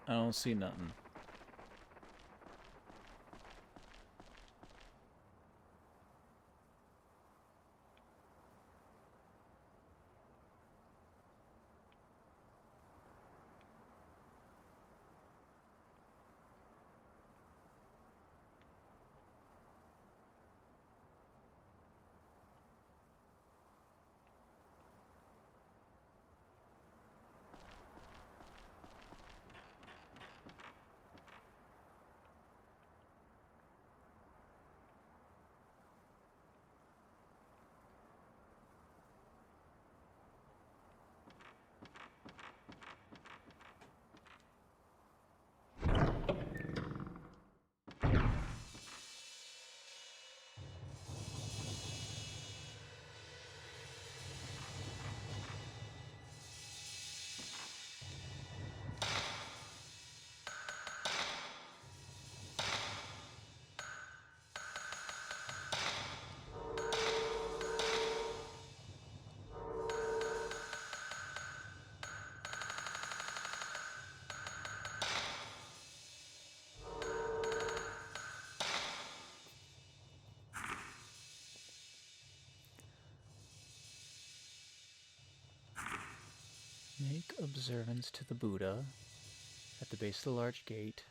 I don't see nothing. Make observance to the Buddha at the base of the large gate,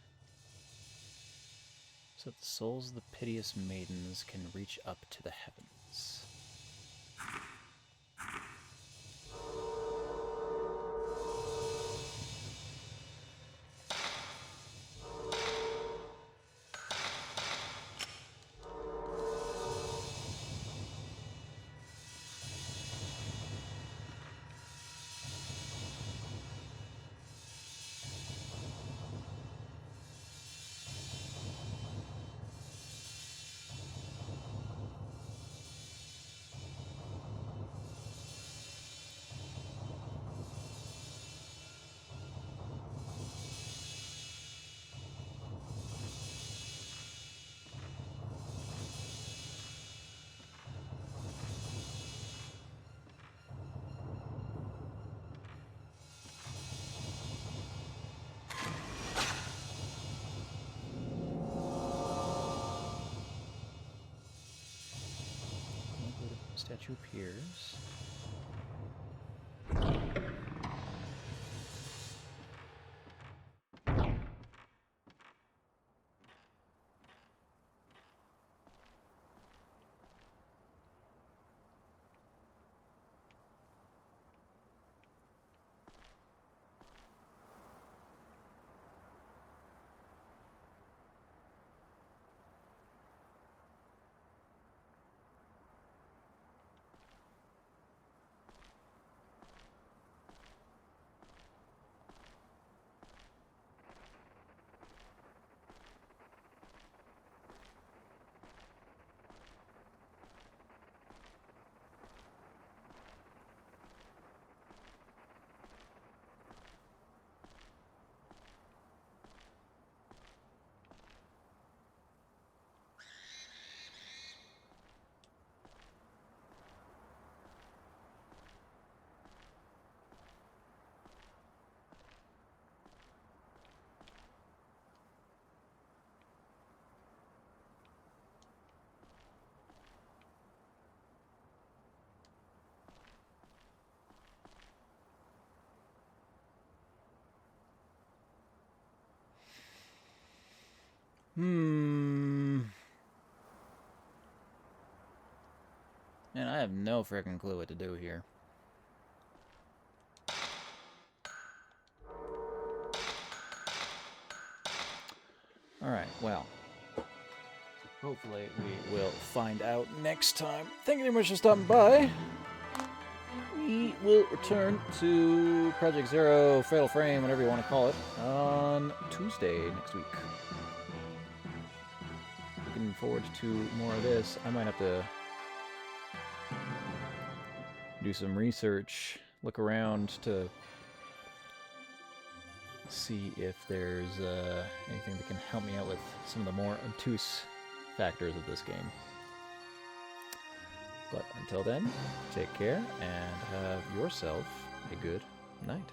so that the souls of the piteous maidens can reach up to the heavens. Statue appears. Man, I have no frickin' clue what to do here. Alright, well. Hopefully we will find out next time. Thank you very much for stopping by. we will return to Project Zero, Fatal Frame, whatever you want to call it, on Tuesday next week. Looking forward to more of this. I might have to do some research, look around to see if there's anything that can help me out with some of the more obtuse factors of this game. But until then, take care and have yourself a good night.